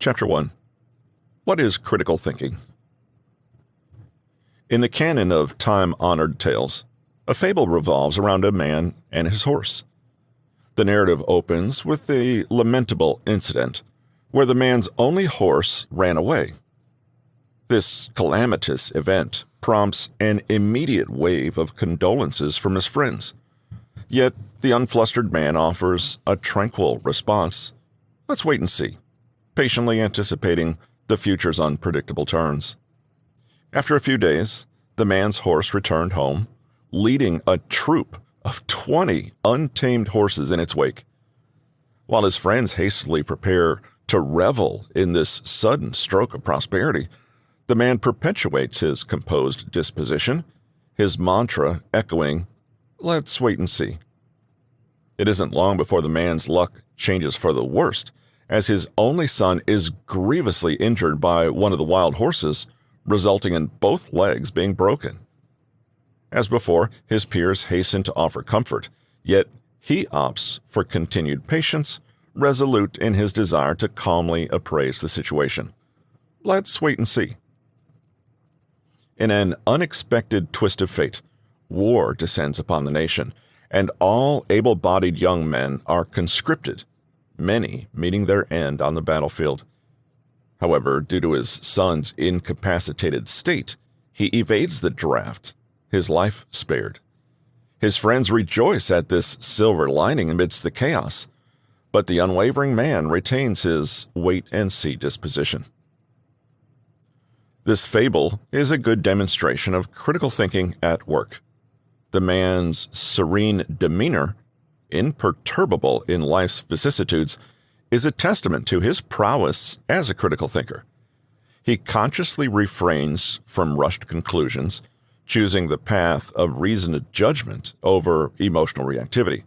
Chapter 1. What is critical thinking? In the canon of time-honored tales, a fable revolves around a man and his horse. The narrative opens with a lamentable incident where the man's only horse ran away. This calamitous event prompts an immediate wave of condolences from his friends. Yet the unflustered man offers a tranquil response. Let's wait and see, patiently anticipating the future's unpredictable turns. After a few days, the man's horse returned home, leading a troop of 20 untamed horses in its wake. While his friends hastily prepare to revel in this sudden stroke of prosperity, the man perpetuates his composed disposition, his mantra echoing, "Let's wait and see." It isn't long before the man's luck changes for the worst, as his only son is grievously injured by one of the wild horses, resulting in both legs being broken. As before, his peers hasten to offer comfort, yet he opts for continued patience, resolute in his desire to calmly appraise the situation. Let's wait and see. In an unexpected twist of fate, war descends upon the nation, and all able-bodied young men are conscripted, many meeting their end on the battlefield. However, due to his son's incapacitated state, he evades the draft, his life spared. His friends rejoice at this silver lining amidst the chaos, but the unwavering man retains his wait-and-see disposition. This fable is a good demonstration of critical thinking at work. The man's serene demeanor, imperturbable in life's vicissitudes, is a testament to his prowess as a critical thinker. He consciously refrains from rushed conclusions, choosing the path of reasoned judgment over emotional reactivity.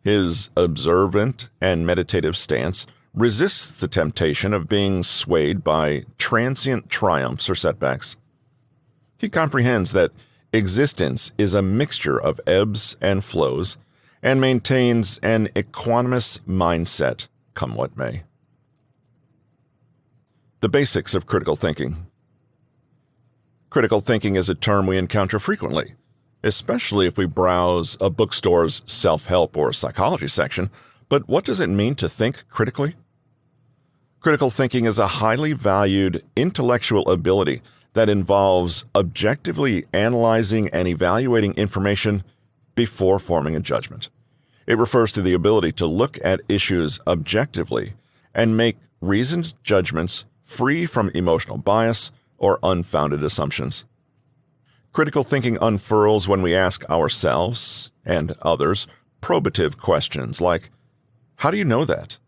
His observant and meditative stance resists the temptation of being swayed by transient triumphs or setbacks. He comprehends that existence is a mixture of ebbs and flows, and maintains an equanimous mindset, come what may. The basics of critical thinking. Critical thinking is a term we encounter frequently, especially if we browse a bookstore's self-help or psychology section, but what does it mean to think critically? Critical thinking is a highly valued intellectual ability that involves objectively analyzing and evaluating information before forming a judgment. It refers to the ability to look at issues objectively and make reasoned judgments free from emotional bias or unfounded assumptions. Critical thinking unfurls when we ask ourselves and others probative questions like, how do you know that?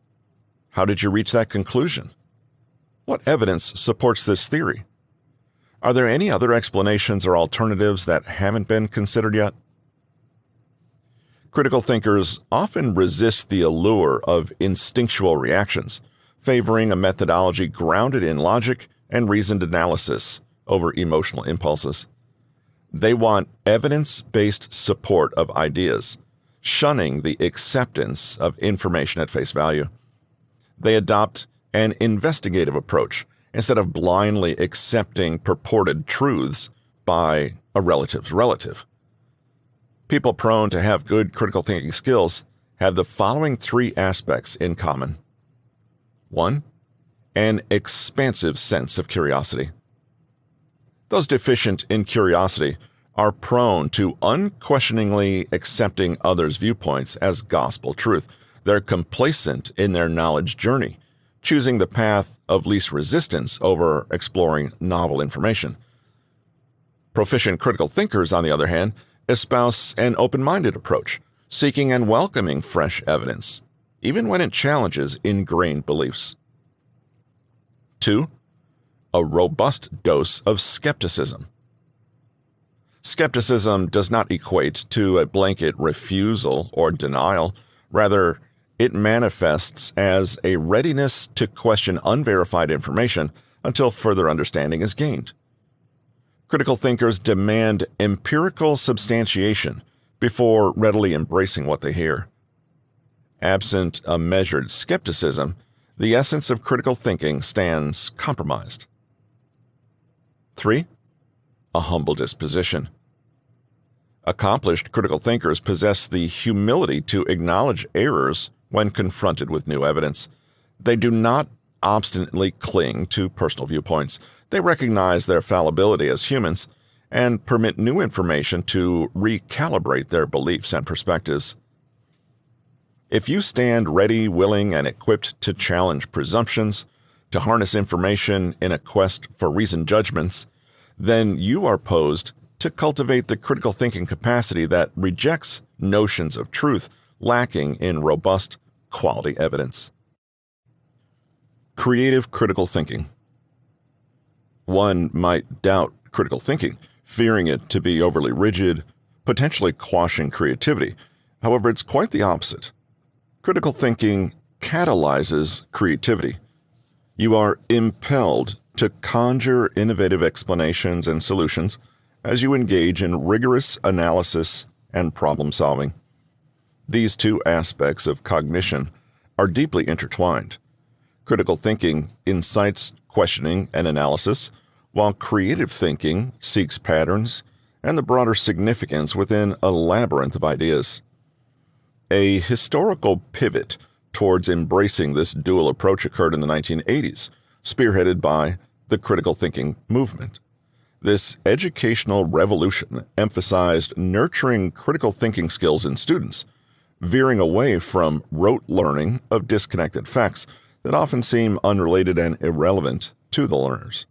How did you reach that conclusion? What evidence supports this theory? Are there any other explanations or alternatives that haven't been considered yet? Critical thinkers often resist the allure of instinctual reactions, favoring a methodology grounded in logic and reasoned analysis over emotional impulses. They want evidence-based support of ideas, shunning the acceptance of information at face value. They adopt an investigative approach instead of blindly accepting purported truths by a relative's relative. People prone to have good critical thinking skills have the following three aspects in common. 1. An expansive sense of curiosity. Those deficient in curiosity are prone to unquestioningly accepting others' viewpoints as gospel truth. They're complacent in their knowledge journey, choosing the path of least resistance over exploring novel information. Proficient critical thinkers, on the other hand, espouse an open-minded approach, seeking and welcoming fresh evidence, even when it challenges ingrained beliefs. 2. A robust dose of skepticism. Skepticism does not equate to a blanket refusal or denial. Rather, it manifests as a readiness to question unverified information until further understanding is gained. Critical thinkers demand empirical substantiation before readily embracing what they hear. Absent a measured skepticism, the essence of critical thinking stands compromised. 3. A humble disposition. Accomplished critical thinkers possess the humility to acknowledge errors when confronted with new evidence. They do not obstinately cling to personal viewpoints. They recognize their fallibility as humans and permit new information to recalibrate their beliefs and perspectives. If you stand ready, willing, and equipped to challenge presumptions, to harness information in a quest for reasoned judgments, then you are posed to cultivate the critical thinking capacity that rejects notions of truth lacking in robust, quality evidence. Creative critical thinking. One might doubt critical thinking, fearing it to be overly rigid, potentially quashing creativity. However, it's quite the opposite. Critical thinking catalyzes creativity. You are impelled to conjure innovative explanations and solutions as you engage in rigorous analysis and problem solving. These two aspects of cognition are deeply intertwined. Critical thinking incites questioning and analysis, while creative thinking seeks patterns and the broader significance within a labyrinth of ideas. A historical pivot towards embracing this dual approach occurred in the 1980s, spearheaded by the critical thinking movement. This educational revolution emphasized nurturing critical thinking skills in students, veering away from rote learning of disconnected facts that often seem unrelated and irrelevant to the learners.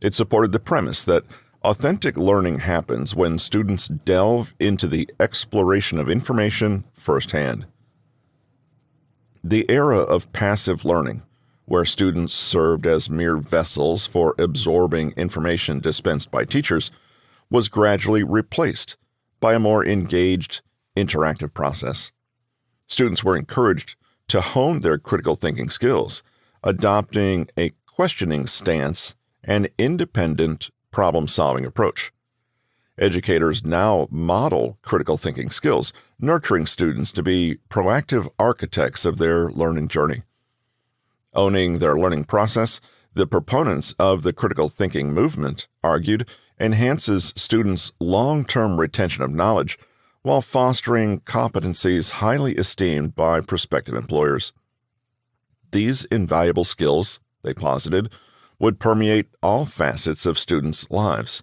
It supported the premise that authentic learning happens when students delve into the exploration of information firsthand. The era of passive learning, where students served as mere vessels for absorbing information dispensed by teachers, was gradually replaced by a more engaged, interactive process. Students were encouraged to hone their critical thinking skills, adopting a questioning stance and independent problem-solving approach. Educators now model critical thinking skills, nurturing students to be proactive architects of their learning journey. Owning their learning process, the proponents of the critical thinking movement argued enhances students' long-term retention of knowledge while fostering competencies highly esteemed by prospective employers. These invaluable skills, they posited, would permeate all facets of students' lives.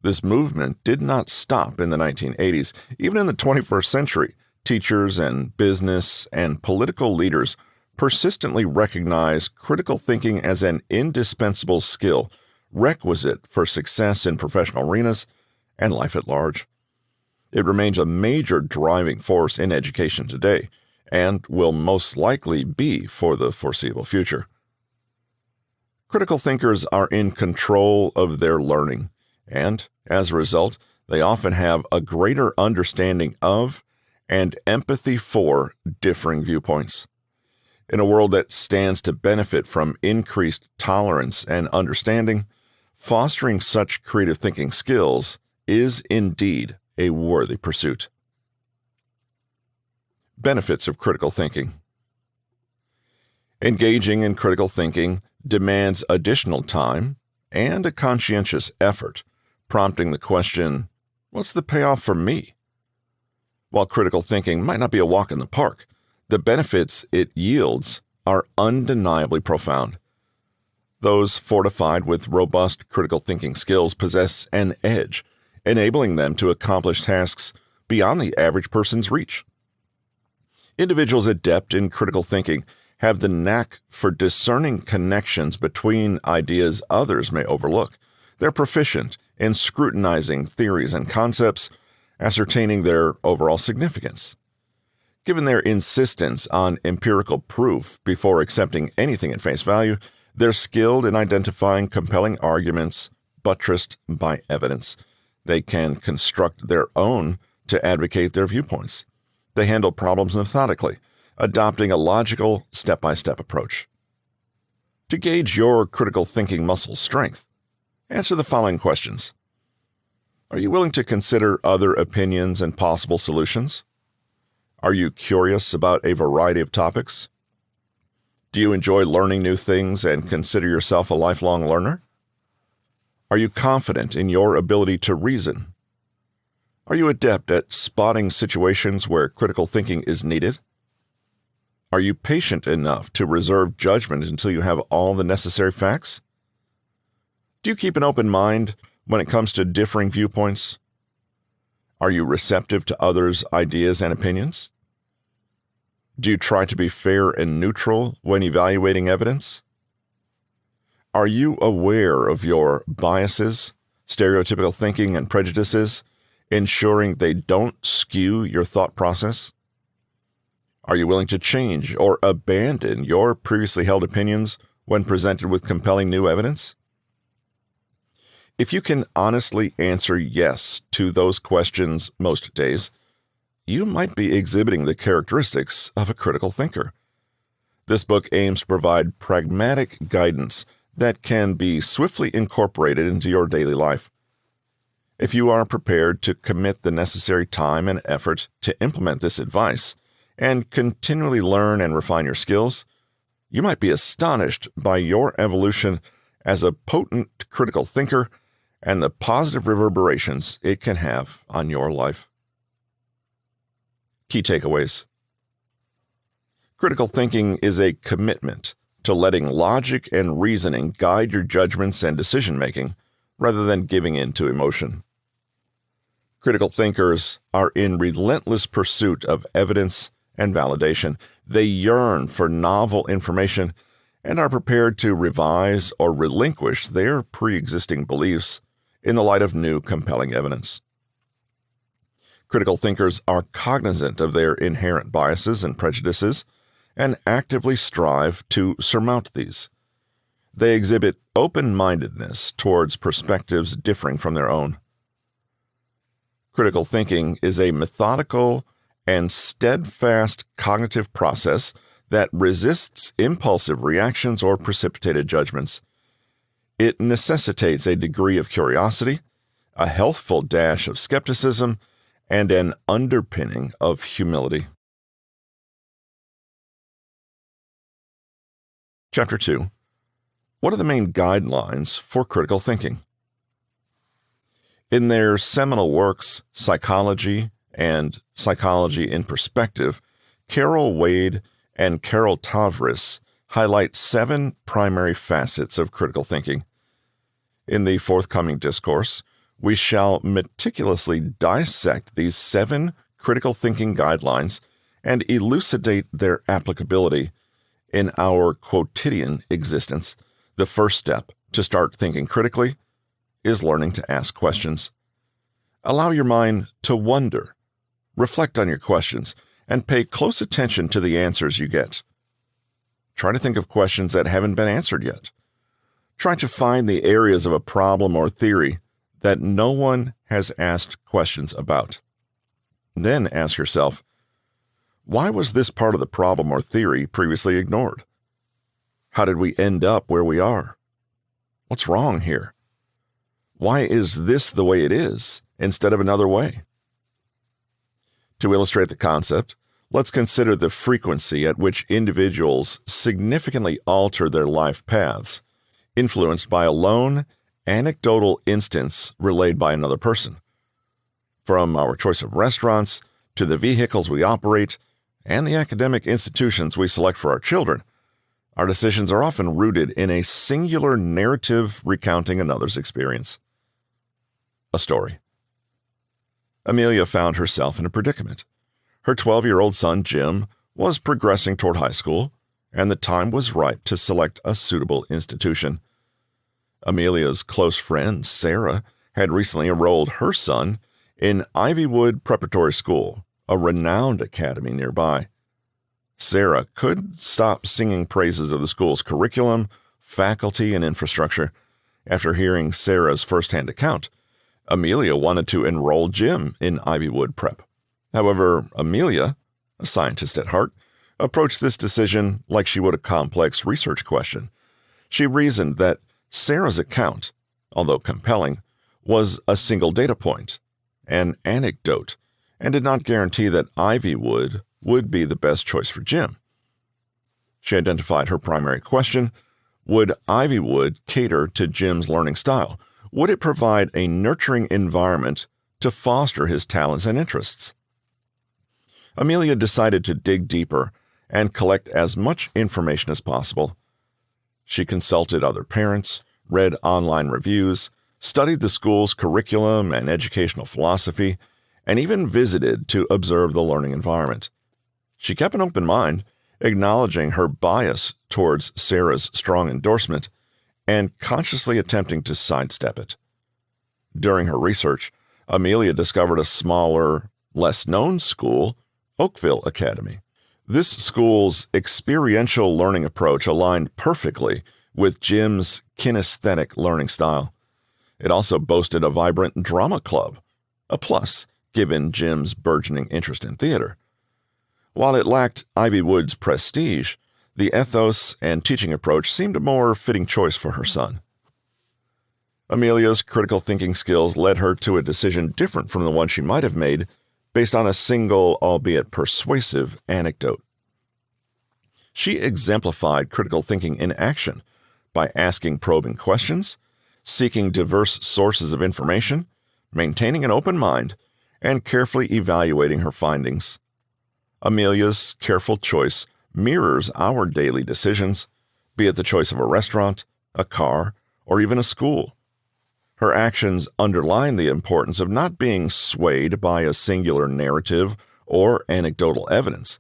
This movement did not stop in the 1980s. Even in the 21st century, teachers and business and political leaders persistently recognize critical thinking as an indispensable skill requisite for success in professional arenas and life at large. It remains a major driving force in education today and will most likely be for the foreseeable future. Critical thinkers are in control of their learning, and, as a result, they often have a greater understanding of and empathy for differing viewpoints. In a world that stands to benefit from increased tolerance and understanding, fostering such creative thinking skills is indeed a worthy pursuit. Benefits of critical thinking. Engaging in critical thinking demands additional time and a conscientious effort, prompting the question, what's the payoff for me? While critical thinking might not be a walk in the park, the benefits it yields are undeniably profound. Those fortified with robust critical thinking skills possess an edge, enabling them to accomplish tasks beyond the average person's reach. Individuals adept in critical thinking have the knack for discerning connections between ideas others may overlook. They're proficient in scrutinizing theories and concepts, ascertaining their overall significance. Given their insistence on empirical proof before accepting anything at face value, they're skilled in identifying compelling arguments buttressed by evidence. They can construct their own to advocate their viewpoints. They handle problems methodically, adopting a logical, step-by-step approach. To gauge your critical thinking muscle strength, answer the following questions. Are you willing to consider other opinions and possible solutions? Are you curious about a variety of topics? Do you enjoy learning new things and consider yourself a lifelong learner? Are you confident in your ability to reason? Are you adept at spotting situations where critical thinking is needed? Are you patient enough to reserve judgment until you have all the necessary facts? Do you keep an open mind when it comes to differing viewpoints? Are you receptive to others' ideas and opinions? Do you try to be fair and neutral when evaluating evidence? Are you aware of your biases, stereotypical thinking, and prejudices, ensuring they don't skew your thought process? Are you willing to change or abandon your previously held opinions when presented with compelling new evidence? If you can honestly answer yes to those questions most days, you might be exhibiting the characteristics of a critical thinker. This book aims to provide pragmatic guidance that can be swiftly incorporated into your daily life. If you are prepared to commit the necessary time and effort to implement this advice and continually learn and refine your skills, you might be astonished by your evolution as a potent critical thinker and the positive reverberations it can have on your life. Key takeaways. Critical thinking is a commitment to letting logic and reasoning guide your judgments and decision-making rather than giving in to emotion. Critical thinkers are in relentless pursuit of evidence and validation. They yearn for novel information and are prepared to revise or relinquish their pre-existing beliefs in the light of new compelling evidence. Critical thinkers are cognizant of their inherent biases and prejudices and actively strive to surmount these. They exhibit open-mindedness towards perspectives differing from their own. Critical thinking is a methodical and steadfast cognitive process that resists impulsive reactions or precipitated judgments. It necessitates a degree of curiosity, a healthful dash of skepticism, and an underpinning of humility. Chapter 2. What are the main guidelines for critical thinking? In their seminal works, Psychology and Psychology in Perspective, Carol Wade and Carol Tavris highlight 7 primary facets of critical thinking. In the forthcoming discourse, we shall meticulously dissect these 7 critical thinking guidelines and elucidate their applicability in our quotidian existence. The first step to start thinking critically is learning to ask questions. Allow your mind to wonder, reflect on your questions, and pay close attention to the answers you get. Try to think of questions that haven't been answered yet. Try to find the areas of a problem or theory that no one has asked questions about. Then ask yourself, why was this part of the problem or theory previously ignored? How did we end up where we are? What's wrong here? Why is this the way it is instead of another way? To illustrate the concept, let's consider the frequency at which individuals significantly alter their life paths, influenced by a lone, anecdotal instance relayed by another person. From our choice of restaurants to the vehicles we operate and the academic institutions we select for our children, our decisions are often rooted in a singular narrative recounting another's experience. A story. Amelia found herself in a predicament. Her 12-year-old son, Jim, was progressing toward high school, and the time was ripe to select a suitable institution. Amelia's close friend, Sarah, had recently enrolled her son in Ivywood Preparatory School, a renowned academy nearby. Sarah couldn't stop singing praises of the school's curriculum, faculty, and infrastructure. After hearing Sarah's firsthand account, Amelia wanted to enroll Jim in Ivywood Prep. However, Amelia, a scientist at heart, approached this decision like she would a complex research question. She reasoned that Sarah's account, although compelling, was a single data point, an anecdote, and did not guarantee that Ivywood would be the best choice for Jim. She identified her primary question: would Ivywood cater to Jim's learning style? Would it provide a nurturing environment to foster his talents and interests? Amelia decided to dig deeper and collect as much information as possible. She consulted other parents, read online reviews, studied the school's curriculum and educational philosophy, and even visited to observe the learning environment. She kept an open mind, acknowledging her bias towards Sarah's strong endorsement and consciously attempting to sidestep it. During her research, Amelia discovered a smaller, less-known school, Oakville Academy. This school's experiential learning approach aligned perfectly with Jim's kinesthetic learning style. It also boasted a vibrant drama club, a plus given Jim's burgeoning interest in theater. While it lacked Ivywood's prestige, the ethos and teaching approach seemed a more fitting choice for her son. Amelia's critical thinking skills led her to a decision different from the one she might have made based on a single, albeit persuasive, anecdote. She exemplified critical thinking in action by asking probing questions, seeking diverse sources of information, maintaining an open mind, and carefully evaluating her findings. Amelia's careful choice mirrors our daily decisions, be it the choice of a restaurant, a car, or even a school. Her actions underline the importance of not being swayed by a singular narrative or anecdotal evidence,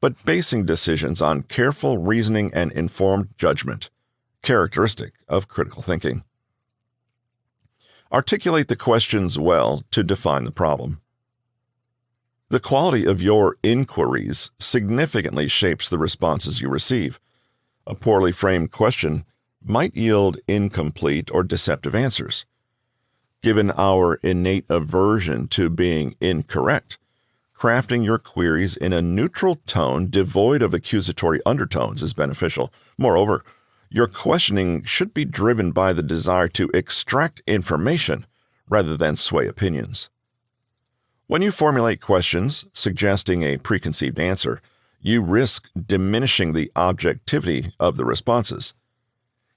but basing decisions on careful reasoning and informed judgment, characteristic of critical thinking. Articulate the questions well to define the problem. The quality of your inquiries significantly shapes the responses you receive. A poorly framed question might yield incomplete or deceptive answers. Given our innate aversion to being incorrect, crafting your queries in a neutral tone devoid of accusatory undertones is beneficial. Moreover, your questioning should be driven by the desire to extract information rather than sway opinions. When you formulate questions suggesting a preconceived answer, you risk diminishing the objectivity of the responses.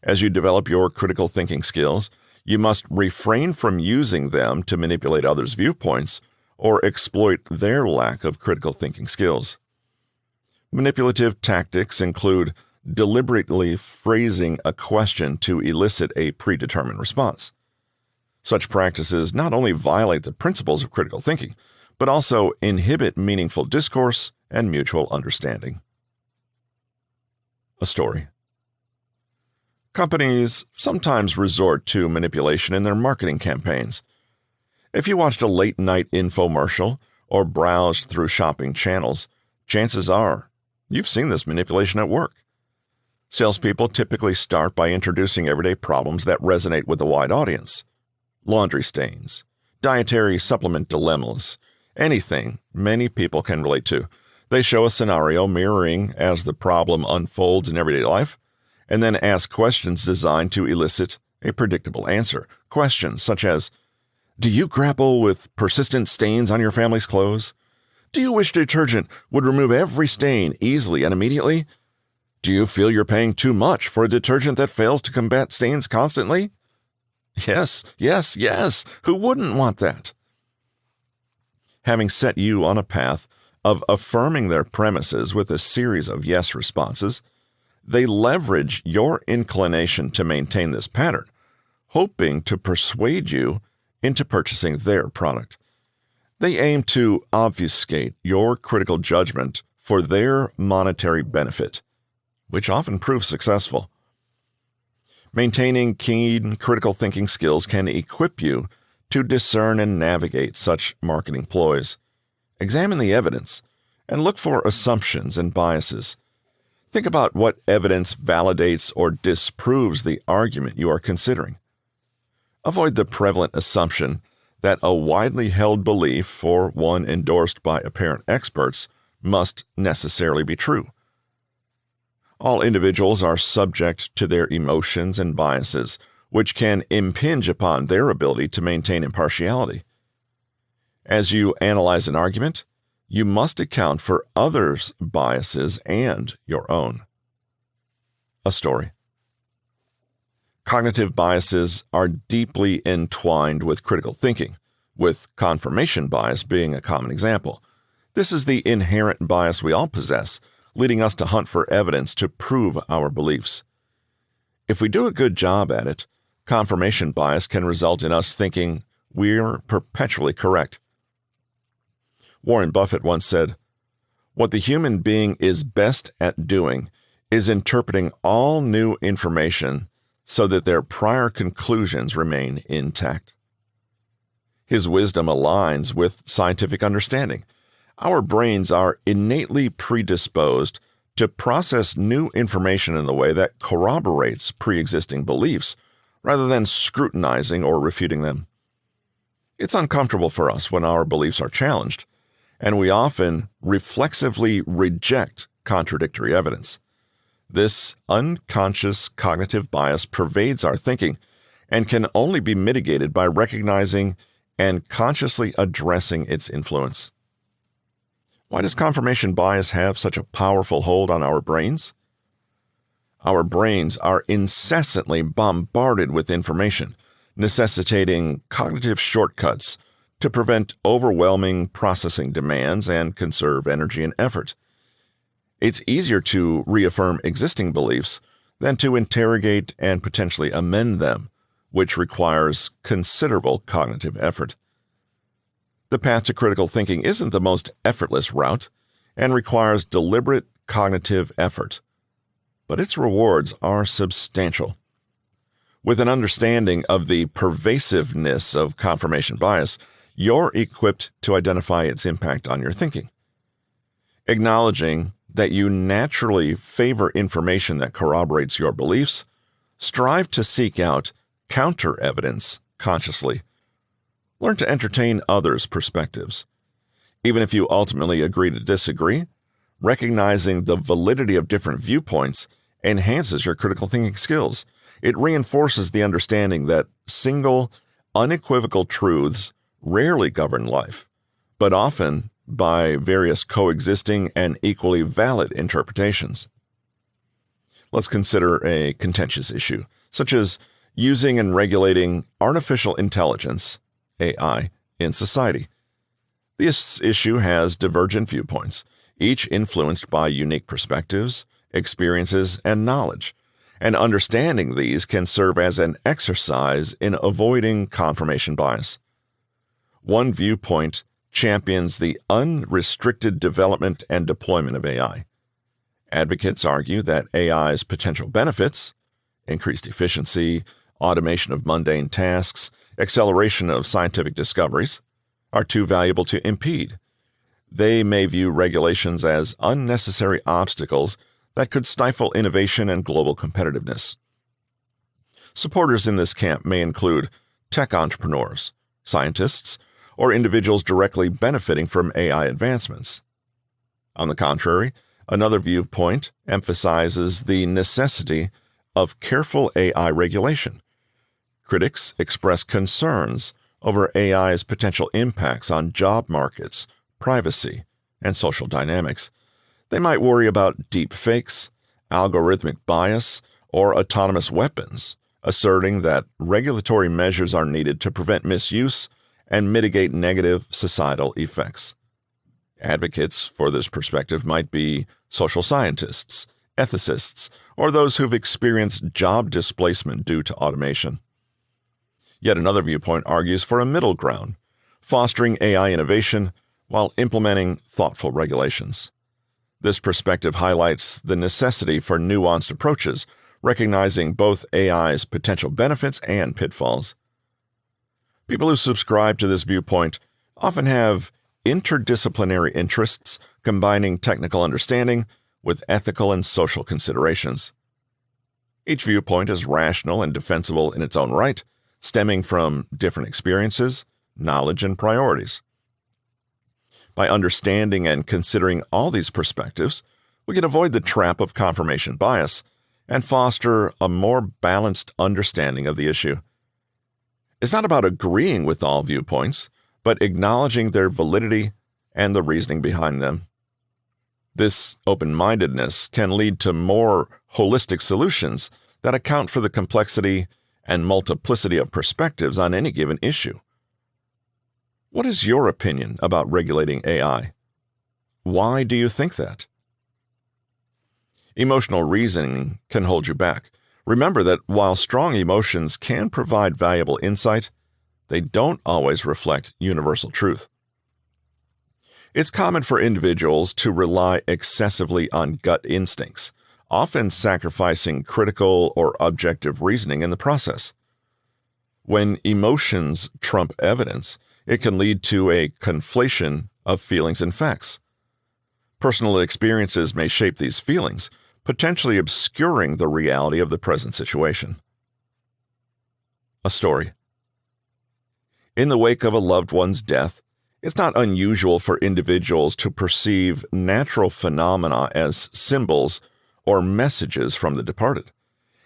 As you develop your critical thinking skills, you must refrain from using them to manipulate others' viewpoints or exploit their lack of critical thinking skills. Manipulative tactics include deliberately phrasing a question to elicit a predetermined response. Such practices not only violate the principles of critical thinking, but also inhibit meaningful discourse and mutual understanding. A story. Companies sometimes resort to manipulation in their marketing campaigns. If you watched a late-night infomercial or browsed through shopping channels, chances are you've seen this manipulation at work. Salespeople typically start by introducing everyday problems that resonate with a wide audience. Laundry stains, dietary supplement dilemmas, anything many people can relate to. They show a scenario mirroring as the problem unfolds in everyday life, and then ask questions designed to elicit a predictable answer. Questions such as, do you grapple with persistent stains on your family's clothes? Do you wish detergent would remove every stain easily and immediately? Do you feel you're paying too much for a detergent that fails to combat stains constantly? Yes, yes, yes. Who wouldn't want that? Having set you on a path of affirming their premises with a series of yes responses, they leverage your inclination to maintain this pattern, hoping to persuade you into purchasing their product. They aim to obfuscate your critical judgment for their monetary benefit, which often proves successful. Maintaining keen critical thinking skills can equip you to discern and navigate such marketing ploys. Examine the evidence and look for assumptions and biases. Think about what evidence validates or disproves the argument you are considering. Avoid the prevalent assumption that a widely held belief, or one endorsed by apparent experts, must necessarily be true. All individuals are subject to their emotions and biases, which can impinge upon their ability to maintain impartiality. As you analyze an argument, you must account for others' biases and your own. a story. Cognitive biases are deeply entwined with critical thinking, with confirmation bias being a common example. This is the inherent bias we all possess, leading us to hunt for evidence to prove our beliefs. If we do a good job at it, confirmation bias can result in us thinking we're perpetually correct. Warren Buffett once said, "What the human being is best at doing is interpreting all new information so that their prior conclusions remain intact." His wisdom aligns with scientific understanding. Our brains are innately predisposed to process new information in a way that corroborates pre-existing beliefs rather than scrutinizing or refuting them. It's uncomfortable for us when our beliefs are challenged, and we often reflexively reject contradictory evidence. This unconscious cognitive bias pervades our thinking and can only be mitigated by recognizing and consciously addressing its influence. Why does confirmation bias have such a powerful hold on our brains? Our brains are incessantly bombarded with information, necessitating cognitive shortcuts to prevent overwhelming processing demands and conserve energy and effort. It's easier to reaffirm existing beliefs than to interrogate and potentially amend them, which requires considerable cognitive effort. The path to critical thinking isn't the most effortless route and requires deliberate cognitive effort, but its rewards are substantial. With an understanding of the pervasiveness of confirmation bias, you're equipped to identify its impact on your thinking. Acknowledging that you naturally favor information that corroborates your beliefs, strive to seek out counter-evidence consciously. Learn to entertain others' perspectives. Even if you ultimately agree to disagree, recognizing the validity of different viewpoints enhances your critical thinking skills. It reinforces the understanding that single, unequivocal truths rarely govern life, but often by various coexisting and equally valid interpretations. Let's consider a contentious issue, such as using and regulating artificial intelligence, AI, in society. This issue has divergent viewpoints, each influenced by unique perspectives, experiences, and knowledge, and understanding these can serve as an exercise in avoiding confirmation bias. One viewpoint champions the unrestricted development and deployment of AI. Advocates argue that AI's potential benefits, increased efficiency, automation of mundane tasks, acceleration of scientific discoveries, are too valuable to impede. They may view regulations as unnecessary obstacles that could stifle innovation and global competitiveness. Supporters in this camp may include tech entrepreneurs, scientists, or individuals directly benefiting from AI advancements. On the contrary, another viewpoint emphasizes the necessity of careful AI regulation. Critics express concerns over AI's potential impacts on job markets, privacy, and social dynamics. They might worry about deep fakes, algorithmic bias, or autonomous weapons, asserting that regulatory measures are needed to prevent misuse and mitigate negative societal effects. Advocates for this perspective might be social scientists, ethicists, or those who've experienced job displacement due to automation. Yet another viewpoint argues for a middle ground, fostering AI innovation while implementing thoughtful regulations. This perspective highlights the necessity for nuanced approaches, recognizing both AI's potential benefits and pitfalls. People who subscribe to this viewpoint often have interdisciplinary interests combining technical understanding with ethical and social considerations. Each viewpoint is rational and defensible in its own right, stemming from different experiences, knowledge, and priorities. By understanding and considering all these perspectives, we can avoid the trap of confirmation bias and foster a more balanced understanding of the issue. It's not about agreeing with all viewpoints, but acknowledging their validity and the reasoning behind them. This open-mindedness can lead to more holistic solutions that account for the complexity and multiplicity of perspectives on any given issue. What is your opinion about regulating AI? Why do you think that? Emotional reasoning can hold you back. Remember that while strong emotions can provide valuable insight, they don't always reflect universal truth. It's common for individuals to rely excessively on gut instincts, often sacrificing critical or objective reasoning in the process. When emotions trump evidence, it can lead to a conflation of feelings and facts. Personal experiences may shape these feelings, potentially obscuring the reality of the present situation. A story. In the wake of a loved one's death, it's not unusual for individuals to perceive natural phenomena as symbols or messages from the departed.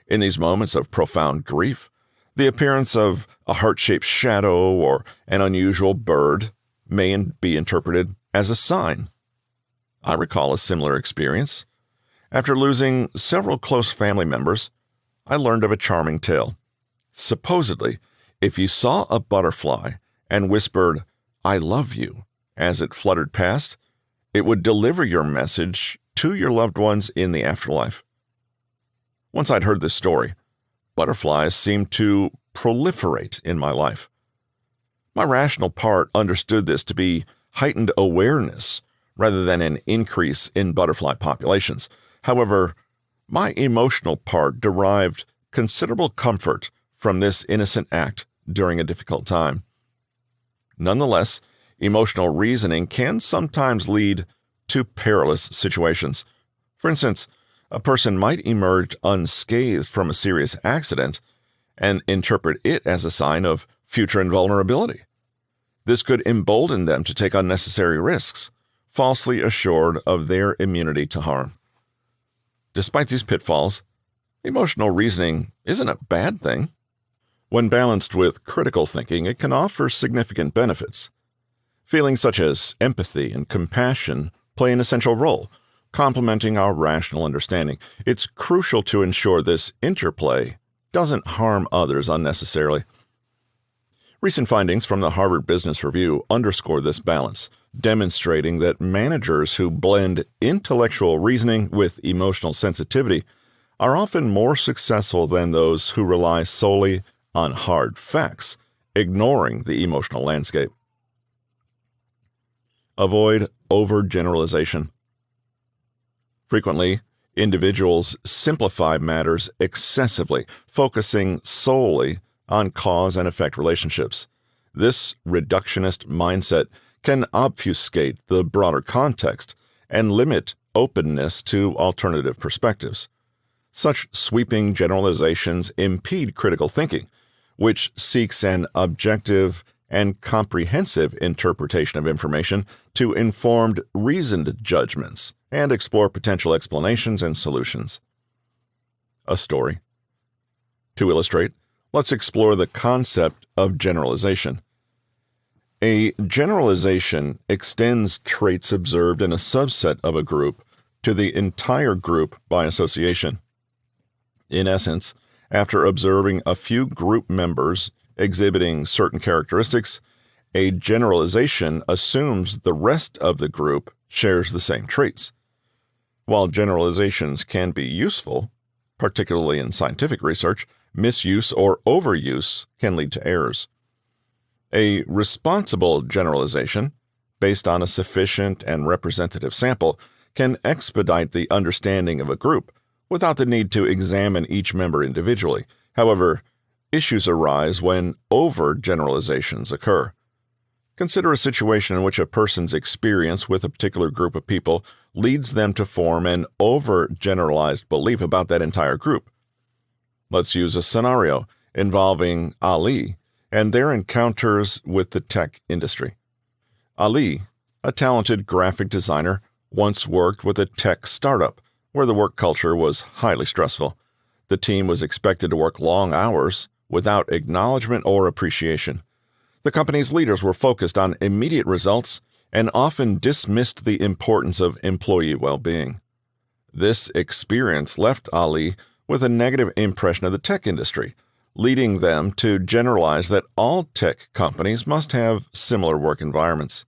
In these moments of profound grief, the appearance of a heart-shaped shadow or an unusual bird may be interpreted as a sign. I recall a similar experience. After losing several close family members, I learned of a charming tale. Supposedly, if you saw a butterfly and whispered, "I love you," as it fluttered past, it would deliver your message to your loved ones in the afterlife. Once I'd heard this story, butterflies seemed to proliferate in my life. My rational part understood this to be heightened awareness rather than an increase in butterfly populations. However, my emotional part derived considerable comfort from this innocent act during a difficult time. Nonetheless, emotional reasoning can sometimes lead to perilous situations. For instance, a person might emerge unscathed from a serious accident and interpret it as a sign of future invulnerability. This could embolden them to take unnecessary risks, falsely assured of their immunity to harm. Despite these pitfalls, emotional reasoning isn't a bad thing. When balanced with critical thinking, it can offer significant benefits. Feelings such as empathy and compassion play an essential role, complementing our rational understanding. It's crucial to ensure this interplay doesn't harm others unnecessarily. Recent findings from the Harvard Business Review underscore this balance, demonstrating that managers who blend intellectual reasoning with emotional sensitivity are often more successful than those who rely solely on hard facts, ignoring the emotional landscape. Avoid overgeneralization. Frequently, individuals simplify matters excessively, focusing solely on cause and effect relationships. This reductionist mindset can obfuscate the broader context and limit openness to alternative perspectives. Such sweeping generalizations impede critical thinking, which seeks an objective and comprehensive interpretation of information to informed, reasoned judgments and explore potential explanations and solutions. A story. To illustrate, let's explore the concept of generalization. A generalization extends traits observed in a subset of a group to the entire group by association. In essence, after observing a few group members exhibiting certain characteristics, a generalization assumes the rest of the group shares the same traits. While generalizations can be useful, particularly in scientific research, misuse or overuse can lead to errors. A responsible generalization, based on a sufficient and representative sample, can expedite the understanding of a group without the need to examine each member individually. However, issues arise when overgeneralizations occur. Consider a situation in which a person's experience with a particular group of people leads them to form an overgeneralized belief about that entire group. Let's use a scenario involving Ali and their encounters with the tech industry. Ali, a talented graphic designer, once worked with a tech startup where the work culture was highly stressful. The team was expected to work long hours without acknowledgement or appreciation. The company's leaders were focused on immediate results and often dismissed the importance of employee well-being. This experience left Ali with a negative impression of the tech industry, leading them to generalize that all tech companies must have similar work environments.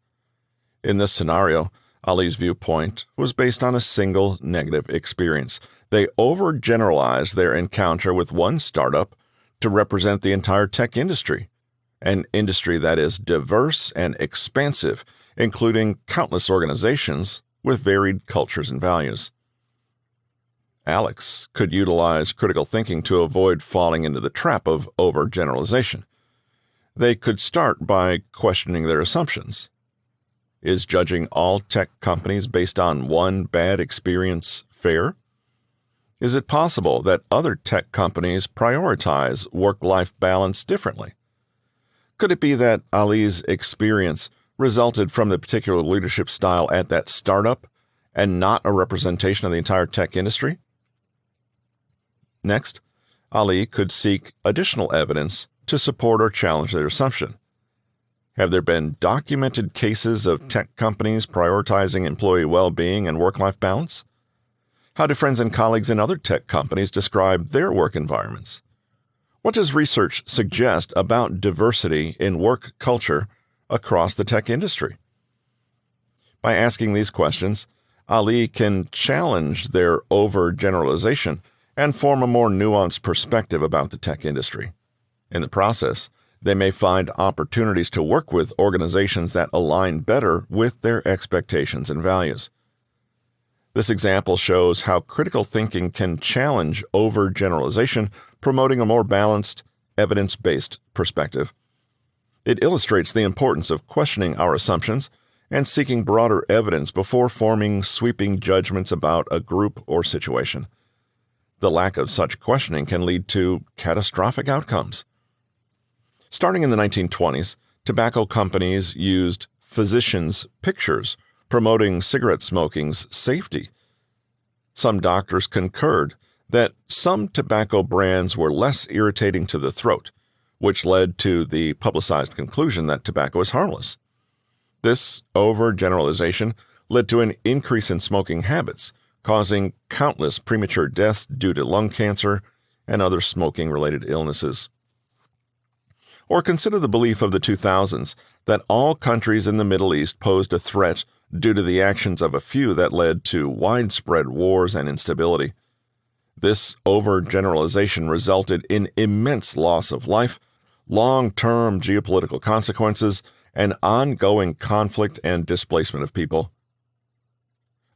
In this scenario, Ali's viewpoint was based on a single negative experience. They overgeneralized their encounter with one startup to represent the entire tech industry, an industry that is diverse and expansive, including countless organizations with varied cultures and values. Alex could utilize critical thinking to avoid falling into the trap of overgeneralization. They could start by questioning their assumptions. Is judging all tech companies based on one bad experience fair? Is it possible that other tech companies prioritize work-life balance differently? Could it be that Ali's experience resulted from the particular leadership style at that startup and not a representation of the entire tech industry? Next, Ali could seek additional evidence to support or challenge their assumption. Have there been documented cases of tech companies prioritizing employee well-being and work-life balance? How do friends and colleagues in other tech companies describe their work environments? What does research suggest about diversity in work culture across the tech industry? By asking these questions, Ali can challenge their overgeneralization and form a more nuanced perspective about the tech industry. In the process, they may find opportunities to work with organizations that align better with their expectations and values. This example shows how critical thinking can challenge overgeneralization, promoting a more balanced, evidence-based perspective. It illustrates the importance of questioning our assumptions and seeking broader evidence before forming sweeping judgments about a group or situation. The lack of such questioning can lead to catastrophic outcomes. Starting in the 1920s, tobacco companies used physicians' pictures promoting cigarette smoking's safety. Some doctors concurred that some tobacco brands were less irritating to the throat, which led to the publicized conclusion that tobacco is harmless. This overgeneralization led to an increase in smoking habits, causing countless premature deaths due to lung cancer and other smoking-related illnesses. Or consider the belief of the 2000s that all countries in the Middle East posed a threat due to the actions of a few that led to widespread wars and instability. This overgeneralization resulted in immense loss of life, long-term geopolitical consequences, and ongoing conflict and displacement of people.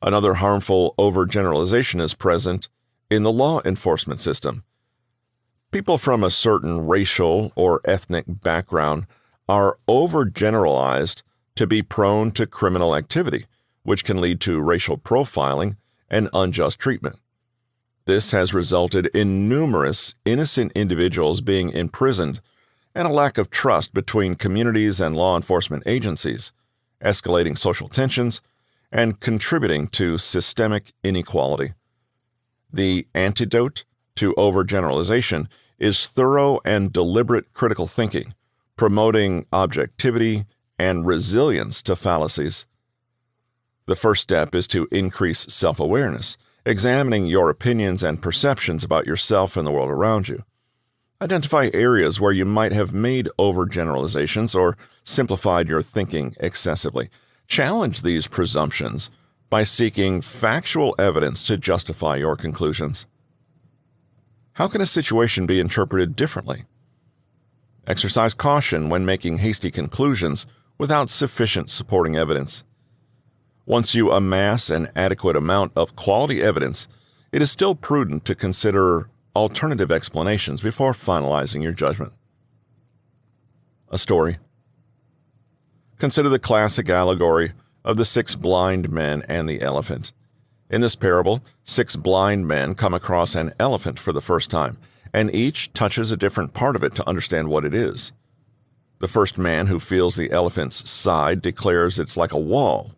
Another harmful overgeneralization is present in the law enforcement system. People from a certain racial or ethnic background are overgeneralized to be prone to criminal activity, which can lead to racial profiling and unjust treatment. This has resulted in numerous innocent individuals being imprisoned and a lack of trust between communities and law enforcement agencies, escalating social tensions and contributing to systemic inequality. The antidote to overgeneralization is thorough and deliberate critical thinking, promoting objectivity and resilience to fallacies. The first step is to increase self-awareness, examining your opinions and perceptions about yourself and the world around you. Identify areas where you might have made overgeneralizations or simplified your thinking excessively. Challenge these presumptions by seeking factual evidence to justify your conclusions. How can a situation be interpreted differently? Exercise caution when making hasty conclusions without sufficient supporting evidence. Once you amass an adequate amount of quality evidence, it is still prudent to consider alternative explanations before finalizing your judgment. A story. Consider the classic allegory of the 6 blind men and the elephant. In this parable, 6 blind men come across an elephant for the first time, and each touches a different part of it to understand what it is. The first man who feels the elephant's side declares it's like a wall.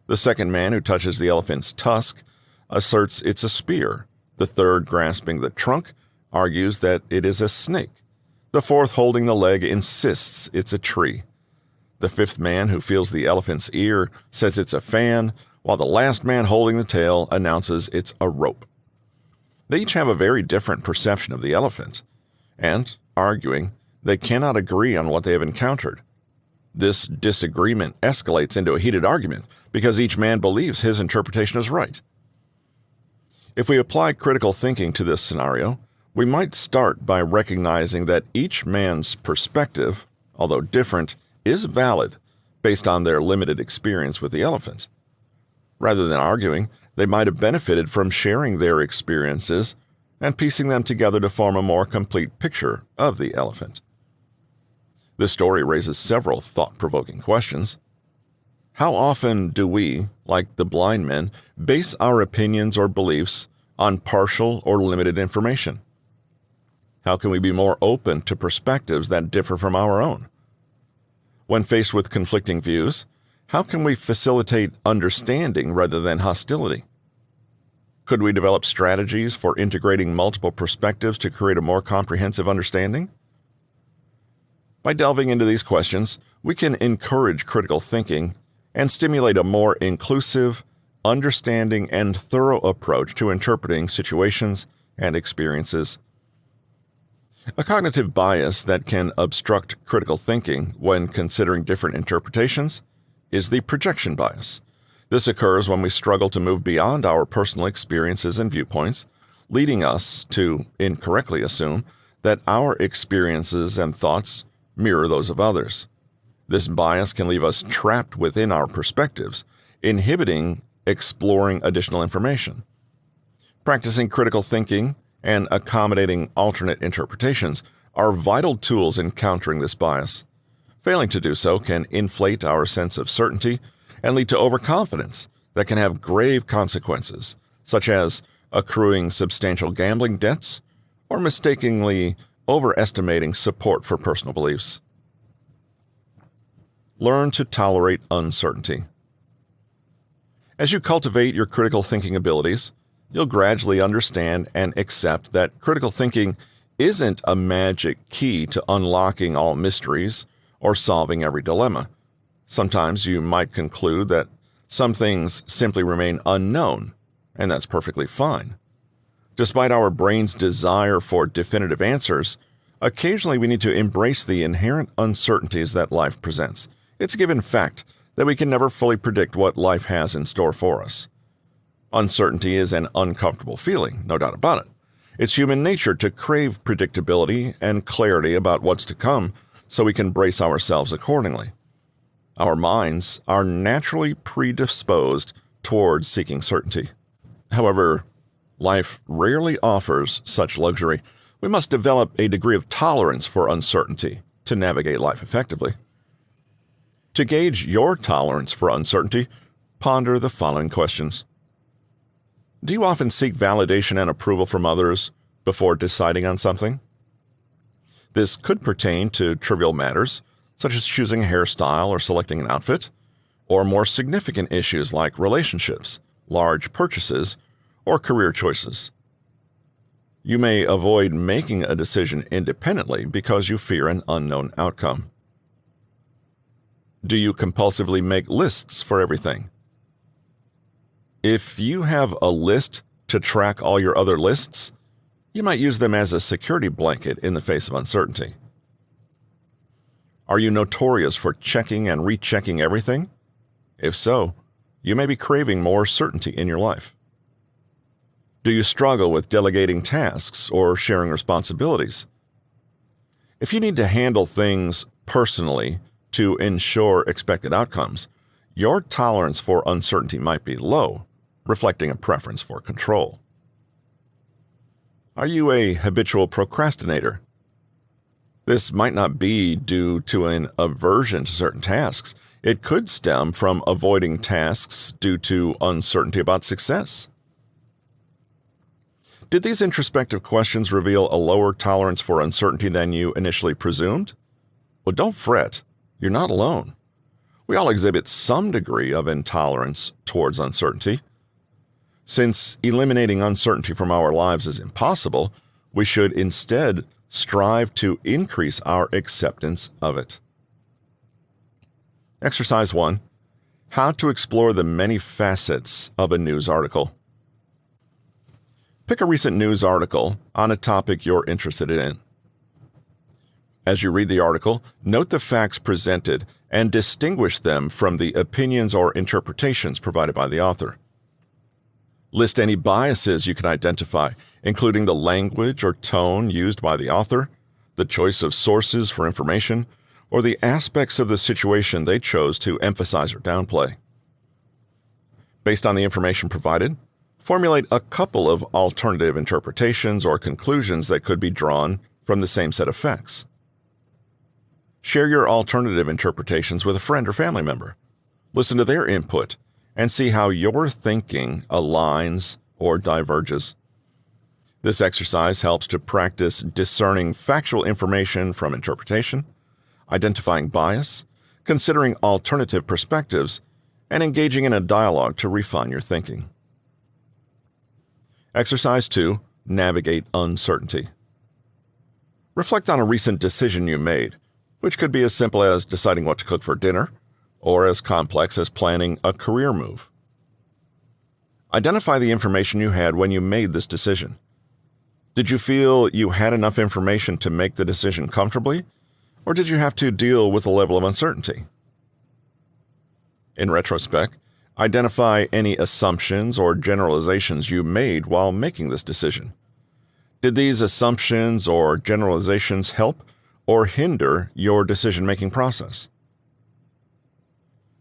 The second man who touches the elephant's tusk asserts it's a spear. The third, grasping the trunk, argues that it is a snake. The fourth, holding the leg, insists it's a tree. The fifth man who feels the elephant's ear says it's a fan, while the last man holding the tail announces it's a rope. They each have a very different perception of the elephant, and, arguing, they cannot agree on what they have encountered. This disagreement escalates into a heated argument because each man believes his interpretation is right. If we apply critical thinking to this scenario, we might start by recognizing that each man's perspective, although different, is valid based on their limited experience with the elephant. Rather than arguing, they might have benefited from sharing their experiences and piecing them together to form a more complete picture of the elephant. This story raises several thought-provoking questions. How often do we, like the blind men, base our opinions or beliefs on partial or limited information? How can we be more open to perspectives that differ from our own? When faced with conflicting views, how can we facilitate understanding rather than hostility? Could we develop strategies for integrating multiple perspectives to create a more comprehensive understanding? By delving into these questions, we can encourage critical thinking and stimulate a more inclusive, understanding, and thorough approach to interpreting situations and experiences. A cognitive bias that can obstruct critical thinking when considering different interpretations is the projection bias. This occurs when we struggle to move beyond our personal experiences and viewpoints, leading us to incorrectly assume that our experiences and thoughts mirror those of others. This bias can leave us trapped within our perspectives, inhibiting exploring additional information. Practicing critical thinking and accommodating alternate interpretations are vital tools in countering this bias. Failing to do so can inflate our sense of certainty and lead to overconfidence that can have grave consequences, such as accruing substantial gambling debts or mistakenly overestimating support for personal beliefs. Learn to tolerate uncertainty. As you cultivate your critical thinking abilities, you'll gradually understand and accept that critical thinking isn't a magic key to unlocking all mysteries or solving every dilemma. Sometimes you might conclude that some things simply remain unknown, and that's perfectly fine. Despite our brain's desire for definitive answers, occasionally we need to embrace the inherent uncertainties that life presents. It's a given fact that we can never fully predict what life has in store for us. Uncertainty is an uncomfortable feeling, no doubt about it. It's human nature to crave predictability and clarity about what's to come so we can brace ourselves accordingly. Our minds are naturally predisposed towards seeking certainty. However, life rarely offers such luxury. We must develop a degree of tolerance for uncertainty to navigate life effectively. To gauge your tolerance for uncertainty, ponder the following questions. Do you often seek validation and approval from others before deciding on something? This could pertain to trivial matters, such as choosing a hairstyle or selecting an outfit, or more significant issues like relationships, large purchases, or career choices. You may avoid making a decision independently because you fear an unknown outcome. Do you compulsively make lists for everything? If you have a list to track all your other lists, you might use them as a security blanket in the face of uncertainty. Are you notorious for checking and rechecking everything? If so, you may be craving more certainty in your life. Do you struggle with delegating tasks or sharing responsibilities? If you need to handle things personally to ensure expected outcomes, your tolerance for uncertainty might be low, reflecting a preference for control. Are you a habitual procrastinator? This might not be due to an aversion to certain tasks. It could stem from avoiding tasks due to uncertainty about success. Did these introspective questions reveal a lower tolerance for uncertainty than you initially presumed? Well, don't fret. You're not alone. We all exhibit some degree of intolerance towards uncertainty. Since eliminating uncertainty from our lives is impossible, we should instead strive to increase our acceptance of it. Exercise 1. How to explore the many facets of a news article. Pick a recent news article on a topic you're interested in. As you read the article, note the facts presented and distinguish them from the opinions or interpretations provided by the author. List any biases you can identify, including the language or tone used by the author, the choice of sources for information, or the aspects of the situation they chose to emphasize or downplay. Based on the information provided, formulate a couple of alternative interpretations or conclusions that could be drawn from the same set of facts. Share your alternative interpretations with a friend or family member. Listen to their input and see how your thinking aligns or diverges. This exercise helps to practice discerning factual information from interpretation, identifying bias, considering alternative perspectives, and engaging in a dialogue to refine your thinking. Exercise 2. Navigate uncertainty. Reflect on a recent decision you made, which could be as simple as deciding what to cook for dinner, or as complex as planning a career move. Identify the information you had when you made this decision. Did you feel you had enough information to make the decision comfortably, or did you have to deal with a level of uncertainty? In retrospect, identify any assumptions or generalizations you made while making this decision. Did these assumptions or generalizations help or hinder your decision-making process?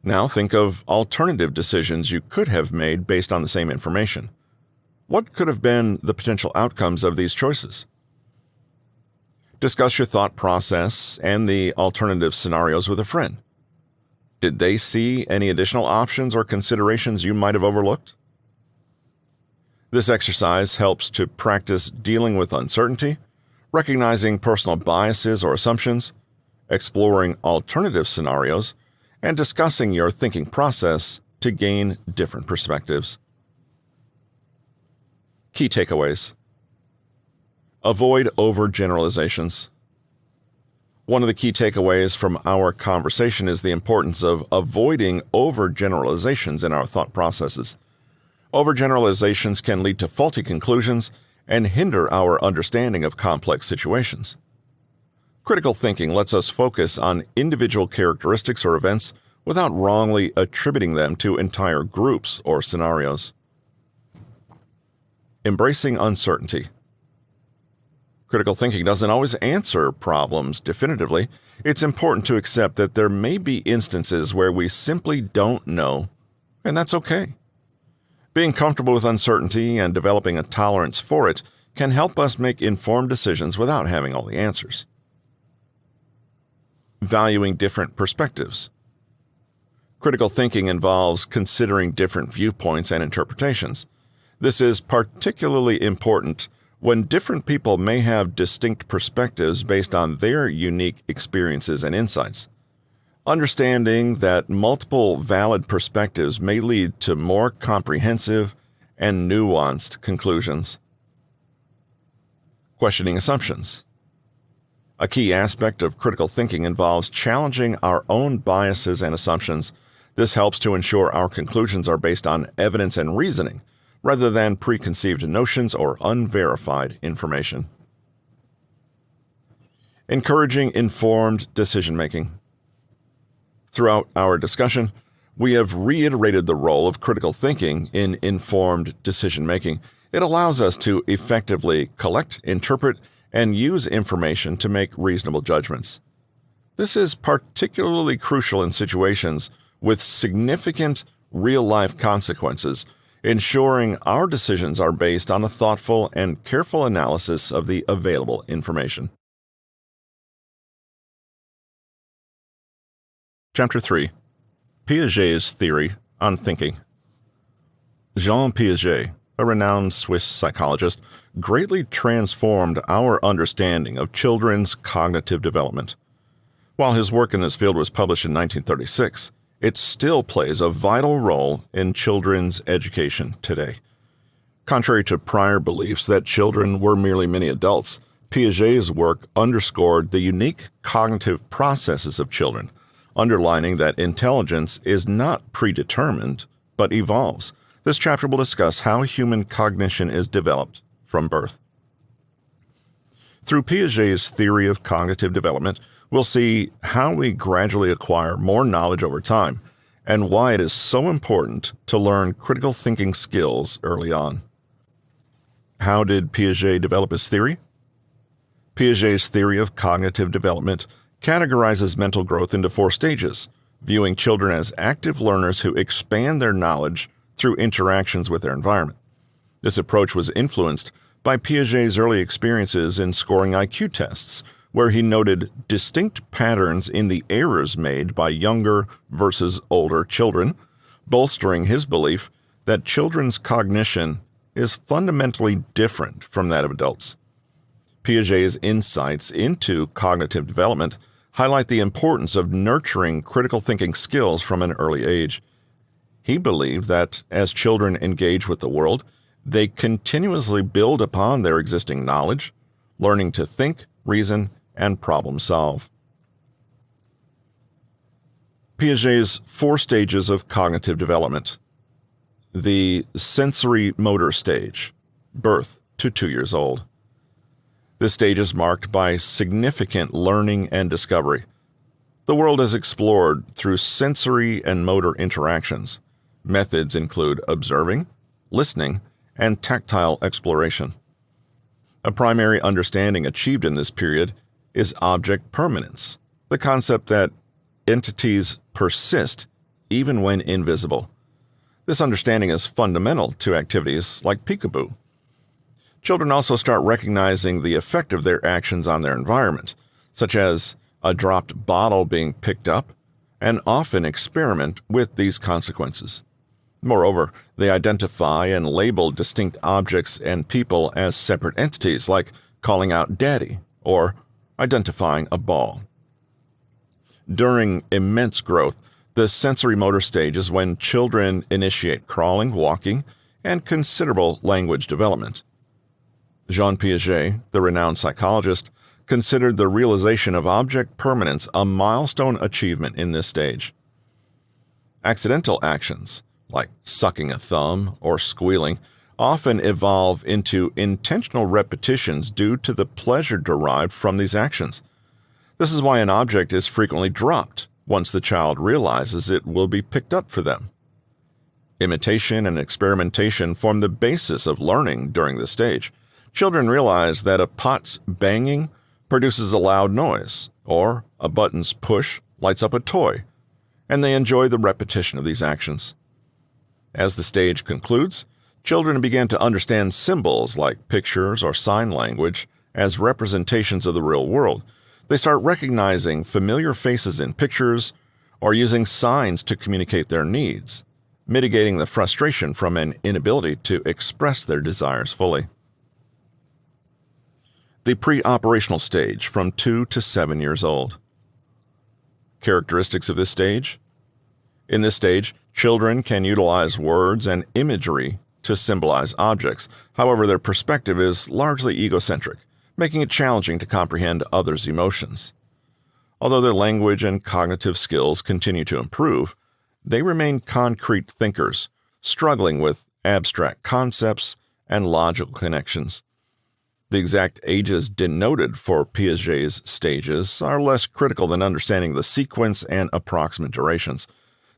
Now think of alternative decisions you could have made based on the same information. What could have been the potential outcomes of these choices? Discuss your thought process and the alternative scenarios with a friend. Did they see any additional options or considerations you might have overlooked? This exercise helps to practice dealing with uncertainty, recognizing personal biases or assumptions, exploring alternative scenarios, and discussing your thinking process to gain different perspectives. Key takeaways. Avoid overgeneralizations. One of the key takeaways from our conversation is the importance of avoiding overgeneralizations in our thought processes. Overgeneralizations can lead to faulty conclusions and hinder our understanding of complex situations. Critical thinking lets us focus on individual characteristics or events without wrongly attributing them to entire groups or scenarios. Embracing uncertainty. Critical thinking doesn't always answer problems definitively. It's important to accept that there may be instances where we simply don't know, and that's okay. Being comfortable with uncertainty and developing a tolerance for it can help us make informed decisions without having all the answers. Valuing different perspectives. Critical thinking involves considering different viewpoints and interpretations. This is particularly important when different people may have distinct perspectives based on their unique experiences and insights. Understanding that multiple valid perspectives may lead to more comprehensive and nuanced conclusions. Questioning assumptions. A key aspect of critical thinking involves challenging our own biases and assumptions. This helps to ensure our conclusions are based on evidence and reasoning, rather than preconceived notions or unverified information. Encouraging informed decision-making. Throughout our discussion, we have reiterated the role of critical thinking in informed decision-making. It allows us to effectively collect, interpret, and use information to make reasonable judgments. This is particularly crucial in situations with significant real-life consequences, ensuring our decisions are based on a thoughtful and careful analysis of the available information. Chapter 3. Piaget's Theory on Thinking. Jean Piaget, a renowned Swiss psychologist, greatly transformed our understanding of children's cognitive development. While his work in this field was published in 1936, it still plays a vital role in children's education today. Contrary to prior beliefs that children were merely mini adults, Piaget's work underscored the unique cognitive processes of children, underlining that intelligence is not predetermined, but evolves. This chapter will discuss how human cognition is developed from birth. Through Piaget's theory of cognitive development, we'll see how we gradually acquire more knowledge over time and why it is so important to learn critical thinking skills early on. How did Piaget develop his theory? Piaget's theory of cognitive development categorizes mental growth into 4 stages, viewing children as active learners who expand their knowledge through interactions with their environment. This approach was influenced by Piaget's early experiences in scoring IQ tests, where he noted distinct patterns in the errors made by younger versus older children, bolstering his belief that children's cognition is fundamentally different from that of adults. Piaget's insights into cognitive development highlight the importance of nurturing critical thinking skills from an early age. He believed that as children engage with the world, they continuously build upon their existing knowledge, learning to think, reason, and problem solve. Piaget's 4 stages of cognitive development. The sensory motor stage, birth to 2 years old. This stage is marked by significant learning and discovery. The world is explored through sensory and motor interactions. Methods include observing, listening, and tactile exploration. A primary understanding achieved in this period is object permanence, the concept that entities persist even when invisible. This understanding is fundamental to activities like peekaboo. Children also start recognizing the effect of their actions on their environment, such as a dropped bottle being picked up, and often experiment with these consequences. Moreover, they identify and label distinct objects and people as separate entities, like calling out daddy or identifying a ball. During immense growth, the sensory motor stage is when children initiate crawling, walking, and considerable language development. Jean Piaget, the renowned psychologist, considered the realization of object permanence a milestone achievement in this stage. Accidental actions, like sucking a thumb or squealing, often evolve into intentional repetitions due to the pleasure derived from these actions. This is why an object is frequently dropped once the child realizes it will be picked up for them. Imitation and experimentation form the basis of learning during this stage. Children realize that a pot's banging produces a loud noise, or a button's push lights up a toy, and they enjoy the repetition of these actions. As the stage concludes, children begin to understand symbols like pictures or sign language as representations of the real world. They start recognizing familiar faces in pictures or using signs to communicate their needs, mitigating the frustration from an inability to express their desires fully. The pre-operational stage from 2 to 7 years old. Characteristics of this stage. In this stage, children can utilize words and imagery to symbolize objects. However, their perspective is largely egocentric, making it challenging to comprehend others' emotions. Although their language and cognitive skills continue to improve, they remain concrete thinkers, struggling with abstract concepts and logical connections. The exact ages denoted for Piaget's stages are less critical than understanding the sequence and approximate durations.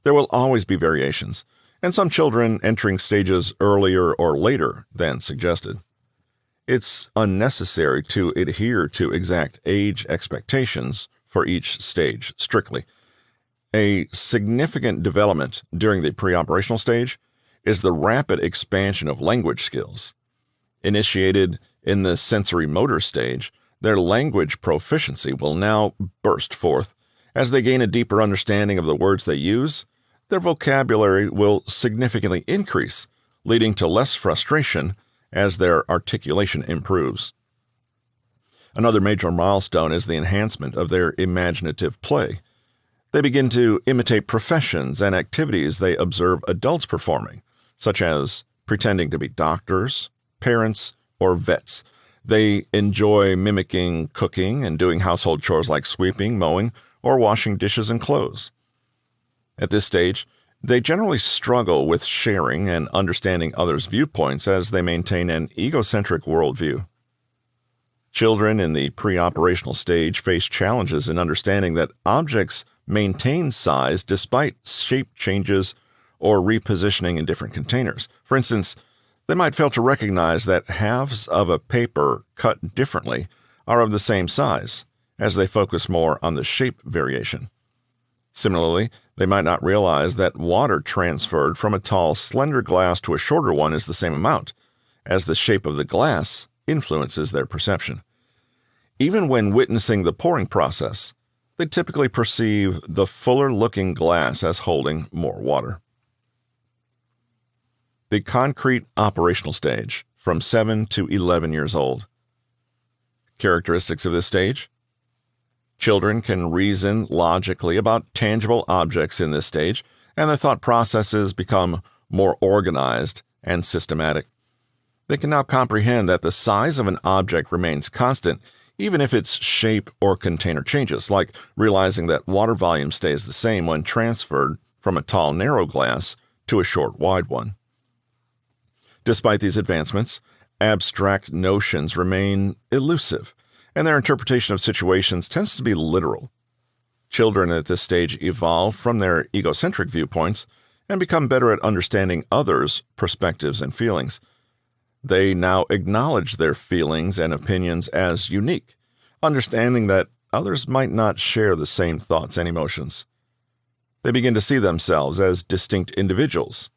There will always be variations, and some children entering stages earlier or later than suggested. It's unnecessary to adhere to exact age expectations for each stage strictly. A significant development during the pre-operational stage is the rapid expansion of language skills. Initiated in the sensory motor stage, their language proficiency will now burst forth. As they gain a deeper understanding of the words they use, their vocabulary will significantly increase, leading to less frustration as their articulation improves. Another major milestone is the enhancement of their imaginative play. They begin to imitate professions and activities they observe adults performing, such as pretending to be doctors, parents, or vets. They enjoy mimicking cooking and doing household chores like sweeping, mowing, or washing dishes and clothes. At this stage, they generally struggle with sharing and understanding others' viewpoints as they maintain an egocentric worldview. Children in the pre-operational stage face challenges in understanding that objects maintain size despite shape changes or repositioning in different containers. For instance, they might fail to recognize that halves of a paper cut differently are of the same size, as they focus more on the shape variation. Similarly, they might not realize that water transferred from a tall, slender glass to a shorter one is the same amount, as the shape of the glass influences their perception. Even when witnessing the pouring process, they typically perceive the fuller-looking glass as holding more water. The concrete operational stage, from 7 to 11 years old. Characteristics of this stage: children can reason logically about tangible objects in this stage, and their thought processes become more organized and systematic. They can now comprehend that the size of an object remains constant, even if its shape or container changes, like realizing that water volume stays the same when transferred from a tall, narrow glass to a short, wide one. Despite these advancements, abstract notions remain elusive, and their interpretation of situations tends to be literal. Children at this stage evolve from their egocentric viewpoints and become better at understanding others' perspectives and feelings. They now acknowledge their feelings and opinions as unique, understanding that others might not share the same thoughts and emotions. They begin to see themselves as distinct individuals.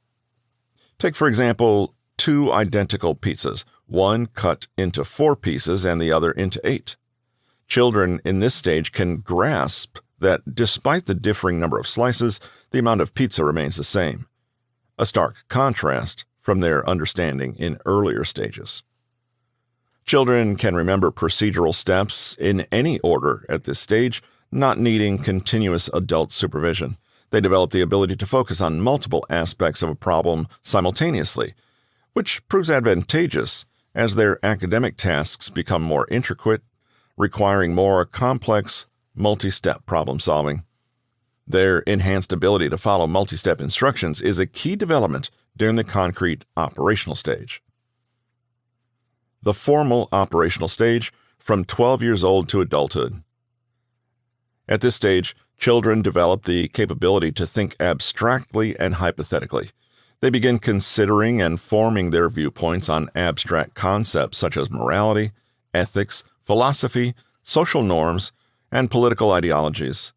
Take, for example, two identical pizzas, one cut into 4 pieces and the other into 8. Children in this stage can grasp that despite the differing number of slices, the amount of pizza remains the same, a stark contrast from their understanding in earlier stages. Children can remember procedural steps in any order at this stage, not needing continuous adult supervision. They develop the ability to focus on multiple aspects of a problem simultaneously, which proves advantageous as their academic tasks become more intricate, requiring more complex, multi-step problem solving. Their enhanced ability to follow multi-step instructions is a key development during the concrete operational stage. The formal operational stage, from 12 years old to adulthood. At this stage, children develop the capability to think abstractly and hypothetically. They begin considering and forming their viewpoints on abstract concepts such as morality, ethics, philosophy, social norms, and political ideologies.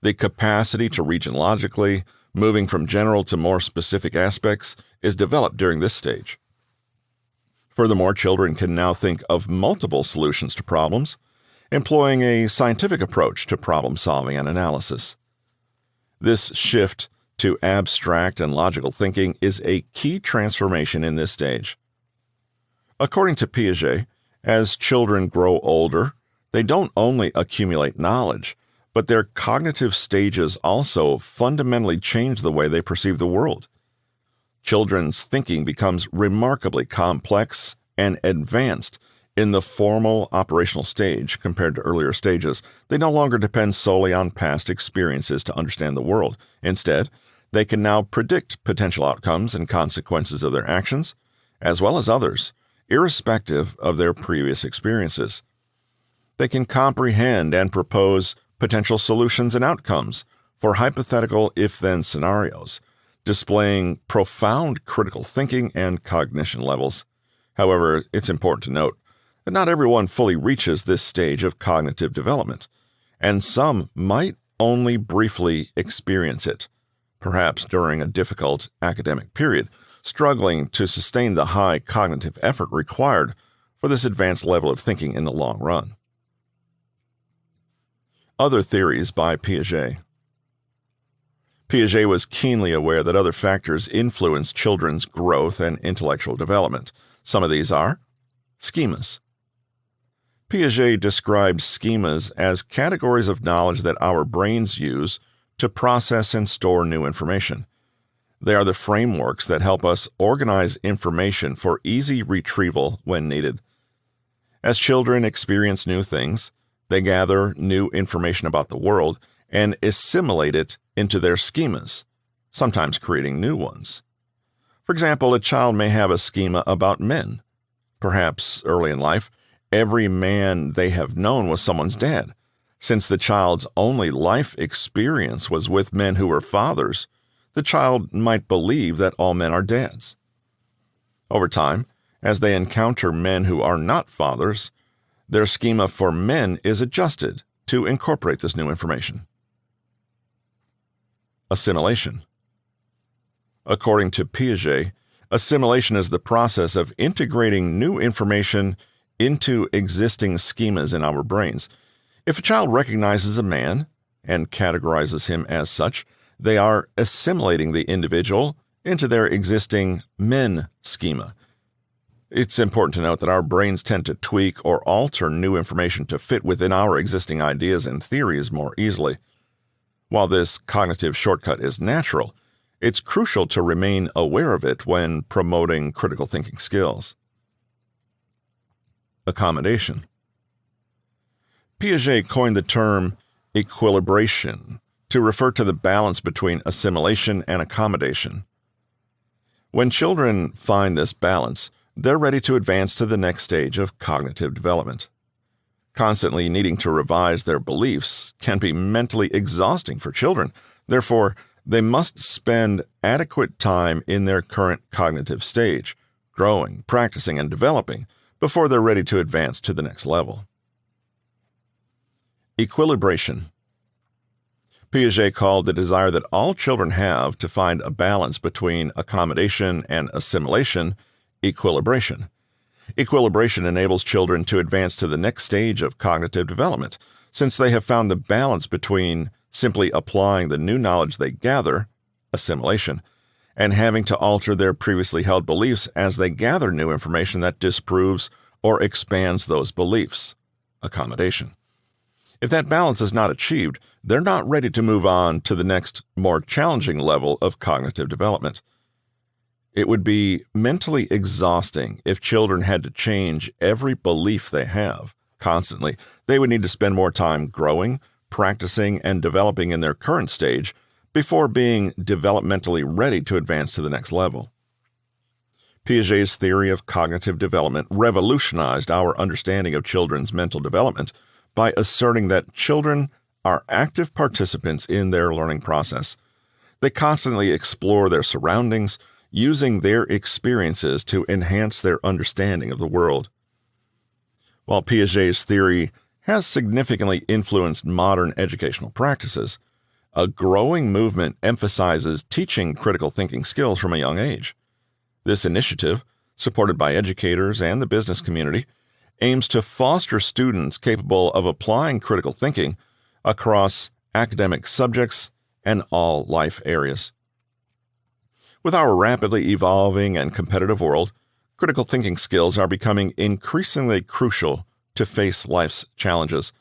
The capacity to reason logically, moving from general to more specific aspects, is developed during this stage. Furthermore, children can now think of multiple solutions to problems, employing a scientific approach to problem solving and analysis. This shift to abstract and logical thinking is a key transformation in this stage. According to Piaget, as children grow older, they don't only accumulate knowledge, but their cognitive stages also fundamentally change the way they perceive the world. Children's thinking becomes remarkably complex and advanced in the formal operational stage compared to earlier stages. They no longer depend solely on past experiences to understand the world. Instead, they can now predict potential outcomes and consequences of their actions, as well as others, irrespective of their previous experiences. They can comprehend and propose potential solutions and outcomes for hypothetical if-then scenarios, displaying profound critical thinking and cognition levels. However, it's important to note that not everyone fully reaches this stage of cognitive development, and some might only briefly experience it, perhaps during a difficult academic period, struggling to sustain the high cognitive effort required for this advanced level of thinking in the long run. Other theories by Piaget. Piaget was keenly aware that other factors influence children's growth and intellectual development. Some of these are schemas. Piaget described schemas as categories of knowledge that our brains use to process and store new information. They are the frameworks that help us organize information for easy retrieval when needed. As children experience new things, they gather new information about the world, and assimilate it into their schemas, sometimes creating new ones. For example, a child may have a schema about men. Perhaps early in life, every man they have known was someone's dad. Since the child's only life experience was with men who were fathers, the child might believe that all men are dads. Over time, as they encounter men who are not fathers, their schema for men is adjusted to incorporate this new information. Assimilation. According to Piaget, assimilation is the process of integrating new information into existing schemas in our brains. If a child recognizes a man and categorizes him as such, they are assimilating the individual into their existing men schema. It's important to note that our brains tend to tweak or alter new information to fit within our existing ideas and theories more easily. While this cognitive shortcut is natural, it's crucial to remain aware of it when promoting critical thinking skills. Accommodation. Piaget coined the term equilibration to refer to the balance between assimilation and accommodation. When children find this balance, they're ready to advance to the next stage of cognitive development. Constantly needing to revise their beliefs can be mentally exhausting for children. Therefore, they must spend adequate time in their current cognitive stage, growing, practicing, and developing before they're ready to advance to the next level. Equilibration. Piaget called the desire that all children have to find a balance between accommodation and assimilation equilibration. Equilibration enables children to advance to the next stage of cognitive development, since they have found the balance between simply applying the new knowledge they gather, assimilation, and having to alter their previously held beliefs as they gather new information that disproves or expands those beliefs, accommodation. If that balance is not achieved, they're not ready to move on to the next, more challenging level of cognitive development. It would be mentally exhausting if children had to change every belief they have constantly. They would need to spend more time growing, practicing, and developing in their current stage before being developmentally ready to advance to the next level. Piaget's theory of cognitive development revolutionized our understanding of children's mental development by asserting that children are active participants in their learning process. They constantly explore their surroundings, using their experiences to enhance their understanding of the world. While Piaget's theory has significantly influenced modern educational practices, a growing movement emphasizes teaching critical thinking skills from a young age. This initiative, supported by educators and the business community, aims to foster students capable of applying critical thinking across academic subjects and all life areas. With our rapidly evolving and competitive world, critical thinking skills are becoming increasingly crucial to face life's challenges.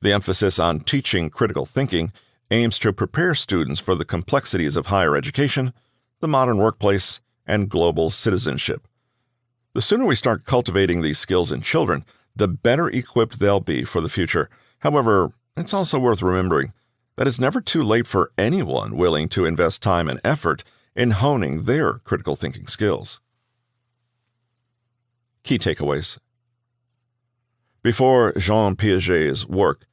The emphasis on teaching critical thinking aims to prepare students for the complexities of higher education, the modern workplace, and global citizenship. The sooner we start cultivating these skills in children, the better equipped they'll be for the future. However, it's also worth remembering that it's never too late for anyone willing to invest time and effort in honing their critical thinking skills. Key takeaways. Before Jean Piaget's work,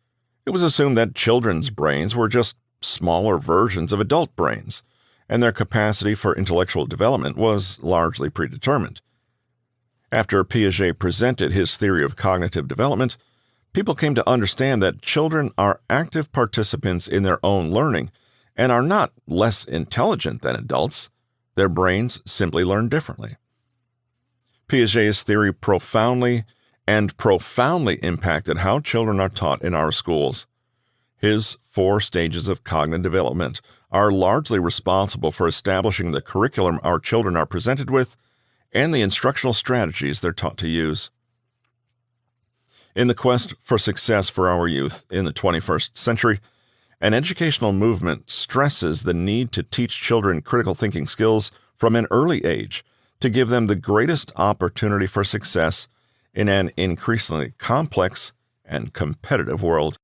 it was assumed that children's brains were just smaller versions of adult brains, and their capacity for intellectual development was largely predetermined. After Piaget presented his theory of cognitive development, people came to understand that children are active participants in their own learning and are not less intelligent than adults. Their brains simply learn differently. Piaget's theory profoundly impacted how children are taught in our schools. His 4 stages of cognitive development are largely responsible for establishing the curriculum our children are presented with and the instructional strategies they're taught to use. In the quest for success for our youth in the 21st century, an educational movement stresses the need to teach children critical thinking skills from an early age to give them the greatest opportunity for success in an increasingly complex and competitive world.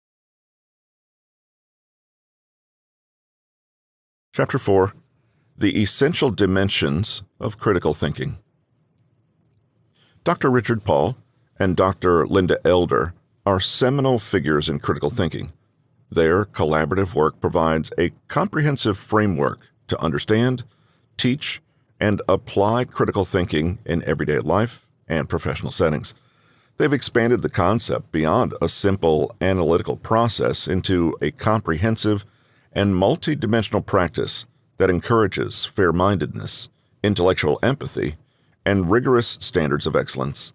Chapter 4: The Essential Dimensions of Critical Thinking. Dr. Richard Paul and Dr. Linda Elder are seminal figures in critical thinking. Their collaborative work provides a comprehensive framework to understand, teach, and apply critical thinking in everyday life and professional settings. They've expanded the concept beyond a simple analytical process into a comprehensive and multidimensional practice that encourages fair-mindedness, intellectual empathy, and rigorous standards of excellence.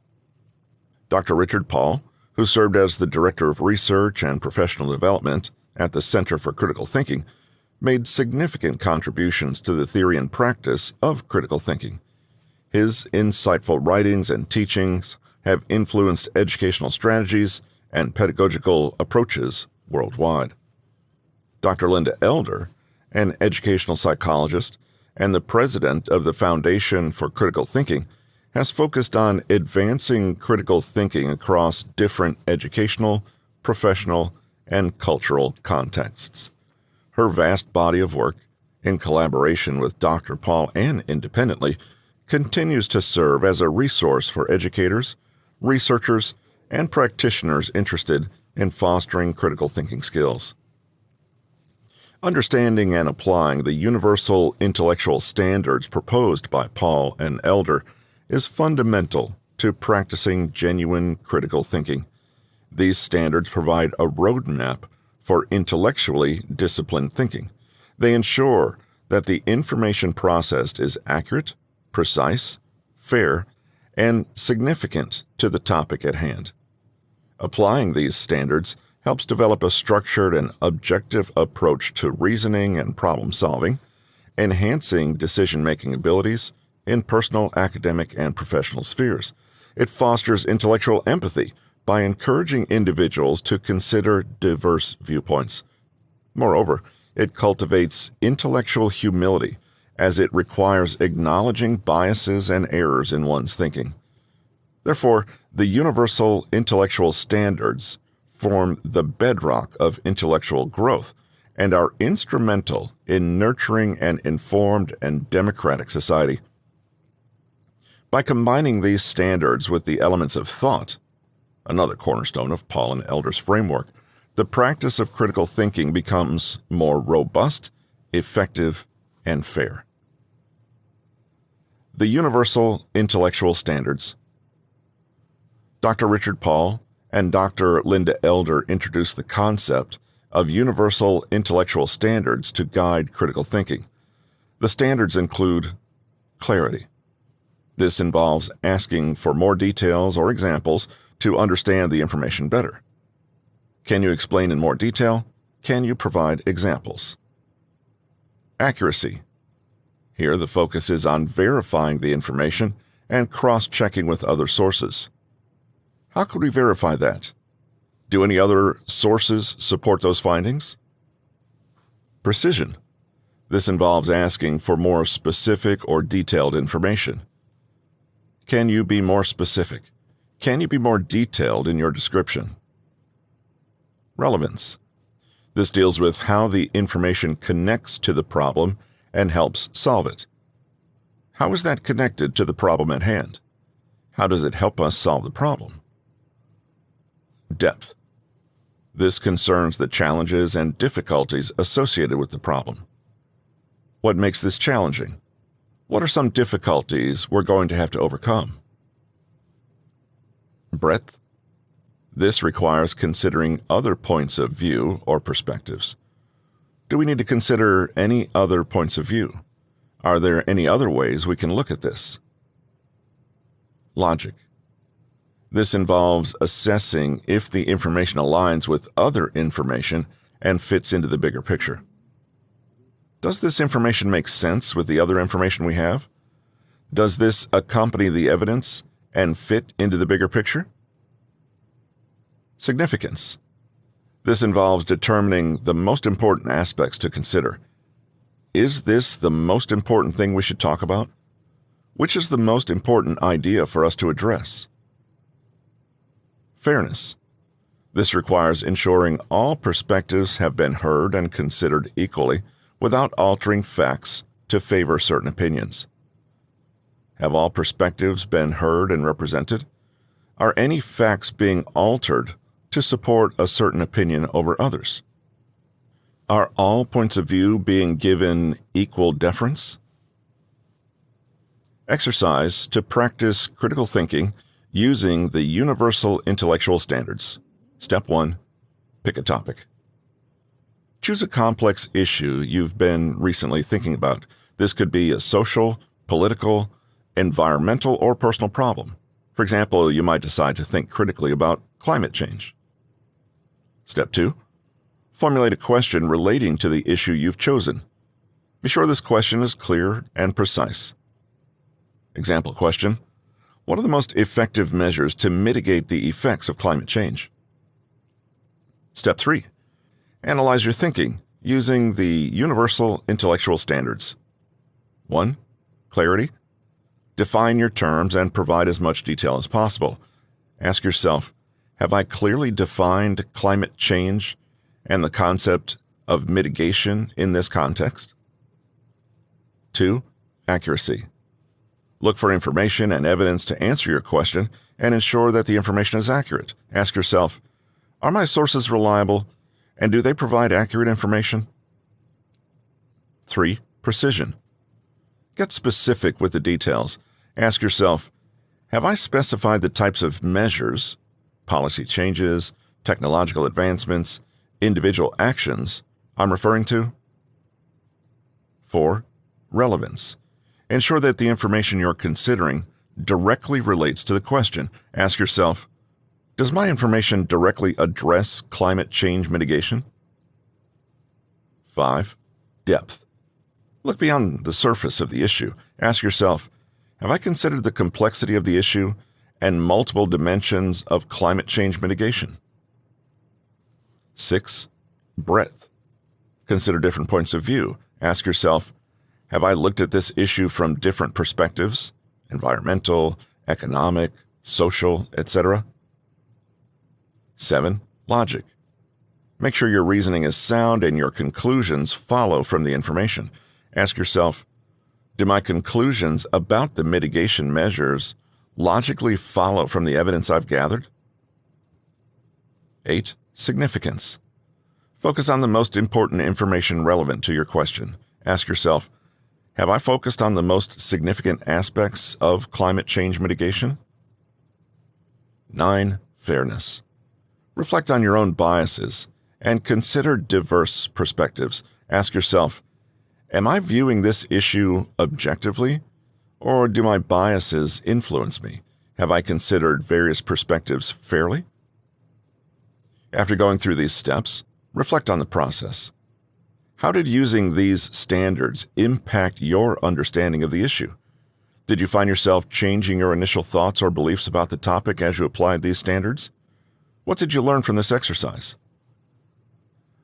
Dr. Richard Paul, who served as the Director of Research and Professional Development at the Center for Critical Thinking, made significant contributions to the theory and practice of critical thinking. His insightful writings and teachings have influenced educational strategies and pedagogical approaches worldwide. Dr. Linda Elder, an educational psychologist and the president of the Foundation for Critical Thinking, has focused on advancing critical thinking across different educational, professional, and cultural contexts. Her vast body of work, in collaboration with Dr. Paul and independently, continues to serve as a resource for educators, researchers, and practitioners interested in fostering critical thinking skills. Understanding and applying the universal intellectual standards proposed by Paul and Elder is fundamental to practicing genuine critical thinking. These standards provide a roadmap for intellectually disciplined thinking. They ensure that the information processed is accurate, precise, fair, and significant to the topic at hand. Applying these standards helps develop a structured and objective approach to reasoning and problem-solving, enhancing decision-making abilities in personal, academic, and professional spheres. It fosters intellectual empathy by encouraging individuals to consider diverse viewpoints. Moreover, it cultivates intellectual humility as it requires acknowledging biases and errors in one's thinking. Therefore, the universal intellectual standards form the bedrock of intellectual growth and are instrumental in nurturing an informed and democratic society. By combining these standards with the elements of thought, another cornerstone of Paul and Elder's framework, the practice of critical thinking becomes more robust, effective, and fair. The Universal Intellectual Standards. Dr. Richard Paul and Dr. Linda Elder introduced the concept of universal intellectual standards to guide critical thinking. The standards include clarity. This involves asking for more details or examples to understand the information better. Can you explain in more detail? Can you provide examples? Accuracy. Here the focus is on verifying the information and cross-checking with other sources. How could we verify that? Do any other sources support those findings? Precision. This involves asking for more specific or detailed information. Can you be more specific? Can you be more detailed in your description? Relevance. This deals with how the information connects to the problem and helps solve it. How is that connected to the problem at hand? How does it help us solve the problem? Depth. This concerns the challenges and difficulties associated with the problem. What makes this challenging? What are some difficulties we're going to have to overcome? Breadth. This requires considering other points of view or perspectives. Do we need to consider any other points of view? Are there any other ways we can look at this? Logic. This involves assessing if the information aligns with other information and fits into the bigger picture. Does this information make sense with the other information we have? Does this accompany the evidence and fit into the bigger picture? Significance. This involves determining the most important aspects to consider. Is this the most important thing we should talk about? Which is the most important idea for us to address? Fairness. This requires ensuring all perspectives have been heard and considered equally without altering facts to favor certain opinions. Have all perspectives been heard and represented? Are any facts being altered to support a certain opinion over others? Are all points of view being given equal deference? Exercise to practice critical thinking using the Universal Intellectual Standards. Step 1. Pick a topic. Choose a complex issue you've been recently thinking about. This could be a social, political, environmental, or personal problem. For example, you might decide to think critically about climate change. Step 2. Formulate a question relating to the issue you've chosen. Be sure this question is clear and precise. Example question: what are the most effective measures to mitigate the effects of climate change? Step 3. Analyze your thinking using the Universal Intellectual Standards. 1. Clarity. Define your terms and provide as much detail as possible. Ask yourself, have I clearly defined climate change and the concept of mitigation in this context? 2. Accuracy. Look for information and evidence to answer your question and ensure that the information is accurate. Ask yourself, are my sources reliable, and do they provide accurate information? 3. Precision. Get specific with the details. Ask yourself, have I specified the types of measures, policy changes, technological advancements, individual actions I'm referring to? 4. Relevance. Ensure that the information you're considering directly relates to the question. Ask yourself, does my information directly address climate change mitigation? 5. Depth. Look beyond the surface of the issue. Ask yourself, have I considered the complexity of the issue and multiple dimensions of climate change mitigation? 6. Breadth. Consider different points of view. Ask yourself, have I looked at this issue from different perspectives, environmental, economic, social, etc.? 7. Logic. Make sure your reasoning is sound and your conclusions follow from the information. Ask yourself, do my conclusions about the mitigation measures logically follow from the evidence I've gathered? 8. Significance. Focus on the most important information relevant to your question. Ask yourself, have I focused on the most significant aspects of climate change mitigation? 9. Fairness. Reflect on your own biases and consider diverse perspectives. Ask yourself, am I viewing this issue objectively, or do my biases influence me? Have I considered various perspectives fairly? After going through these steps, reflect on the process. How did using these standards impact your understanding of the issue? Did you find yourself changing your initial thoughts or beliefs about the topic as you applied these standards? What did you learn from this exercise?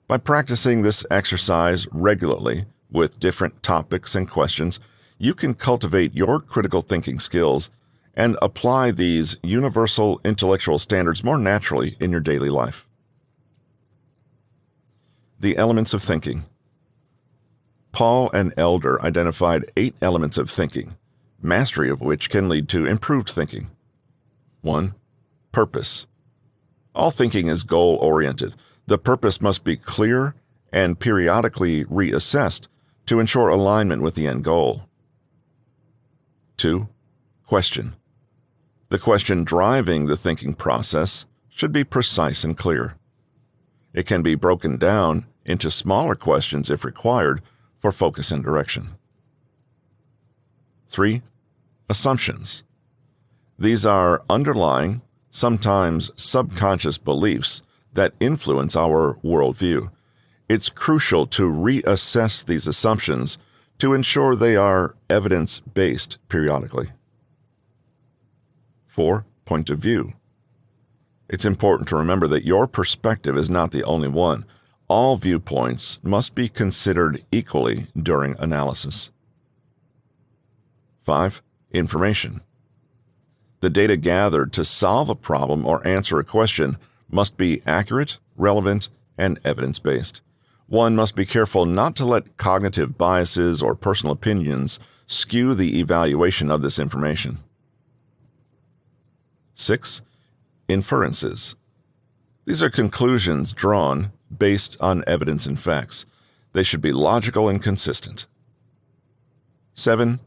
By practicing this exercise regularly with different topics and questions, you can cultivate your critical thinking skills and apply these universal intellectual standards more naturally in your daily life. The elements of thinking. Paul and Elder identified 8 elements of thinking, mastery of which can lead to improved thinking. 1. Purpose. All thinking is goal-oriented. The purpose must be clear and periodically reassessed to ensure alignment with the end goal. 2. Question. The question driving the thinking process should be precise and clear. It can be broken down into smaller questions if required for focus and direction. 3. Assumptions. These are underlying, sometimes subconscious beliefs that influence our worldview. It's crucial to reassess these assumptions to ensure they are evidence-based periodically. 4. Point of view. It's important to remember that your perspective is not the only one. All viewpoints must be considered equally during analysis. 5. Information. The data gathered to solve a problem or answer a question must be accurate, relevant, and evidence-based. One must be careful not to let cognitive biases or personal opinions skew the evaluation of this information. 6. Inferences. These are conclusions drawn based on evidence and facts. They should be logical and consistent. 7.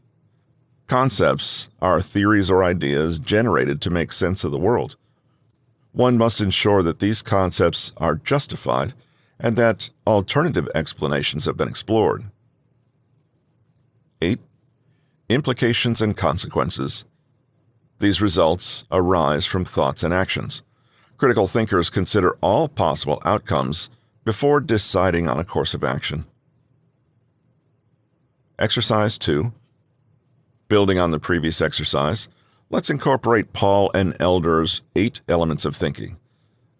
Concepts are theories or ideas generated to make sense of the world. One must ensure that these concepts are justified and that alternative explanations have been explored. 8. Implications and consequences. These results arise from thoughts and actions. Critical thinkers consider all possible outcomes before deciding on a course of action. Exercise 2. Building on the previous exercise, let's incorporate Paul and Elder's 8 elements of thinking.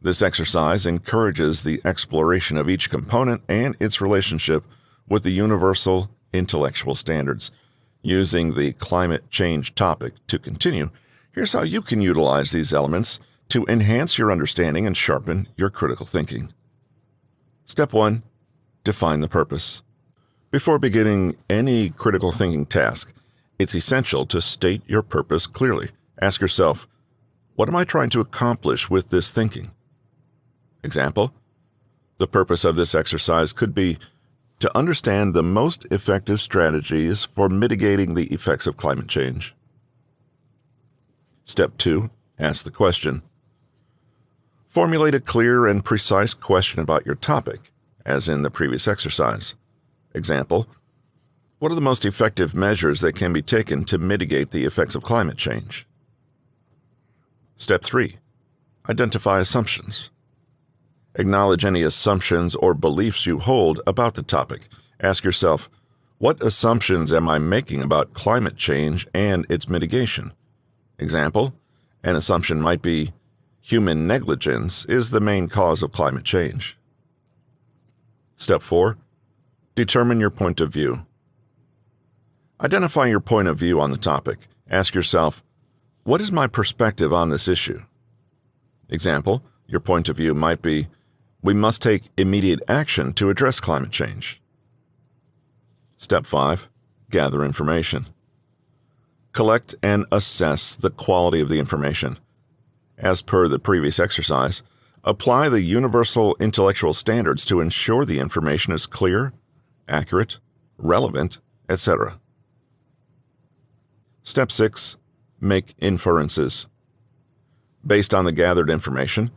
This exercise encourages the exploration of each component and its relationship with the universal intellectual standards. Using the climate change topic to continue, here's how you can utilize these elements to enhance your understanding and sharpen your critical thinking. Step 1. Define the purpose. Before beginning any critical thinking task, it's essential to state your purpose clearly. Ask yourself, what am I trying to accomplish with this thinking? Example, the purpose of this exercise could be to understand the most effective strategies for mitigating the effects of climate change. Step 2. Ask the question. Formulate a clear and precise question about your topic, as in the previous exercise. Example, what are the most effective measures that can be taken to mitigate the effects of climate change? Step 3. Identify assumptions. Acknowledge any assumptions or beliefs you hold about the topic. Ask yourself, what assumptions am I making about climate change and its mitigation? Example, an assumption might be, human negligence is the main cause of climate change. Step 4. Determine your point of view. Identify your point of view on the topic. Ask yourself, what is my perspective on this issue? Example, your point of view might be, we must take immediate action to address climate change. Step 5. Gather information. Collect and assess the quality of the information. As per the previous exercise, apply the universal intellectual standards to ensure the information is clear, accurate, relevant, etc. Step 6. Make inferences. Based on the gathered information,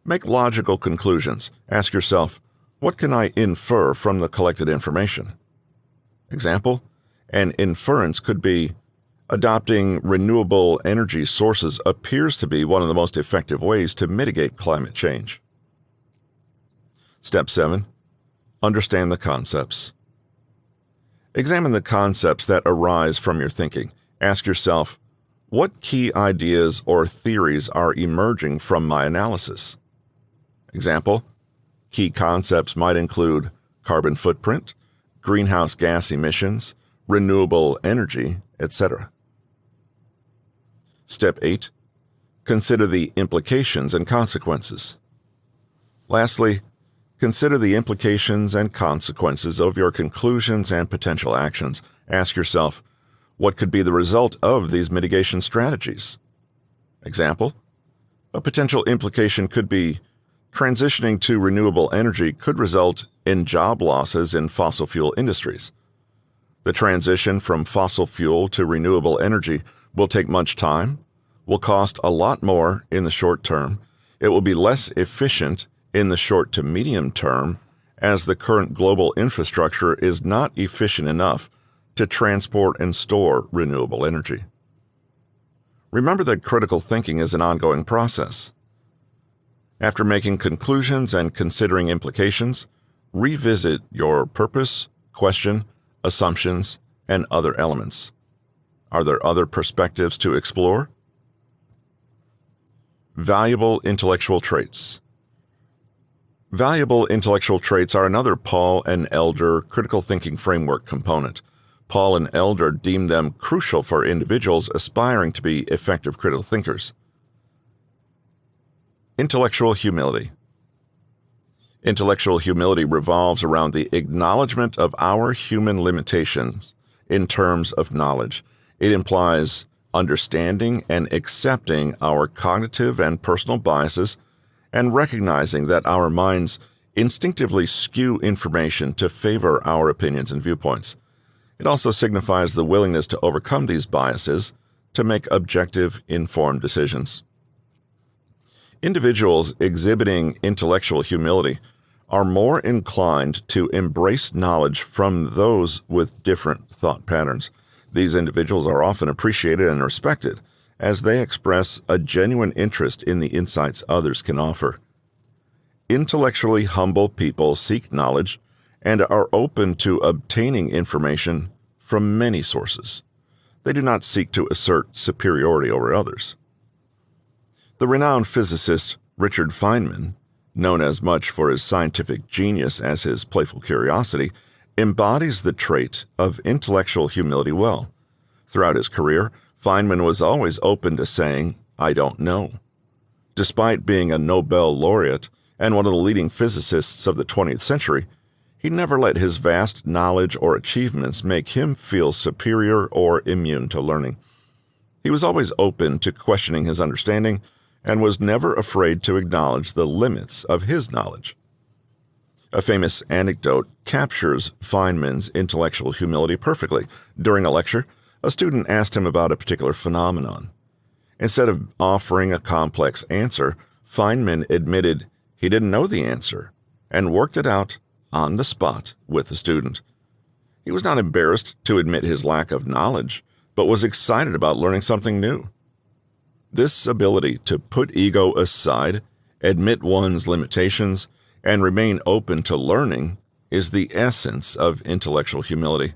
make logical conclusions. Ask yourself, what can I infer from the collected information? Example, an inference could be, adopting renewable energy sources appears to be one of the most effective ways to mitigate climate change. Step 7. Understand the concepts. Examine the concepts that arise from your thinking. Ask yourself, what key ideas or theories are emerging from my analysis? Example, key concepts might include carbon footprint, greenhouse gas emissions, renewable energy, etc. Step 8. Consider the implications and consequences. Lastly, consider the implications and consequences of your conclusions and potential actions. Ask yourself, what could be the result of these mitigation strategies? Example, a potential implication could be transitioning to renewable energy could result in job losses in fossil fuel industries. The transition from fossil fuel to renewable energy will take much time, will cost a lot more in the short term, it will be less efficient in the short to medium term, as the current global infrastructure is not efficient enough to transport and store renewable energy. Remember that critical thinking is an ongoing process. After making conclusions and considering implications, revisit your purpose, question, assumptions, and other elements. Are there other perspectives to explore? Valuable intellectual traits. Valuable intellectual traits are another Paul and Elder critical thinking framework component. Paul and Elder deem them crucial for individuals aspiring to be effective critical thinkers. Intellectual humility. Intellectual humility revolves around the acknowledgement of our human limitations in terms of knowledge. It implies understanding and accepting our cognitive and personal biases and recognizing that our minds instinctively skew information to favor our opinions and viewpoints. It also signifies the willingness to overcome these biases to make objective, informed decisions. Individuals exhibiting intellectual humility are more inclined to embrace knowledge from those with different thought patterns. These individuals are often appreciated and respected as they express a genuine interest in the insights others can offer. Intellectually humble people seek knowledge and are open to obtaining information from many sources. They do not seek to assert superiority over others. The renowned physicist Richard Feynman, known as much for his scientific genius as his playful curiosity, embodies the trait of intellectual humility well. Throughout his career, Feynman was always open to saying, "I don't know." Despite being a Nobel laureate and one of the leading physicists of the 20th century, he never let his vast knowledge or achievements make him feel superior or immune to learning. He was always open to questioning his understanding and was never afraid to acknowledge the limits of his knowledge. A famous anecdote captures Feynman's intellectual humility perfectly. During a lecture, a student asked him about a particular phenomenon. Instead of offering a complex answer, Feynman admitted he didn't know the answer and worked it out on the spot with the student. He was not embarrassed to admit his lack of knowledge, but was excited about learning something new. This ability to put ego aside, admit one's limitations, and remain open to learning is the essence of intellectual humility.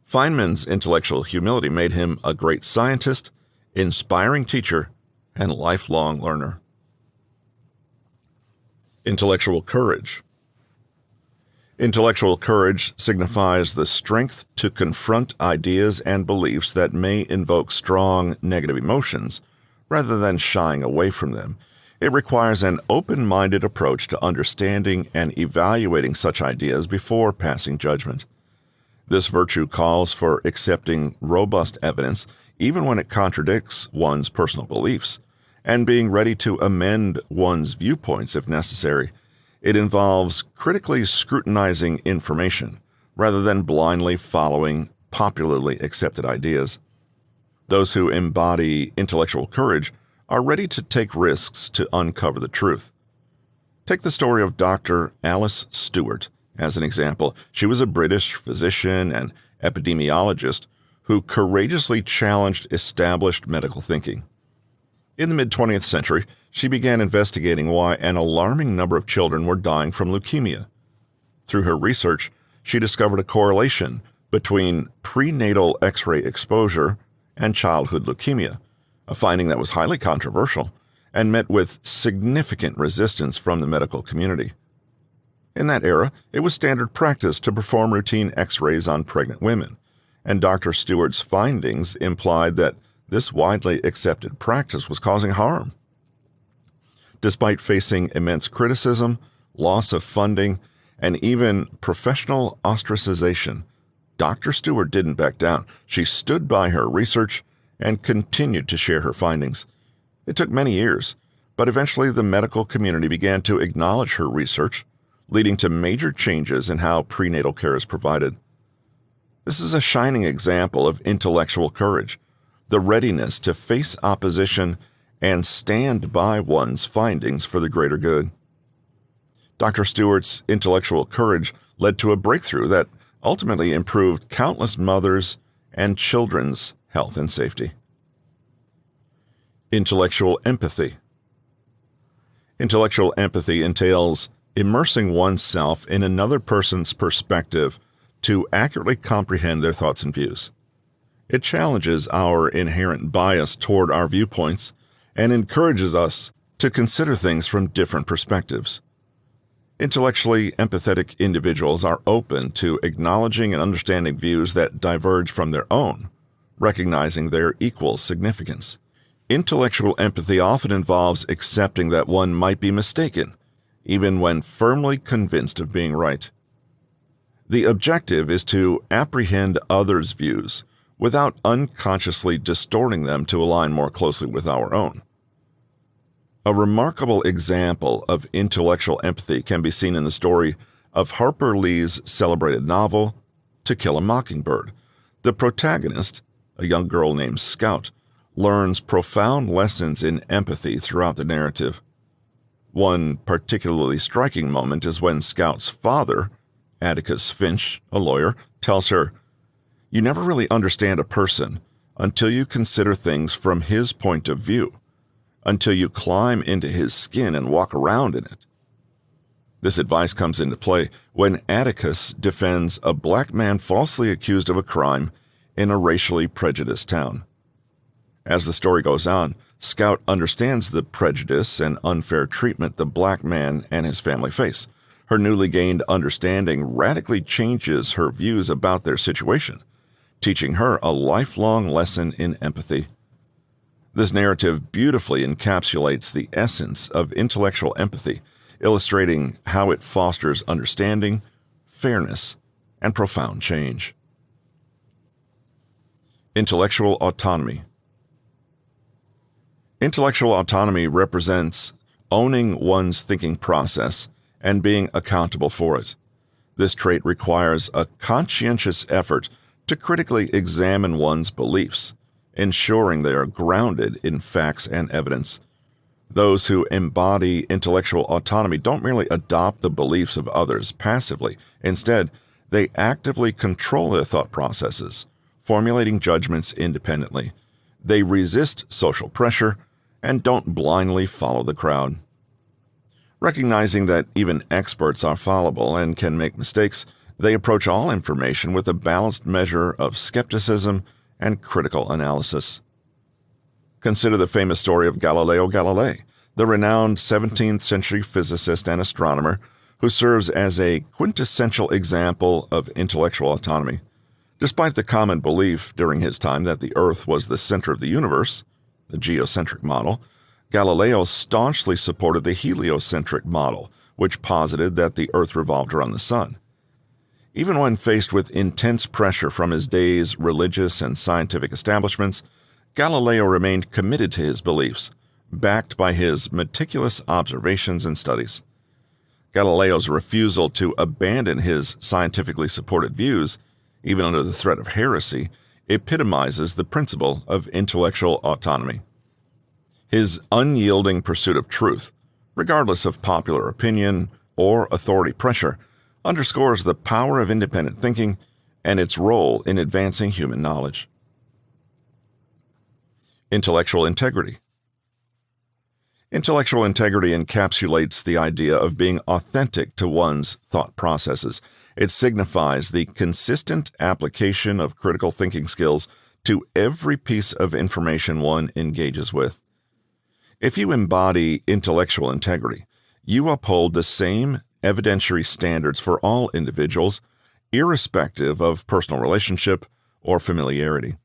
Feynman's intellectual humility made him a great scientist, inspiring teacher, and lifelong learner. Intellectual courage. Intellectual courage signifies the strength to confront ideas and beliefs that may invoke strong negative emotions, rather than shying away from them. It requires an open-minded approach to understanding and evaluating such ideas before passing judgment. This virtue calls for accepting robust evidence even when it contradicts one's personal beliefs, and being ready to amend one's viewpoints if necessary. It involves critically scrutinizing information rather than blindly following popularly accepted ideas. Those who embody intellectual courage are ready to take risks to uncover the truth. Take the story of Dr. Alice Stewart as an example. She was a British physician and epidemiologist who courageously challenged established medical thinking. In the mid-20th century, she began investigating why an alarming number of children were dying from leukemia. Through her research, she discovered a correlation between prenatal X-ray exposure and childhood leukemia, a finding that was highly controversial and met with significant resistance from the medical community. In that era, it was standard practice to perform routine X-rays on pregnant women, and Dr. Stewart's findings implied that this widely accepted practice was causing harm. Despite facing immense criticism, loss of funding, and even professional ostracization, Dr. Stewart didn't back down. She stood by her research and continued to share her findings. It took many years, but eventually the medical community began to acknowledge her research, leading to major changes in how prenatal care is provided. This is a shining example of intellectual courage, the readiness to face opposition and stand by one's findings for the greater good. Dr. Stewart's intellectual courage led to a breakthrough that ultimately improved countless mothers' and children's health and safety. Intellectual empathy. Intellectual empathy entails immersing oneself in another person's perspective to accurately comprehend their thoughts and views. It challenges our inherent bias toward our viewpoints and encourages us to consider things from different perspectives. Intellectually empathetic individuals are open to acknowledging and understanding views that diverge from their own, recognizing their equal significance. Intellectual empathy often involves accepting that one might be mistaken, even when firmly convinced of being right. The objective is to apprehend others' views without unconsciously distorting them to align more closely with our own. A remarkable example of intellectual empathy can be seen in the story of Harper Lee's celebrated novel, To Kill a Mockingbird. The protagonist, a young girl named Scout, learns profound lessons in empathy throughout the narrative. One particularly striking moment is when Scout's father, Atticus Finch, a lawyer, tells her, "You never really understand a person until you consider things from his point of view, until you climb into his skin and walk around in it." This advice comes into play when Atticus defends a black man falsely accused of a crime in a racially prejudiced town. As the story goes on, Scout understands the prejudice and unfair treatment the black man and his family face. Her newly gained understanding radically changes her views about their situation, teaching her a lifelong lesson in empathy. This narrative beautifully encapsulates the essence of intellectual empathy, illustrating how it fosters understanding, fairness, and profound change. Intellectual autonomy. Intellectual autonomy represents owning one's thinking process and being accountable for it. This trait requires a conscientious effort to critically examine one's beliefs, ensuring they are grounded in facts and evidence. Those who embody intellectual autonomy don't merely adopt the beliefs of others passively. Instead, they actively control their thought processes, formulating judgments independently. They resist social pressure and don't blindly follow the crowd. Recognizing that even experts are fallible and can make mistakes, they approach all information with a balanced measure of skepticism and critical analysis. Consider the famous story of Galileo Galilei, the renowned 17th century physicist and astronomer who serves as a quintessential example of intellectual autonomy. Despite the common belief during his time that the Earth was the center of the universe, the geocentric model, Galileo staunchly supported the heliocentric model, which posited that the Earth revolved around the sun. Even when faced with intense pressure from his day's religious and scientific establishments, Galileo remained committed to his beliefs, backed by his meticulous observations and studies. Galileo's refusal to abandon his scientifically supported views, even under the threat of heresy, epitomizes the principle of intellectual autonomy. His unyielding pursuit of truth, regardless of popular opinion or authority pressure, underscores the power of independent thinking and its role in advancing human knowledge. Intellectual integrity. Intellectual integrity encapsulates the idea of being authentic to one's thought processes. It signifies the consistent application of critical thinking skills to every piece of information one engages with. If you embody intellectual integrity, you uphold the same evidentiary standards for all individuals, irrespective of personal relationship or familiarity.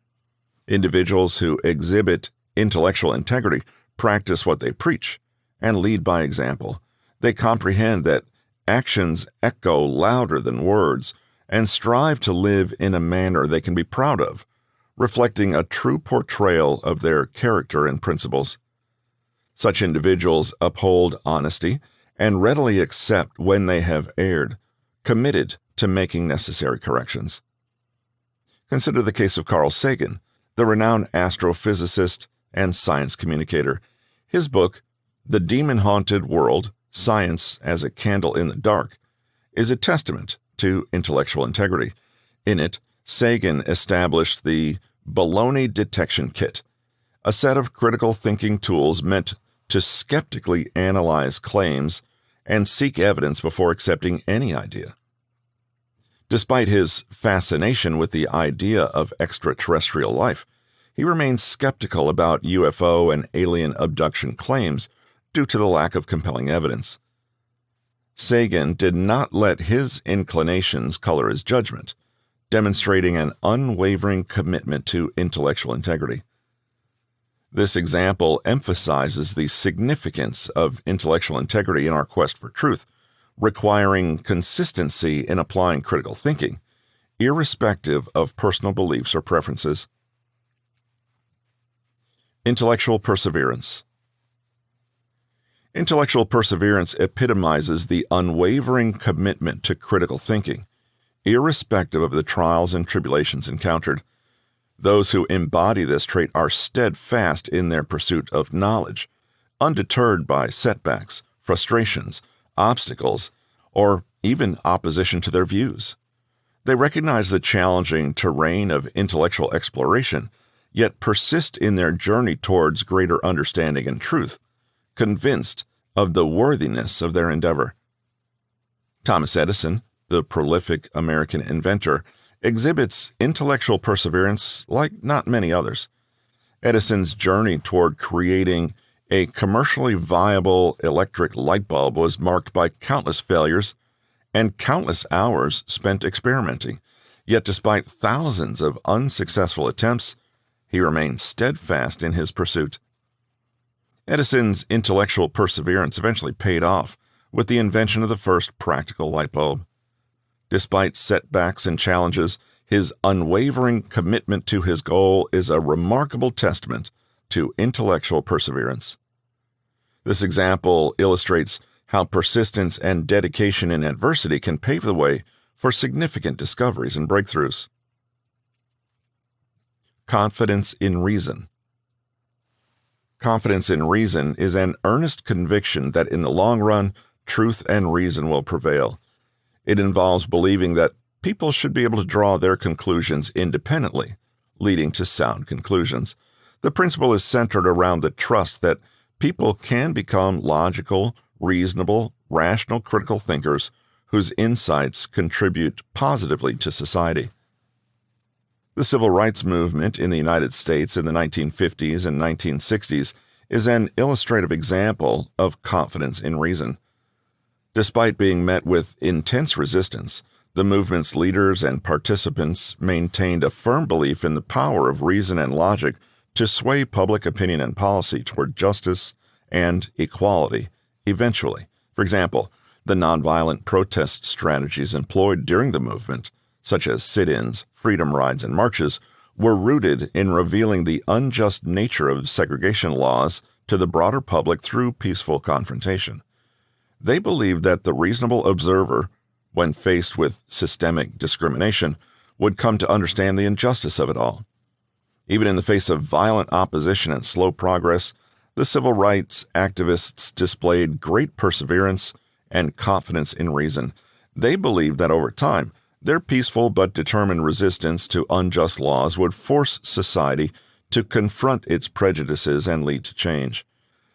Individuals who exhibit intellectual integrity practice what they preach and lead by example. They comprehend that actions echo louder than words and strive to live in a manner they can be proud of, reflecting a true portrayal of their character and principles. Such individuals uphold honesty and readily accept when they have erred, committed to making necessary corrections. Consider the case of Carl Sagan, the renowned astrophysicist and science communicator. His book, The Demon-Haunted World, Science as a Candle in the Dark, is a testament to intellectual integrity. In it, Sagan established the Baloney Detection Kit, a set of critical thinking tools meant to skeptically analyze claims and seek evidence before accepting any idea. Despite his fascination with the idea of extraterrestrial life, he remains skeptical about UFO and alien abduction claims due to the lack of compelling evidence. Sagan did not let his inclinations color his judgment, demonstrating an unwavering commitment to intellectual integrity. This example emphasizes the significance of intellectual integrity in our quest for truth, requiring consistency in applying critical thinking, irrespective of personal beliefs or preferences. Intellectual perseverance. Intellectual perseverance epitomizes the unwavering commitment to critical thinking, irrespective of the trials and tribulations encountered. Those who embody this trait are steadfast in their pursuit of knowledge, undeterred by setbacks, frustrations, obstacles, or even opposition to their views. They recognize the challenging terrain of intellectual exploration, yet persist in their journey towards greater understanding and truth, convinced of the worthiness of their endeavor. Thomas Edison, the prolific American inventor, exhibits intellectual perseverance like not many others. Edison's journey toward creating a commercially viable electric light bulb was marked by countless failures and countless hours spent experimenting. Yet despite thousands of unsuccessful attempts, he remained steadfast in his pursuit. Edison's intellectual perseverance eventually paid off with the invention of the first practical light bulb. Despite setbacks and challenges, his unwavering commitment to his goal is a remarkable testament to intellectual perseverance. This example illustrates how persistence and dedication in adversity can pave the way for significant discoveries and breakthroughs. Confidence in reason. Confidence in reason is an earnest conviction that in the long run, truth and reason will prevail. It involves believing that people should be able to draw their conclusions independently, leading to sound conclusions. The principle is centered around the trust that people can become logical, reasonable, rational critical thinkers whose insights contribute positively to society. The civil rights movement in the United States in the 1950s and 1960s is an illustrative example of confidence in reason. Despite being met with intense resistance, the movement's leaders and participants maintained a firm belief in the power of reason and logic to sway public opinion and policy toward justice and equality eventually. For example, the nonviolent protest strategies employed during the movement, such as sit-ins, freedom rides, and marches, were rooted in revealing the unjust nature of segregation laws to the broader public through peaceful confrontation. They believed that the reasonable observer, when faced with systemic discrimination, would come to understand the injustice of it all. Even in the face of violent opposition and slow progress, the civil rights activists displayed great perseverance and confidence in reason. They believed that over time, their peaceful but determined resistance to unjust laws would force society to confront its prejudices and lead to change.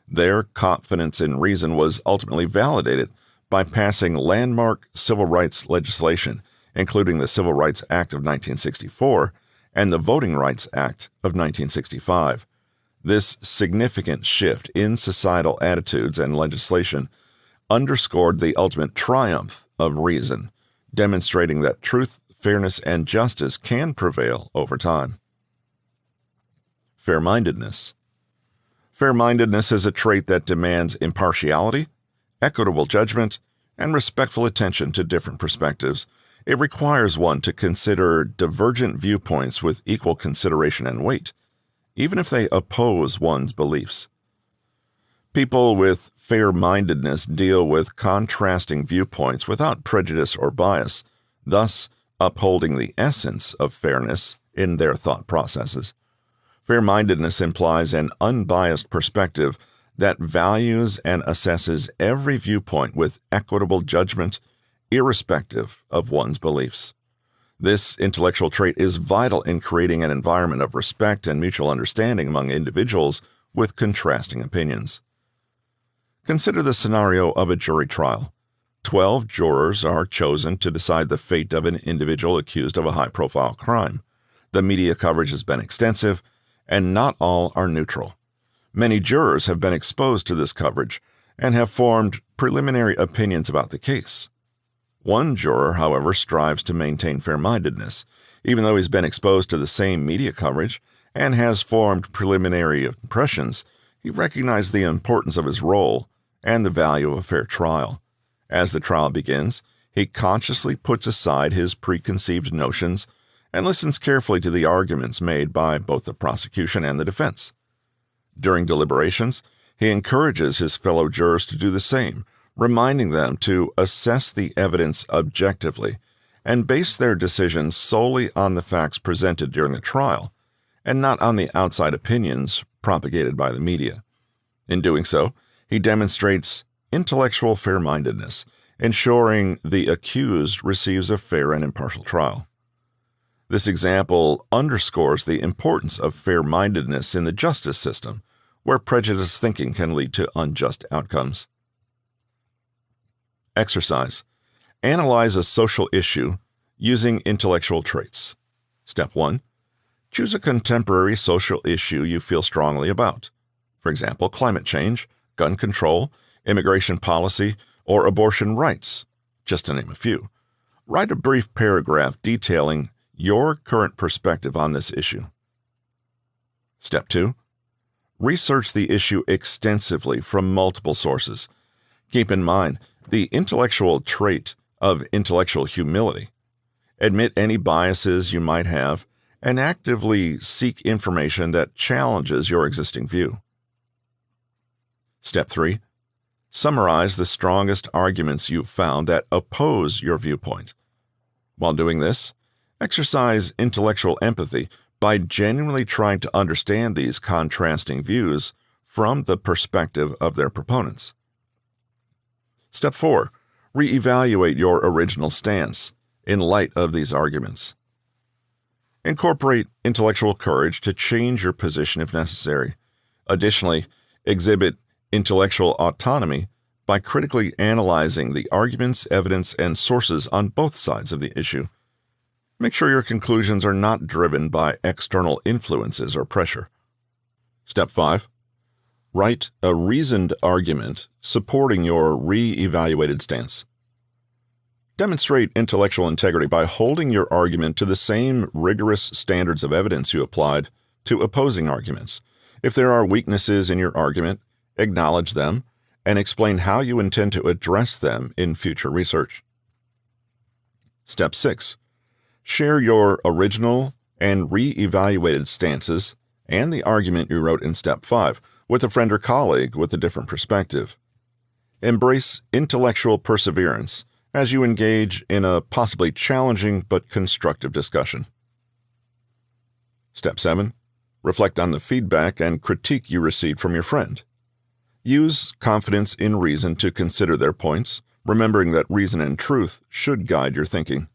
Their confidence in reason was ultimately validated by passing landmark civil rights legislation, including the Civil Rights Act of 1964 and the Voting Rights Act of 1965. This significant shift in societal attitudes and legislation underscored the ultimate triumph of reason, demonstrating that truth, fairness, and justice can prevail over time. Fair-mindedness. Fair-mindedness is a trait that demands impartiality, equitable judgment, and respectful attention to different perspectives. It requires one to consider divergent viewpoints with equal consideration and weight, even if they oppose one's beliefs. People with fair-mindedness deal with contrasting viewpoints without prejudice or bias, thus upholding the essence of fairness in their thought processes. Fair-mindedness implies an unbiased perspective that values and assesses every viewpoint with equitable judgment, irrespective of one's beliefs. This intellectual trait is vital in creating an environment of respect and mutual understanding among individuals with contrasting opinions. Consider the scenario of a jury trial. 12 jurors are chosen to decide the fate of an individual accused of a high-profile crime. The media coverage has been extensive, and not all are neutral. Many jurors have been exposed to this coverage and have formed preliminary opinions about the case. One juror, however, strives to maintain fair-mindedness, even though he's been exposed to the same media coverage and has formed preliminary impressions, he recognized the importance of his role and the value of a fair trial. As the trial begins, he consciously puts aside his preconceived notions and listens carefully to the arguments made by both the prosecution and the defense. During deliberations, he encourages his fellow jurors to do the same, reminding them to assess the evidence objectively and base their decisions solely on the facts presented during the trial, and not on the outside opinions propagated by the media. In doing so, he demonstrates intellectual fair-mindedness, ensuring the accused receives a fair and impartial trial. This example underscores the importance of fair-mindedness in the justice system, where prejudiced thinking can lead to unjust outcomes. Exercise. Analyze a social issue using intellectual traits. Step 1. Choose a contemporary social issue you feel strongly about. For example, climate change, gun control, immigration policy, or abortion rights, just to name a few. Write a brief paragraph detailing your current perspective on this issue. Step 2. Research the issue extensively from multiple sources. Keep in mind the intellectual trait of intellectual humility. Admit any biases you might have and actively seek information that challenges your existing view. Step 3. Summarize the strongest arguments you've found that oppose your viewpoint. While doing this, exercise intellectual empathy by genuinely trying to understand these contrasting views from the perspective of their proponents. Step 4. Reevaluate your original stance in light of these arguments. Incorporate intellectual courage to change your position if necessary. Additionally, exhibit intellectual autonomy by critically analyzing the arguments, evidence, and sources on both sides of the issue. Make sure your conclusions are not driven by external influences or pressure. Step 5. Write a reasoned argument supporting your re-evaluated stance. Demonstrate intellectual integrity by holding your argument to the same rigorous standards of evidence you applied to opposing arguments. If there are weaknesses in your argument, acknowledge them and explain how you intend to address them in future research. Step 6. Share your original and re-evaluated stances and the argument you wrote in Step 5 with a friend or colleague with a different perspective. Embrace intellectual perseverance as you engage in a possibly challenging but constructive discussion. Step 7. Reflect on the feedback and critique you received from your friend. Use confidence in reason to consider their points, remembering that reason and truth should guide your thinking.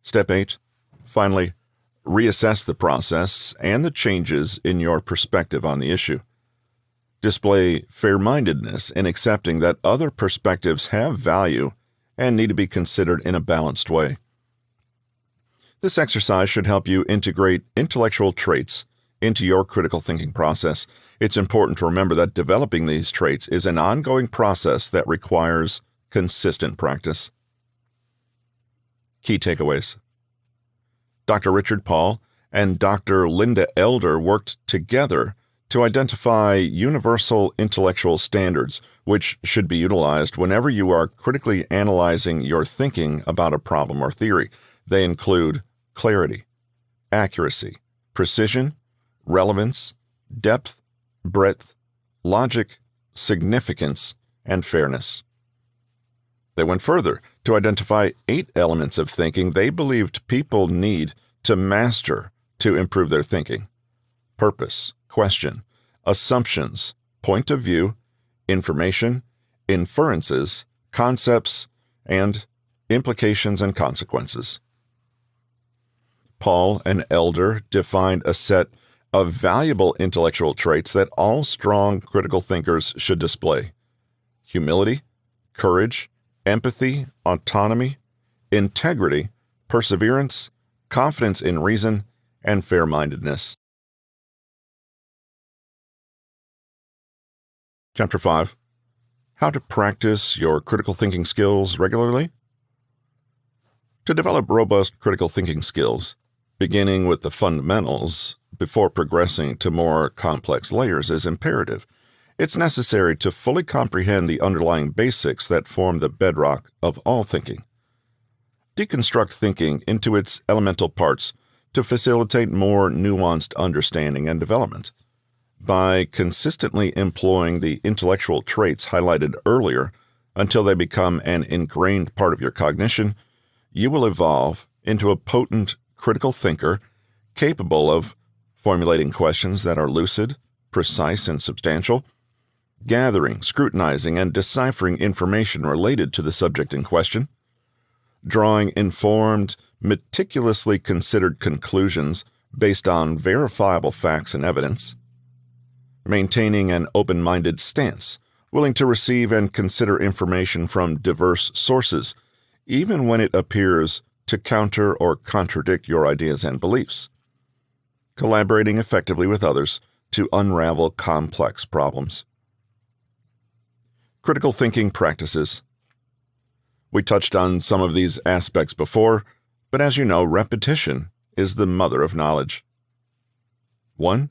Step 8. Finally, reassess the process and the changes in your perspective on the issue. Display fair-mindedness in accepting that other perspectives have value and need to be considered in a balanced way. This exercise should help you integrate intellectual traits into your critical thinking process. It's important to remember that developing these traits is an ongoing process that requires consistent practice. Key takeaways. Dr. Richard Paul and Dr. Linda Elder worked together to identify universal intellectual standards which should be utilized whenever you are critically analyzing your thinking about a problem or theory. They include clarity, accuracy, precision, relevance, depth, breadth, logic, significance, and fairness. They went further to identify 8 elements of thinking they believed people need to master to improve their thinking: purpose, question, assumptions, point of view, information, inferences, concepts, and implications and consequences. Paul and Elder defined a set of valuable intellectual traits that all strong critical thinkers should display: humility, courage, empathy, autonomy, integrity, perseverance, confidence in reason, and fair-mindedness. Chapter 5. How to practice your critical thinking skills regularly. To develop robust critical thinking skills, beginning with the fundamentals, before progressing to more complex layers is imperative. It's necessary to fully comprehend the underlying basics that form the bedrock of all thinking. Deconstruct thinking into its elemental parts to facilitate more nuanced understanding and development. By consistently employing the intellectual traits highlighted earlier until they become an ingrained part of your cognition, you will evolve into a potent, critical thinker capable of formulating questions that are lucid, precise, and substantial, gathering, scrutinizing, and deciphering information related to the subject in question, drawing informed, meticulously considered conclusions based on verifiable facts and evidence, maintaining an open-minded stance, willing to receive and consider information from diverse sources, even when it appears to counter or contradict your ideas and beliefs, collaborating effectively with others to unravel complex problems. Critical thinking practices. We touched on some of these aspects before, but as you know, repetition is the mother of knowledge. 1.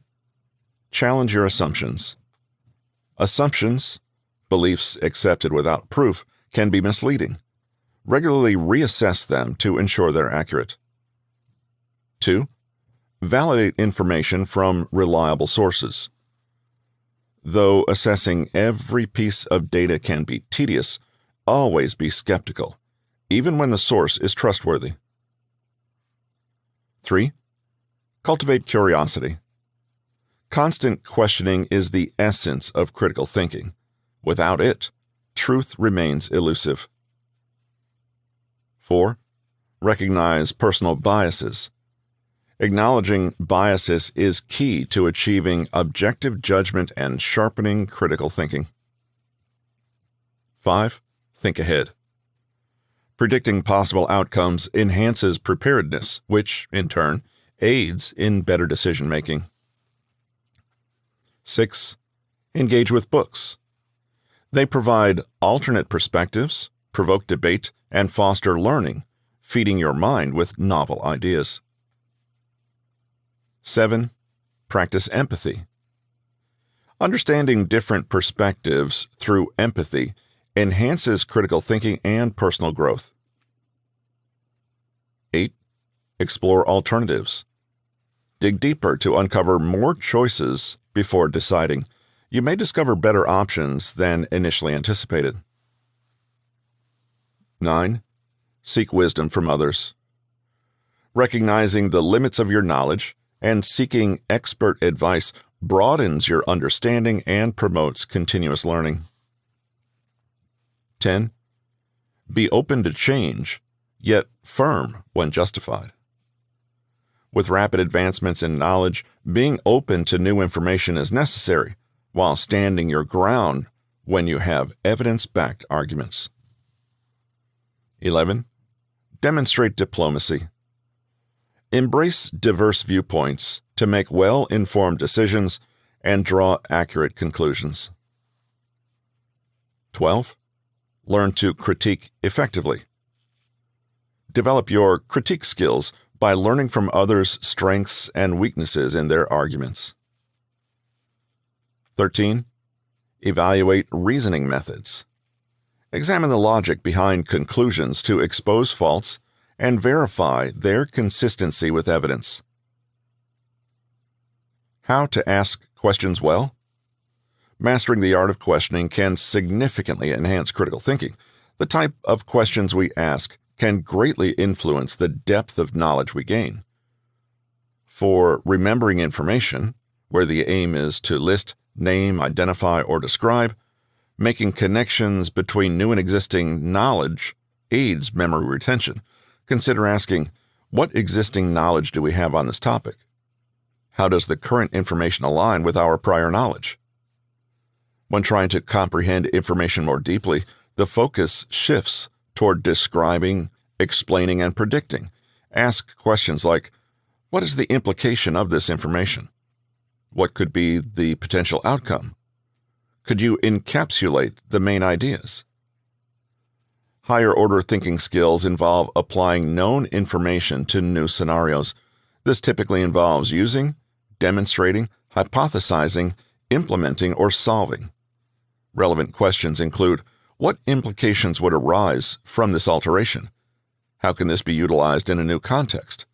Challenge your assumptions. Assumptions, beliefs accepted without proof, can be misleading. Regularly reassess them to ensure they're accurate. 2. Validate information from reliable sources. Though assessing every piece of data can be tedious, always be skeptical, even when the source is trustworthy. 3. Cultivate curiosity. Constant questioning is the essence of critical thinking. Without it, truth remains elusive. 4. Recognize personal biases. Acknowledging biases is key to achieving objective judgment and sharpening critical thinking. 5. Think ahead. Predicting possible outcomes enhances preparedness, which, in turn, aids in better decision-making. 6. Engage with books. They provide alternate perspectives, provoke debate, and foster learning, feeding your mind with novel ideas. 7. Practice empathy. Understanding different perspectives through empathy enhances critical thinking and personal growth. 8. Explore alternatives. Dig deeper to uncover more choices before deciding. You may discover better options than initially anticipated. 9. Seek wisdom from others. Recognizing the limits of your knowledge and seeking expert advice broadens your understanding and promotes continuous learning. 10. Be open to change, yet firm when justified. With rapid advancements in knowledge, being open to new information is necessary, while standing your ground when you have evidence-backed arguments. 11. Demonstrate diplomacy. Embrace diverse viewpoints to make well-informed decisions and draw accurate conclusions. 12. Learn to critique effectively. Develop your critique skills by learning from others' strengths and weaknesses in their arguments. 13. Evaluate reasoning methods. Examine the logic behind conclusions to expose faults and verify their consistency with evidence. How to ask questions well? Mastering the art of questioning can significantly enhance critical thinking. The type of questions we ask can greatly influence the depth of knowledge we gain. For remembering information, where the aim is to list, name, identify, or describe, making connections between new and existing knowledge aids memory retention. Consider asking, what existing knowledge do we have on this topic? How does the current information align with our prior knowledge? When trying to comprehend information more deeply, the focus shifts toward describing, explaining, and predicting. Ask questions like, what is the implication of this information? What could be the potential outcome? Could you encapsulate the main ideas? Higher-order thinking skills involve applying known information to new scenarios. This typically involves using, demonstrating, hypothesizing, implementing, or solving. Relevant questions include, what implications would arise from this alteration? How can this be utilized in a new context?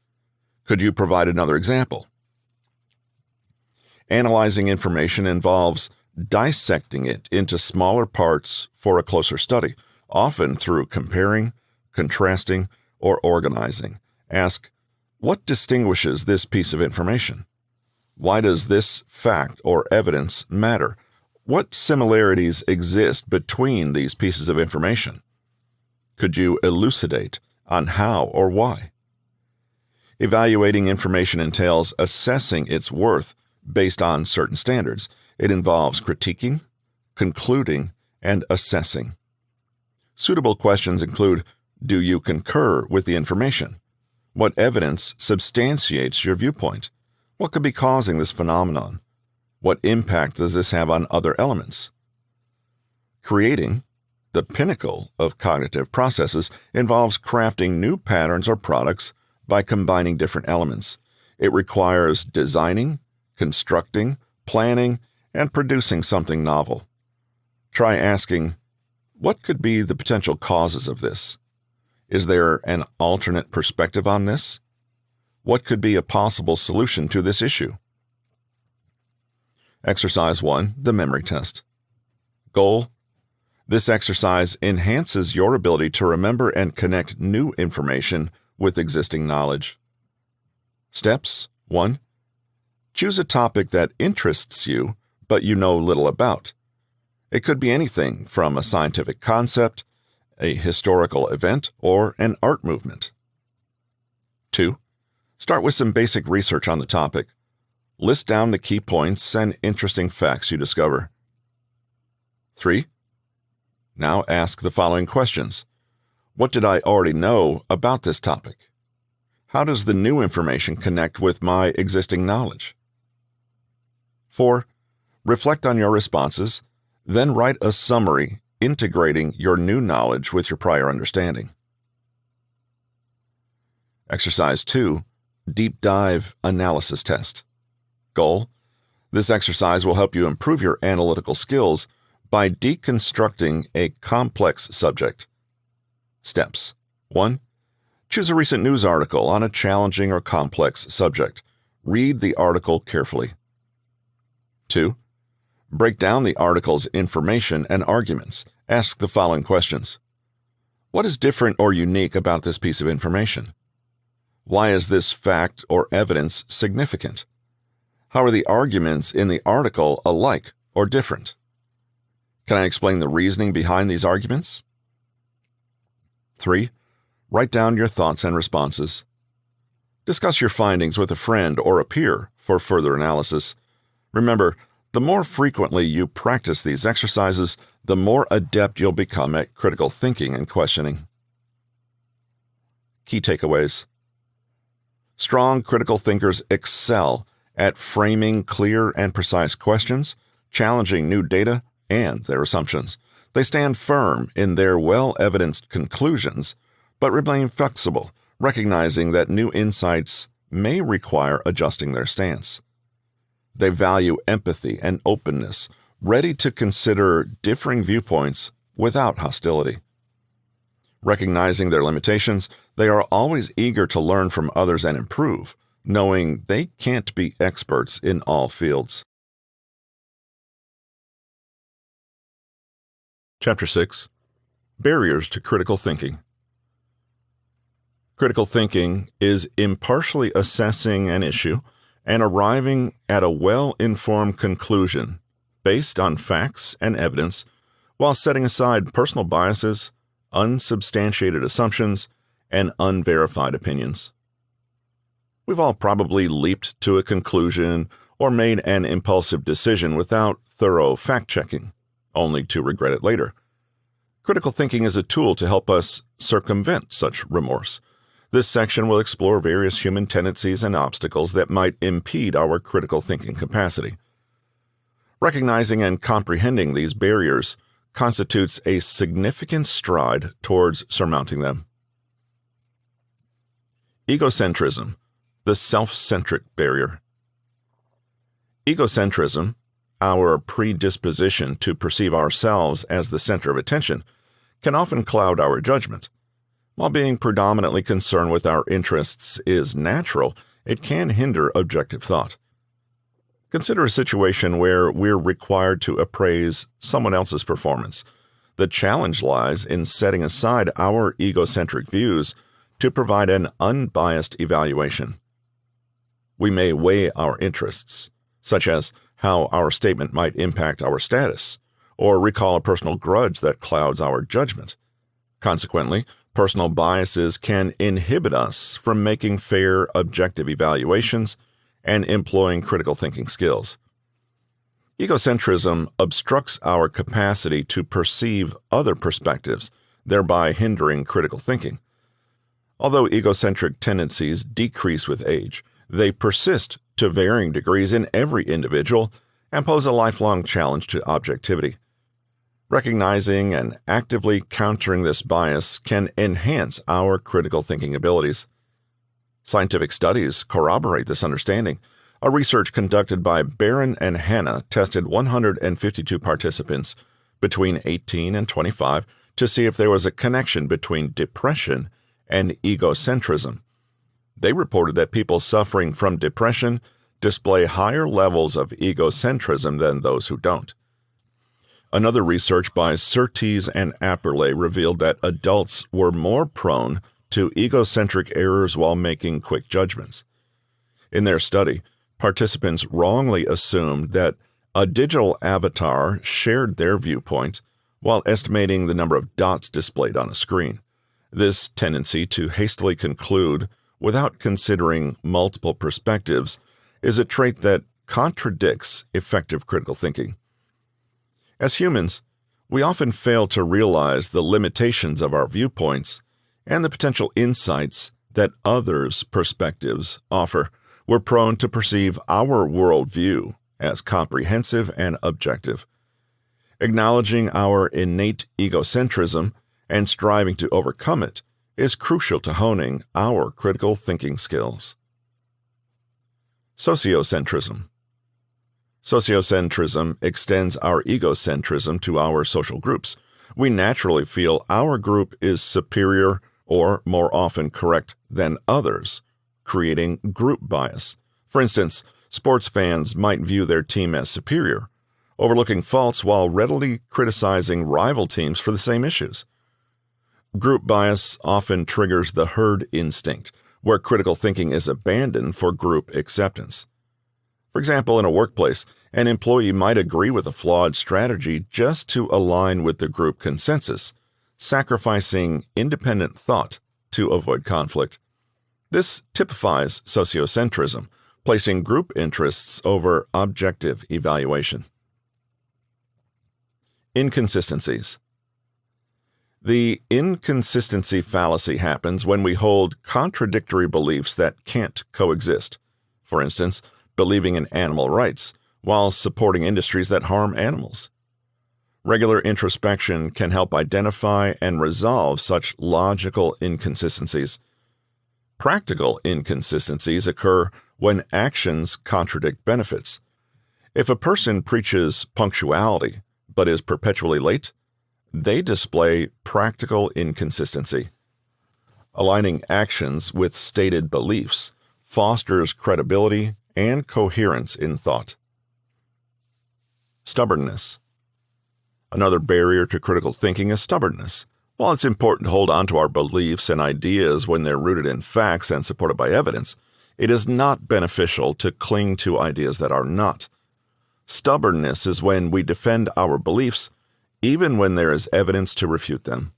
Could you provide another example? Analyzing information involves dissecting it into smaller parts for a closer study, often through comparing, contrasting, or organizing. Ask, what distinguishes this piece of information? Why does this fact or evidence matter? What similarities exist between these pieces of information? Could you elucidate on how or why? Evaluating information entails assessing its worth based on certain standards. It involves critiquing, concluding, and assessing. Suitable questions include, do you concur with the information? What evidence substantiates your viewpoint? What could be causing this phenomenon? What impact does this have on other elements? Creating, the pinnacle of cognitive processes, involves crafting new patterns or products by combining different elements. It requires designing, constructing, planning, and producing something novel. Try asking, what could be the potential causes of this? Is there an alternate perspective on this? What could be a possible solution to this issue? Exercise 1, the memory test. Goal: this exercise enhances your ability to remember and connect new information with existing knowledge. Steps: 1. Choose a topic that interests you, but you know little about. It could be anything from a scientific concept, a historical event, or an art movement. 2. Start with some basic research on the topic. List down the key points and interesting facts you discover. 3. Now ask the following questions. What did I already know about this topic? How does the new information connect with my existing knowledge? 4. Reflect on your responses, then write a summary integrating your new knowledge with your prior understanding. Exercise 2, Deep Dive Analysis Test. Goal: this exercise will help you improve your analytical skills by deconstructing a complex subject. Steps: 1. Choose a recent news article on a challenging or complex subject. Read the article carefully. 2. Break down the article's information and arguments. Ask the following questions. What is different or unique about this piece of information? Why is this fact or evidence significant? How are the arguments in the article alike or different? Can I explain the reasoning behind these arguments? 3. Write down your thoughts and responses. Discuss your findings with a friend or a peer for further analysis. Remember, the more frequently you practice these exercises, the more adept you'll become at critical thinking and questioning. Key takeaways. Strong critical thinkers excel at framing clear and precise questions, challenging new data and their assumptions. They stand firm in their well-evidenced conclusions, but remain flexible, recognizing that new insights may require adjusting their stance. They value empathy and openness, ready to consider differing viewpoints without hostility. Recognizing their limitations, they are always eager to learn from others and improve, knowing they can't be experts in all fields. Chapter 6. Barriers to Critical Thinking. Critical thinking is impartially assessing an issue and arriving at a well-informed conclusion based on facts and evidence while setting aside personal biases, unsubstantiated assumptions, and unverified opinions. We've all probably leaped to a conclusion or made an impulsive decision without thorough fact-checking, only to regret it later. Critical thinking is a tool to help us circumvent such remorse. This section will explore various human tendencies and obstacles that might impede our critical thinking capacity. Recognizing and comprehending these barriers constitutes a significant stride towards surmounting them. Egocentrism, the self-centric barrier. Egocentrism, our predisposition to perceive ourselves as the center of attention, can often cloud our judgment. While being predominantly concerned with our interests is natural, it can hinder objective thought. Consider a situation where we're required to appraise someone else's performance. The challenge lies in setting aside our egocentric views to provide an unbiased evaluation. We may weigh our interests, such as how our statement might impact our status, or recall a personal grudge that clouds our judgment. Consequently, personal biases can inhibit us from making fair, objective evaluations and employing critical thinking skills. Egocentrism obstructs our capacity to perceive other perspectives, thereby hindering critical thinking. Although egocentric tendencies decrease with age, they persist to varying degrees in every individual and pose a lifelong challenge to objectivity. Recognizing and actively countering this bias can enhance our critical thinking abilities. Scientific studies corroborate this understanding. A research conducted by Barron and Hanna tested 152 participants between 18 and 25 to see if there was a connection between depression and egocentrism. They reported that people suffering from depression display higher levels of egocentrism than those who don't. Another research by Surtees and Apperley revealed that adults were more prone to egocentric errors while making quick judgments. In their study, participants wrongly assumed that a digital avatar shared their viewpoint while estimating the number of dots displayed on a screen. This tendency to hastily conclude without considering multiple perspectives is a trait that contradicts effective critical thinking. As humans, we often fail to realize the limitations of our viewpoints and the potential insights that others' perspectives offer. We're prone to perceive our worldview as comprehensive and objective. Acknowledging our innate egocentrism and striving to overcome it is crucial to honing our critical thinking skills. Sociocentrism. Sociocentrism extends our egocentrism to our social groups. We naturally feel our group is superior or more often correct than others, creating group bias. For instance, sports fans might view their team as superior, overlooking faults while readily criticizing rival teams for the same issues. Group bias often triggers the herd instinct, where critical thinking is abandoned for group acceptance. For example, in a workplace, an employee might agree with a flawed strategy just to align with the group consensus, sacrificing independent thought to avoid conflict. This typifies sociocentrism, placing group interests over objective evaluation. Inconsistencies. The inconsistency fallacy happens when we hold contradictory beliefs that can't coexist. For instance, believing in animal rights while supporting industries that harm animals. Regular introspection can help identify and resolve such logical inconsistencies. Practical inconsistencies occur when actions contradict benefits. If a person preaches punctuality but is perpetually late, they display practical inconsistency. Aligning actions with stated beliefs fosters credibility and coherence in thought. Stubbornness. Another barrier to critical thinking is stubbornness. While it's important to hold on to our beliefs and ideas when they're rooted in facts and supported by evidence, it is not beneficial to cling to ideas that are not. Stubbornness is when we defend our beliefs even when there is evidence to refute them.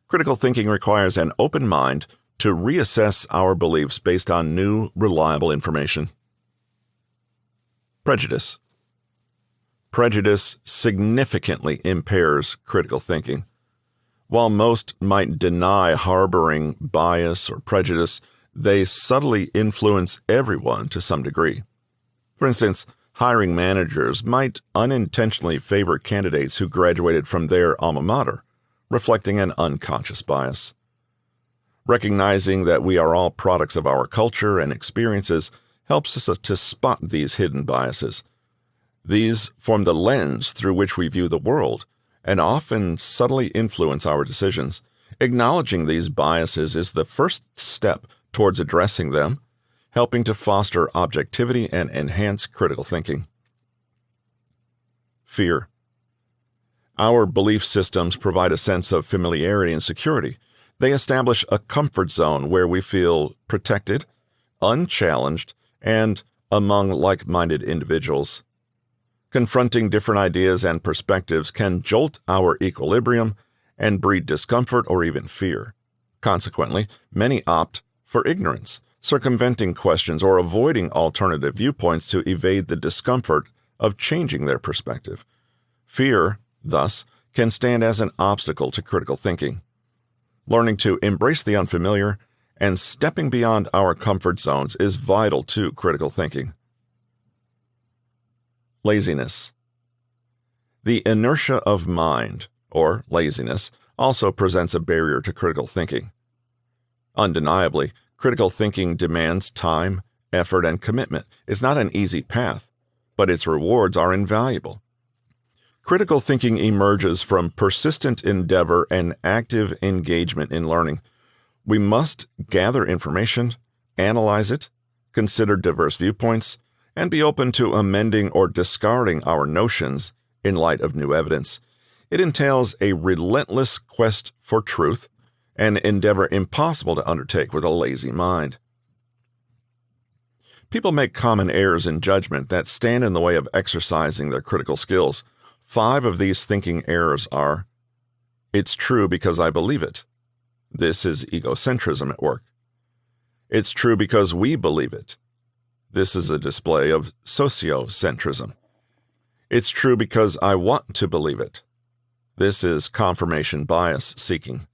Critical thinking requires an open mind to reassess our beliefs based on new, reliable information. Prejudice. Prejudice significantly impairs critical thinking. While most might deny harboring bias or prejudice, they subtly influence everyone to some degree. For instance, hiring managers might unintentionally favor candidates who graduated from their alma mater, reflecting an unconscious bias. Recognizing that we are all products of our culture and experiences helps us to spot these hidden biases. These form the lens through which we view the world and often subtly influence our decisions. Acknowledging these biases is the first step towards addressing them, helping to foster objectivity and enhance critical thinking. Fear. Our belief systems provide a sense of familiarity and security. They establish a comfort zone where we feel protected, unchallenged, and among like-minded individuals. Confronting different ideas and perspectives can jolt our equilibrium and breed discomfort or even fear. Consequently, many opt for ignorance, circumventing questions or avoiding alternative viewpoints to evade the discomfort of changing their perspective. Fear, thus, can stand as an obstacle to critical thinking. Learning to embrace the unfamiliar and stepping beyond our comfort zones is vital to critical thinking. Laziness. The inertia of mind, or laziness, also presents a barrier to critical thinking. Undeniably, critical thinking demands time, effort, and commitment. It's not an easy path, but its rewards are invaluable. Critical thinking emerges from persistent endeavor and active engagement in learning. We must gather information, analyze it, consider diverse viewpoints, and be open to amending or discarding our notions in light of new evidence. It entails a relentless quest for truth, an endeavor impossible to undertake with a lazy mind. People make common errors in judgment that stand in the way of exercising their critical skills. 5 of these thinking errors are: it's true because I believe it. This is egocentrism at work. It's true because we believe it. This is a display of sociocentrism. It's true because I want to believe it. This is confirmation bias seeking.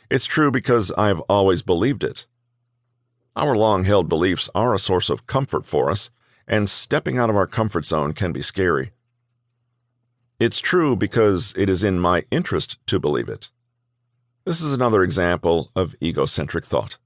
It's true because I've always believed it. Our long-held beliefs are a source of comfort for us, and stepping out of our comfort zone can be scary. It's true because it is in my interest to believe it. This is another example of egocentric thought.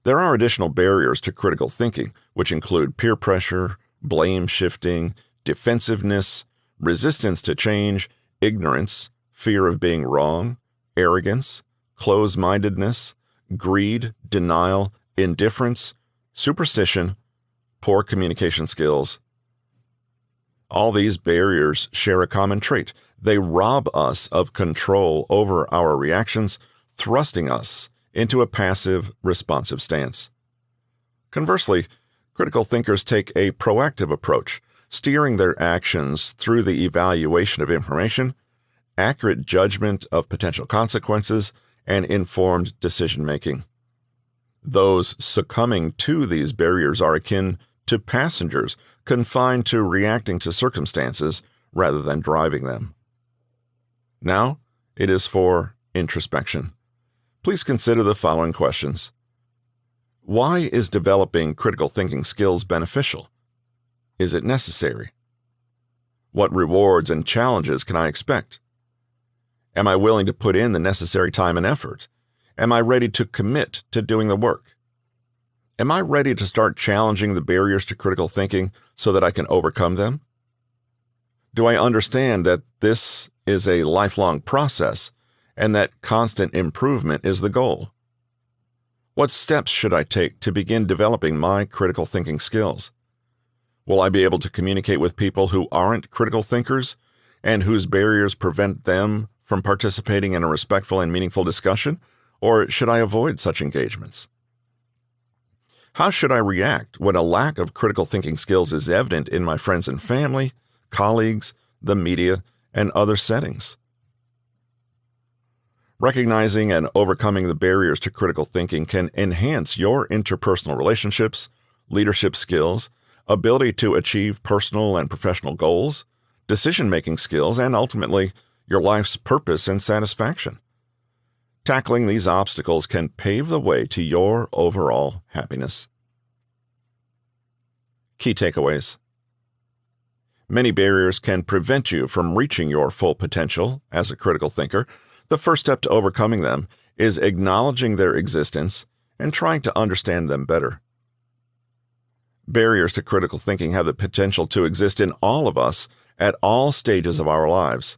There are additional barriers to critical thinking, which include peer pressure, blame shifting, defensiveness, resistance to change, ignorance, fear of being wrong, arrogance, close-mindedness, greed, denial, indifference, superstition, poor communication skills. All these barriers share a common trait. They rob us of control over our reactions, thrusting us into a passive, responsive stance. Conversely, critical thinkers take a proactive approach, steering their actions through the evaluation of information, accurate judgment of potential consequences, and informed decision-making. Those succumbing to these barriers are akin to passengers confined to reacting to circumstances rather than driving them. Now, it is for introspection. Please consider the following questions. Why is developing critical thinking skills beneficial? Is it necessary? What rewards and challenges can I expect? Am I willing to put in the necessary time and effort? Am I ready to commit to doing the work? Am I ready to start challenging the barriers to critical thinking so that I can overcome them? Do I understand that this is a lifelong process and that constant improvement is the goal? What steps should I take to begin developing my critical thinking skills? Will I be able to communicate with people who aren't critical thinkers and whose barriers prevent them from participating in a respectful and meaningful discussion, or should I avoid such engagements? How should I react when a lack of critical thinking skills is evident in my friends and family, colleagues, the media, and other settings? Recognizing and overcoming the barriers to critical thinking can enhance your interpersonal relationships, leadership skills, ability to achieve personal and professional goals, decision-making skills, and ultimately, your life's purpose and satisfaction. Tackling these obstacles can pave the way to your overall happiness. Key takeaways. Many barriers can prevent you from reaching your full potential as a critical thinker. The first step to overcoming them is acknowledging their existence and trying to understand them better. Barriers to critical thinking have the potential to exist in all of us at all stages of our lives.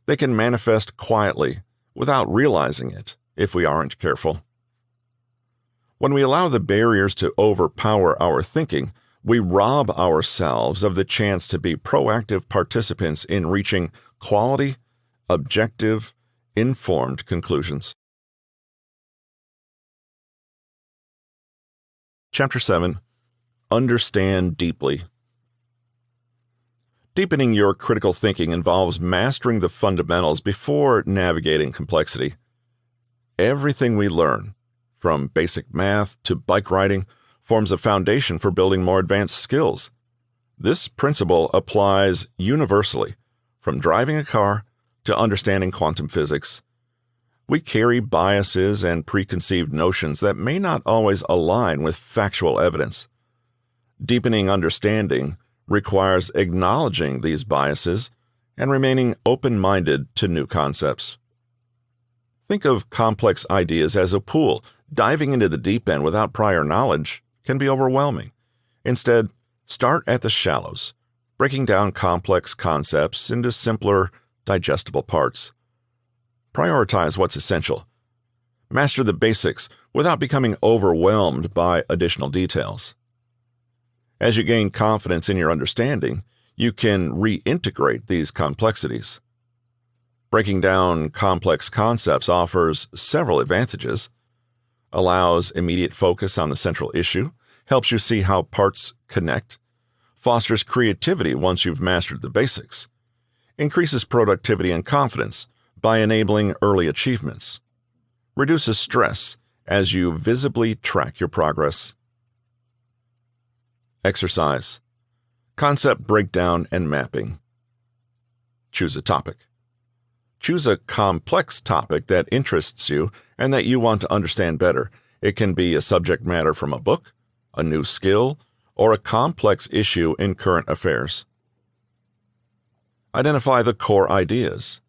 They can manifest quietly, without realizing it, if we aren't careful. When we allow the barriers to overpower our thinking, we rob ourselves of the chance to be proactive participants in reaching quality, objective, informed conclusions. Chapter 7. Understand deeply. Deepening your critical thinking involves mastering the fundamentals before navigating complexity. Everything we learn, from basic math to bike riding, forms a foundation for building more advanced skills. This principle applies universally, from driving a car to understanding quantum physics. We carry biases and preconceived notions that may not always align with factual evidence. Deepening understanding requires acknowledging these biases and remaining open-minded to new concepts. Think of complex ideas as a pool. Diving into the deep end without prior knowledge can be overwhelming. Instead, start at the shallows, breaking down complex concepts into simpler, digestible parts. Prioritize what's essential. Master the basics without becoming overwhelmed by additional details. As you gain confidence in your understanding, you can reintegrate these complexities. Breaking down complex concepts offers several advantages. Allows immediate focus on the central issue, helps you see how parts connect, fosters creativity once you've mastered the basics, increases productivity and confidence by enabling early achievements, reduces stress as you visibly track your progress. Exercise. Concept breakdown and mapping. Choose a topic. Choose a complex topic that interests you and that you want to understand better. It can be a subject matter from a book, a new skill, or a complex issue in current affairs. Identify the core ideas.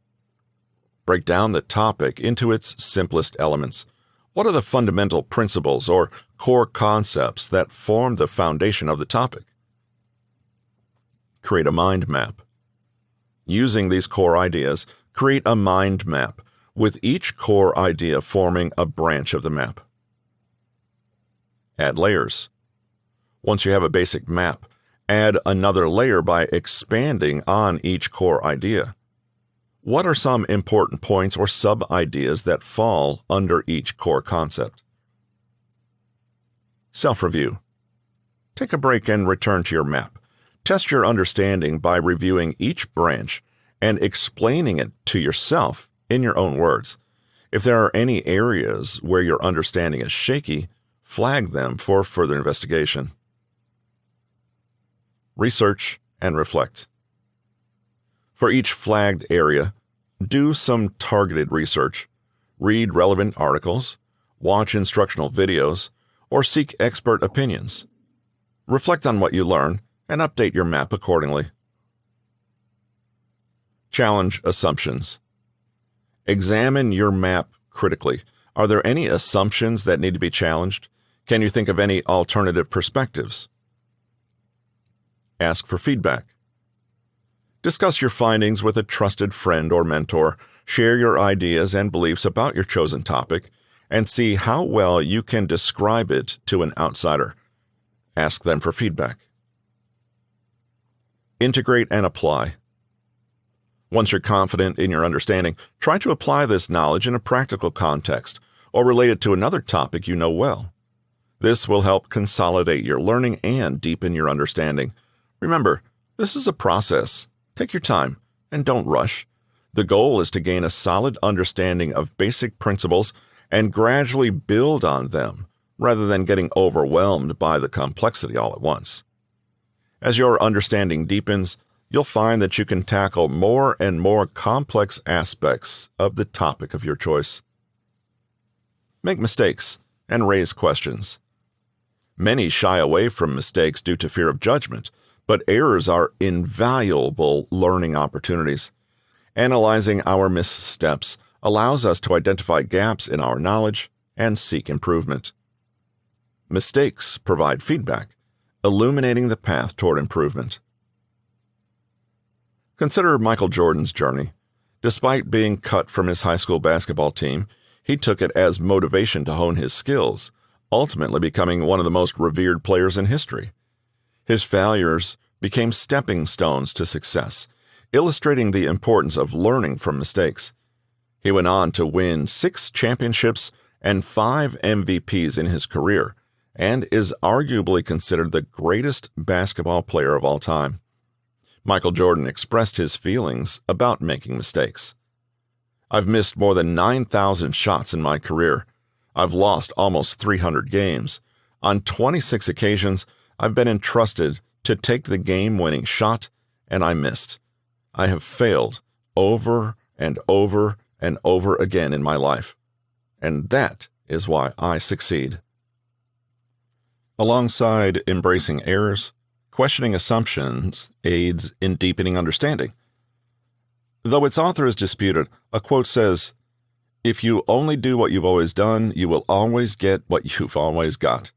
Break down the topic into its simplest elements. What are the fundamental principles or core concepts that form the foundation of the topic? Create a mind map. Using these core ideas, create a mind map, with each core idea forming a branch of the map. Add layers. Once you have a basic map, add another layer by expanding on each core idea. What are some important points or sub-ideas that fall under each core concept? Self-review. Take a break and return to your map. Test your understanding by reviewing each branch and explaining it to yourself in your own words. If there are any areas where your understanding is shaky, flag them for further investigation. Research and reflect. For each flagged area, do some targeted research, read relevant articles, watch instructional videos, or seek expert opinions. Reflect on what you learn and update your map accordingly. Challenge assumptions. Examine your map critically. Are there any assumptions that need to be challenged? Can you think of any alternative perspectives? Ask for feedback. Discuss your findings with a trusted friend or mentor. Share your ideas and beliefs about your chosen topic and see how well you can describe it to an outsider. Ask them for feedback. Integrate and apply. Once you're confident in your understanding, try to apply this knowledge in a practical context or relate it to another topic you know well. This will help consolidate your learning and deepen your understanding. Remember, this is a process. Take your time and don't rush. The goal is to gain a solid understanding of basic principles and gradually build on them rather than getting overwhelmed by the complexity all at once. As your understanding deepens, you'll find that you can tackle more and more complex aspects of the topic of your choice. Make mistakes and raise questions. Many shy away from mistakes due to fear of judgment, but errors are invaluable learning opportunities. Analyzing our missteps allows us to identify gaps in our knowledge and seek improvement. Mistakes provide feedback, illuminating the path toward improvement. Consider Michael Jordan's journey. Despite being cut from his high school basketball team, he took it as motivation to hone his skills, ultimately becoming one of the most revered players in history. His failures became stepping stones to success, illustrating the importance of learning from mistakes. He went on to win 6 championships and 5 MVPs in his career, and is arguably considered the greatest basketball player of all time. Michael Jordan expressed his feelings about making mistakes. "I've missed more than 9,000 shots in my career. I've lost almost 300 games. On 26 occasions, I've been entrusted to take the game-winning shot, and I missed. I have failed over and over and over again in my life. And that is why I succeed." Alongside embracing errors, questioning assumptions aids in deepening understanding. Though its author is disputed, a quote says, "If you only do what you've always done, you will always get what you've always got."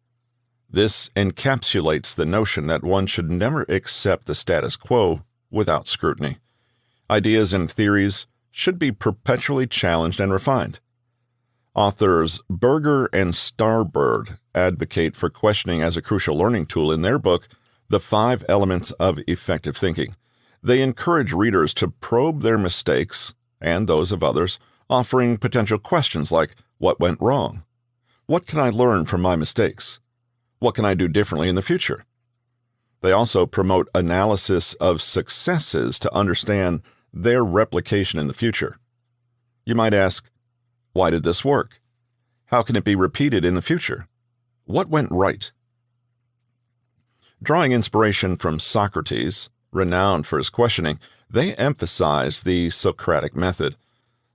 This encapsulates the notion that one should never accept the status quo without scrutiny. Ideas and theories should be perpetually challenged and refined. Authors Berger and Starbird advocate for questioning as a crucial learning tool in their book, The 5 Elements of Effective Thinking. They encourage readers to probe their mistakes and those of others, offering potential questions like, what went wrong? What can I learn from my mistakes? What can I do differently in the future? They also promote analysis of successes to understand their replication in the future. You might ask, why did this work? How can it be repeated in the future? What went right? Drawing inspiration from Socrates, renowned for his questioning, they emphasize the Socratic method.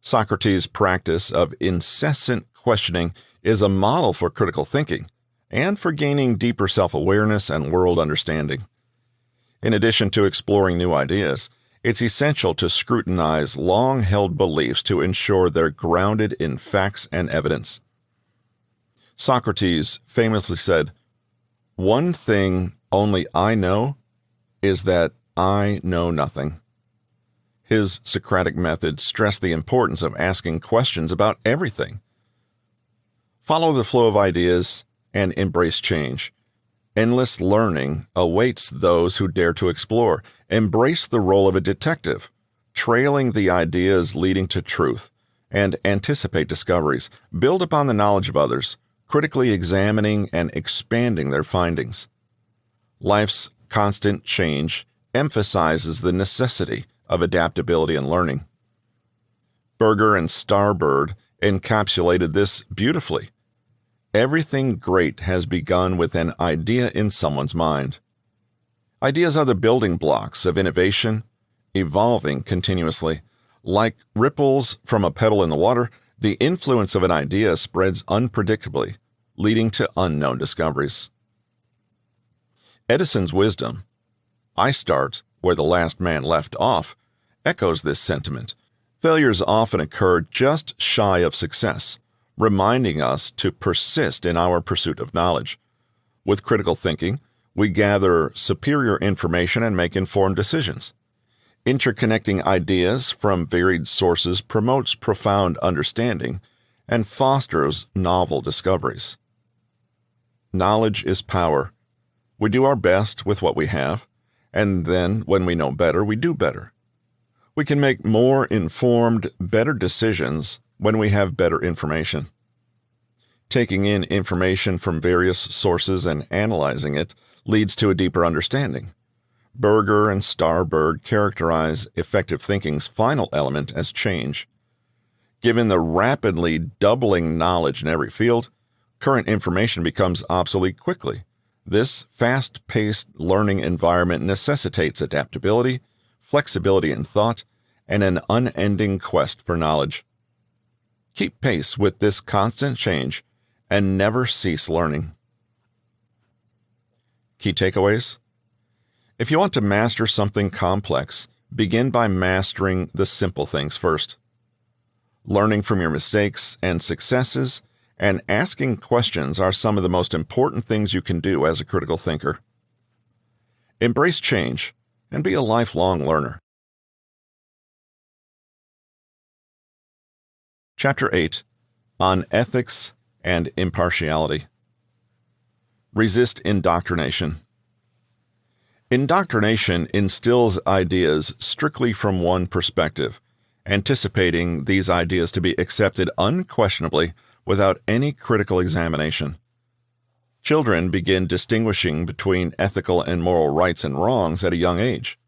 Socrates' practice of incessant questioning is a model for critical thinking and for gaining deeper self-awareness and world understanding. In addition to exploring new ideas, it's essential to scrutinize long-held beliefs to ensure they're grounded in facts and evidence. Socrates famously said, "One thing only I know is that I know nothing." His Socratic method stressed the importance of asking questions about everything. Follow the flow of ideas and embrace change. Endless learning awaits those who dare to explore. Embrace the role of a detective, trailing the ideas leading to truth, and anticipate discoveries. Build upon the knowledge of others, critically examining and expanding their findings. Life's constant change emphasizes the necessity of adaptability and learning. Berger and Starbird encapsulated this beautifully. Everything great has begun with an idea in someone's mind. Ideas are the building blocks of innovation, evolving continuously. Like ripples from a pebble in the water, the influence of an idea spreads unpredictably, leading to unknown discoveries. Edison's wisdom, "I start where the last man left off," echoes this sentiment. Failures often occur just shy of success, reminding us to persist in our pursuit of knowledge. With critical thinking, we gather superior information and make informed decisions. Interconnecting ideas from varied sources promotes profound understanding and fosters novel discoveries. Knowledge is power. We do our best with what we have, and then when we know better, we do better. We can make more informed, better decisions when we have better information. Taking in information from various sources and analyzing it leads to a deeper understanding. Berger and Starbird characterize effective thinking's final element as change. Given the rapidly doubling knowledge in every field, current information becomes obsolete quickly. This fast-paced learning environment necessitates adaptability, flexibility in thought, and an unending quest for knowledge. Keep pace with this constant change and never cease learning. Key takeaways? If you want to master something complex, begin by mastering the simple things first. Learning from your mistakes and successes and asking questions are some of the most important things you can do as a critical thinker. Embrace change and be a lifelong learner. Chapter 8. On Ethics and Impartiality. Resist indoctrination. Indoctrination instills ideas strictly from one perspective, anticipating these ideas to be accepted unquestionably without any critical examination. Children begin distinguishing between ethical and moral rights and wrongs at a young age.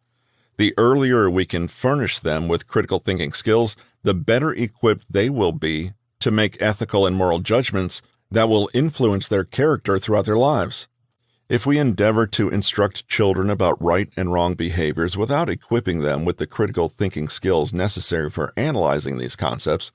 The earlier we can furnish them with critical thinking skills, the better equipped they will be to make ethical and moral judgments that will influence their character throughout their lives. If we endeavor to instruct children about right and wrong behaviors without equipping them with the critical thinking skills necessary for analyzing these concepts,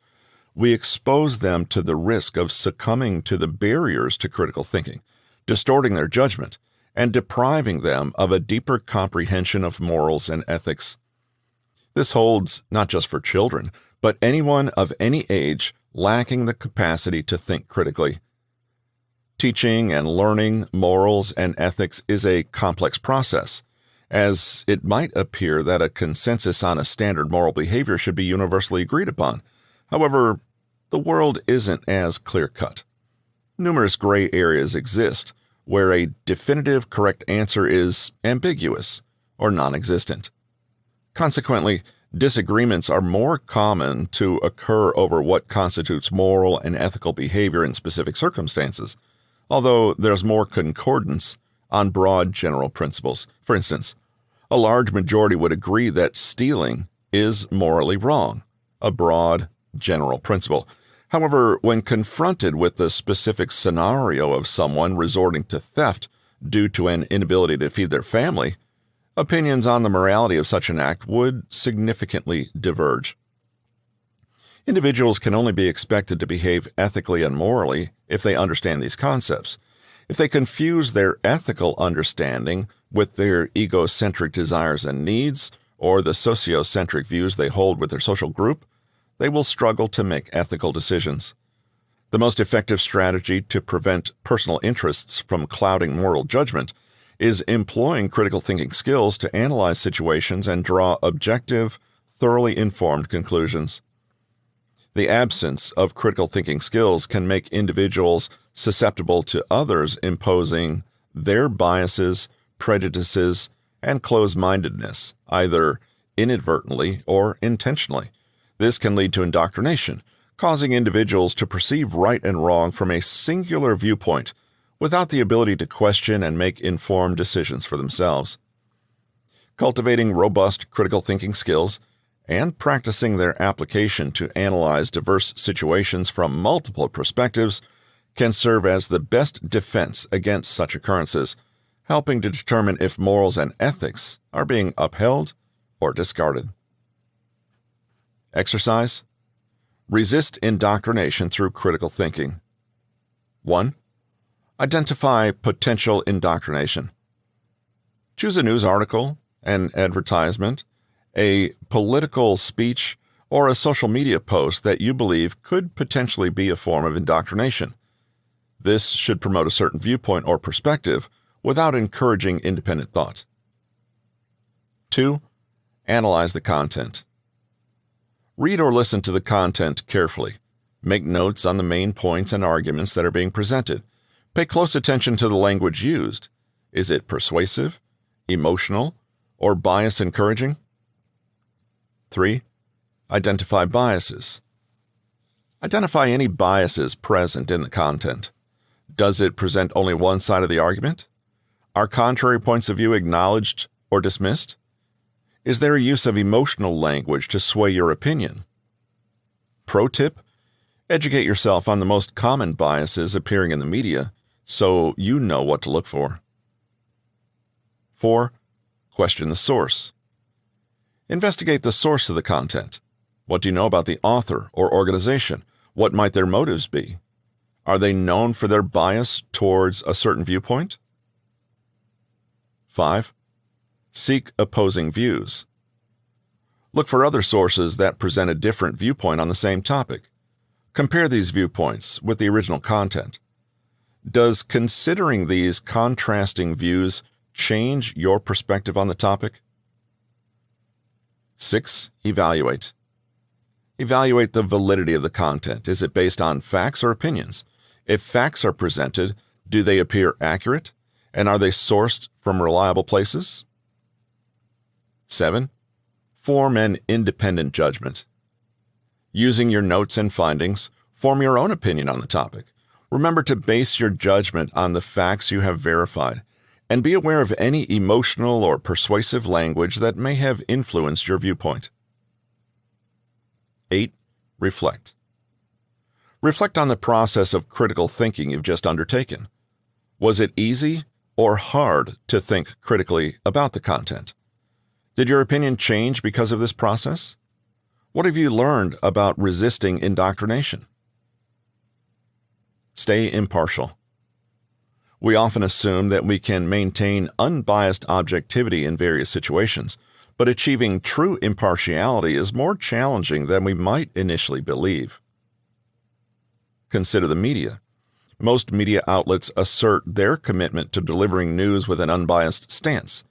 we expose them to the risk of succumbing to the barriers to critical thinking, distorting their judgment, and depriving them of a deeper comprehension of morals and ethics. This holds not just for children, but anyone of any age lacking the capacity to think critically. Teaching and learning morals and ethics is a complex process, as it might appear that a consensus on a standard moral behavior should be universally agreed upon. However, the world isn't as clear-cut. Numerous gray areas exist where a definitive correct answer is ambiguous or non-existent. Consequently, disagreements are more common to occur over what constitutes moral and ethical behavior in specific circumstances, although there's more concordance on broad general principles. For instance, a large majority would agree that stealing is morally wrong, a broad general principle. However, when confronted with the specific scenario of someone resorting to theft due to an inability to feed their family, opinions on the morality of such an act would significantly diverge. Individuals can only be expected to behave ethically and morally if they understand these concepts. If they confuse their ethical understanding with their egocentric desires and needs, or the sociocentric views they hold with their social group, they will struggle to make ethical decisions. The most effective strategy to prevent personal interests from clouding moral judgment is employing critical thinking skills to analyze situations and draw objective, thoroughly informed conclusions. The absence of critical thinking skills can make individuals susceptible to others imposing their biases, prejudices, and closed-mindedness, either inadvertently or intentionally. This can lead to indoctrination, causing individuals to perceive right and wrong from a singular viewpoint without the ability to question and make informed decisions for themselves. Cultivating robust critical thinking skills and practicing their application to analyze diverse situations from multiple perspectives can serve as the best defense against such occurrences, helping to determine if morals and ethics are being upheld or discarded. Exercise. Resist indoctrination through critical thinking. 1. Identify potential indoctrination. Choose a news article, an advertisement, a political speech, or a social media post that you believe could potentially be a form of indoctrination. This should promote a certain viewpoint or perspective without encouraging independent thought. 2. Analyze the content. Read or listen to the content carefully. Make notes on the main points and arguments that are being presented. Pay close attention to the language used. Is it persuasive, emotional, or bias-encouraging? 3. Identify biases. Identify any biases present in the content. Does it present only one side of the argument? Are contrary points of view acknowledged or dismissed? Is there a use of emotional language to sway your opinion? Pro tip: educate yourself on the most common biases appearing in the media so you know what to look for. 4. Question the source. Investigate the source of the content. What do you know about the author or organization? What might their motives be? Are they known for their bias towards a certain viewpoint? 5. Seek opposing views. Look for other sources that present a different viewpoint on the same topic. Compare these viewpoints with the original content. Does considering these contrasting views change your perspective on the topic? 6. Evaluate. Evaluate the validity of the content. Is it based on facts or opinions? If facts are presented, do they appear accurate? And are they sourced from reliable places? 7. Form an independent judgment. Using your notes and findings, form your own opinion on the topic. Remember to base your judgment on the facts you have verified, and be aware of any emotional or persuasive language that may have influenced your viewpoint. 8. Reflect. Reflect on the process of critical thinking you've just undertaken. Was it easy or hard to think critically about the content? Did your opinion change because of this process? What have you learned about resisting indoctrination? Stay impartial. We often assume that we can maintain unbiased objectivity in various situations, but achieving true impartiality is more challenging than we might initially believe. Consider the media. Most media outlets assert their commitment to delivering news with an unbiased stance,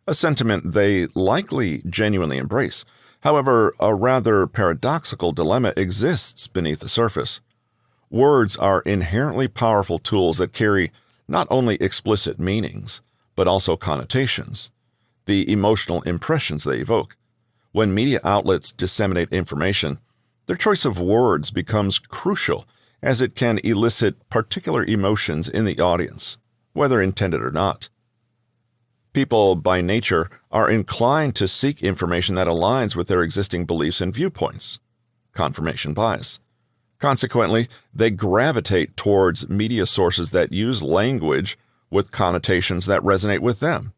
a sentiment they likely genuinely embrace. However, a rather paradoxical dilemma exists beneath the surface. Words are inherently powerful tools that carry not only explicit meanings, but also connotations, the emotional impressions they evoke. When media outlets disseminate information, their choice of words becomes crucial, as it can elicit particular emotions in the audience, whether intended or not. People, by nature, are inclined to seek information that aligns with their existing beliefs and viewpoints. Confirmation bias. Consequently, they gravitate towards media sources that use language with connotations that resonate with them.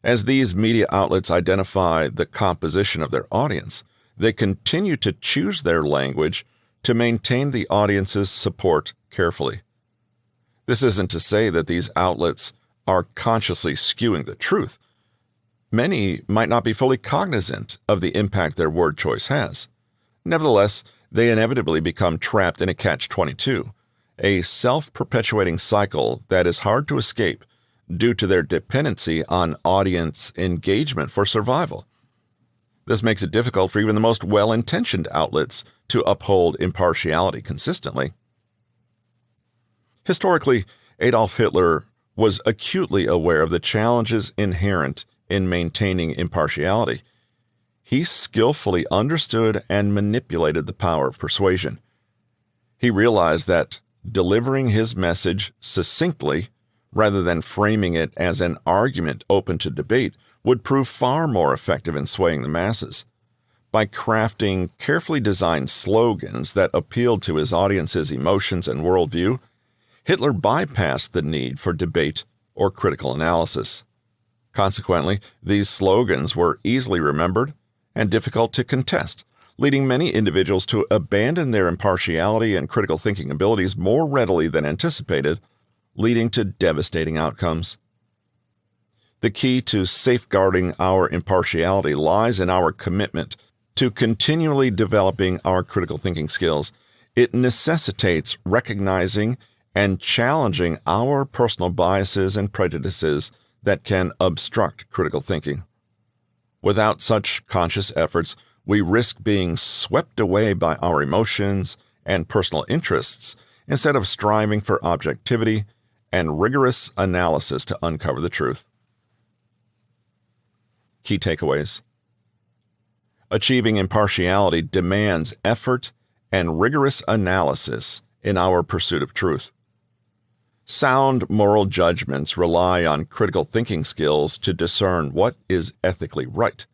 As these media outlets identify the composition of their audience, they continue to choose their language to maintain the audience's support carefully. This isn't to say that these outlets are consciously skewing the truth. Many might not be fully cognizant of the impact their word choice has. Nevertheless, they inevitably become trapped in a catch-22, a self-perpetuating cycle that is hard to escape due to their dependency on audience engagement for survival. This makes it difficult for even the most well-intentioned outlets to uphold impartiality consistently. Historically, Adolf Hitler was acutely aware of the challenges inherent in maintaining impartiality. He skillfully understood and manipulated the power of persuasion. He realized that delivering his message succinctly, rather than framing it as an argument open to debate, would prove far more effective in swaying the masses. By crafting carefully designed slogans that appealed to his audience's emotions and worldview, Hitler bypassed the need for debate or critical analysis. Consequently, these slogans were easily remembered and difficult to contest, leading many individuals to abandon their impartiality and critical thinking abilities more readily than anticipated, leading to devastating outcomes. The key to safeguarding our impartiality lies in our commitment to continually developing our critical thinking skills. It necessitates recognizing and challenging our personal biases and prejudices that can obstruct critical thinking. Without such conscious efforts, we risk being swept away by our emotions and personal interests instead of striving for objectivity and rigorous analysis to uncover the truth. Key takeaways. Achieving impartiality demands effort and rigorous analysis in our pursuit of truth. Sound moral judgments rely on critical thinking skills to discern what is ethically right.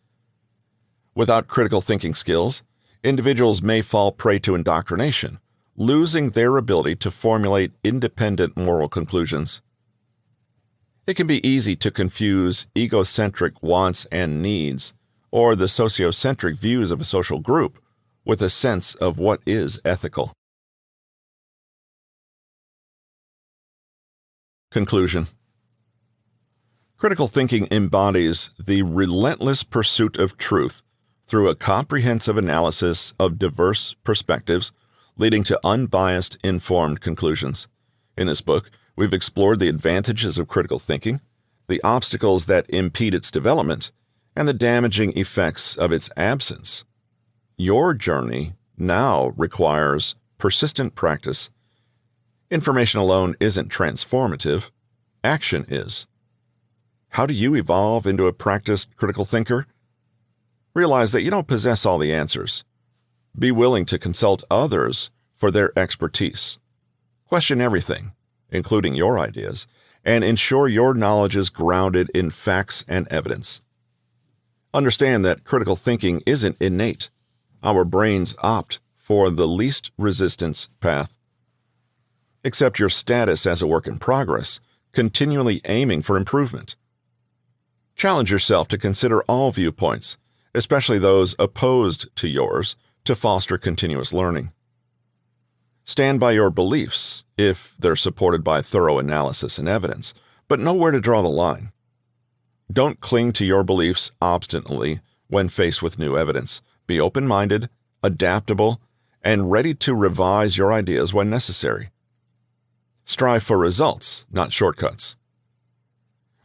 Without critical thinking skills, individuals may fall prey to indoctrination, losing their ability to formulate independent moral conclusions. It can be easy to confuse egocentric wants and needs, or the sociocentric views of a social group, with a sense of what is ethical. Conclusion. Critical thinking embodies the relentless pursuit of truth through a comprehensive analysis of diverse perspectives, leading to unbiased, informed conclusions. In this book, we've explored the advantages of critical thinking, the obstacles that impede its development, and the damaging effects of its absence. Your journey now requires persistent practice. Information alone isn't transformative. Action is. How do you evolve into a practiced critical thinker? Realize that you don't possess all the answers. Be willing to consult others for their expertise. Question everything, including your ideas, and ensure your knowledge is grounded in facts and evidence. Understand that critical thinking isn't innate. Our brains opt for the least resistance path. Accept your status as a work in progress, continually aiming for improvement. Challenge yourself to consider all viewpoints, especially those opposed to yours, to foster continuous learning. Stand by your beliefs if they're supported by thorough analysis and evidence, but know where to draw the line. Don't cling to your beliefs obstinately when faced with new evidence. Be open-minded, adaptable, and ready to revise your ideas when necessary. Strive for results, not shortcuts.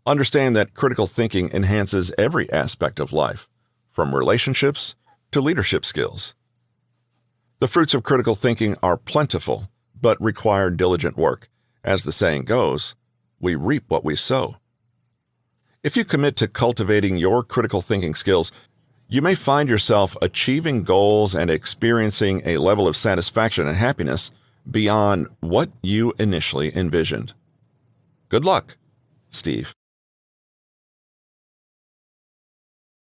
Understand that critical thinking enhances every aspect of life, from relationships to leadership skills. The fruits of critical thinking are plentiful, but require diligent work. As the saying goes, we reap what we sow. If you commit to cultivating your critical thinking skills, you may find yourself achieving goals and experiencing a level of satisfaction and happiness beyond what you initially envisioned. Good luck, Steve.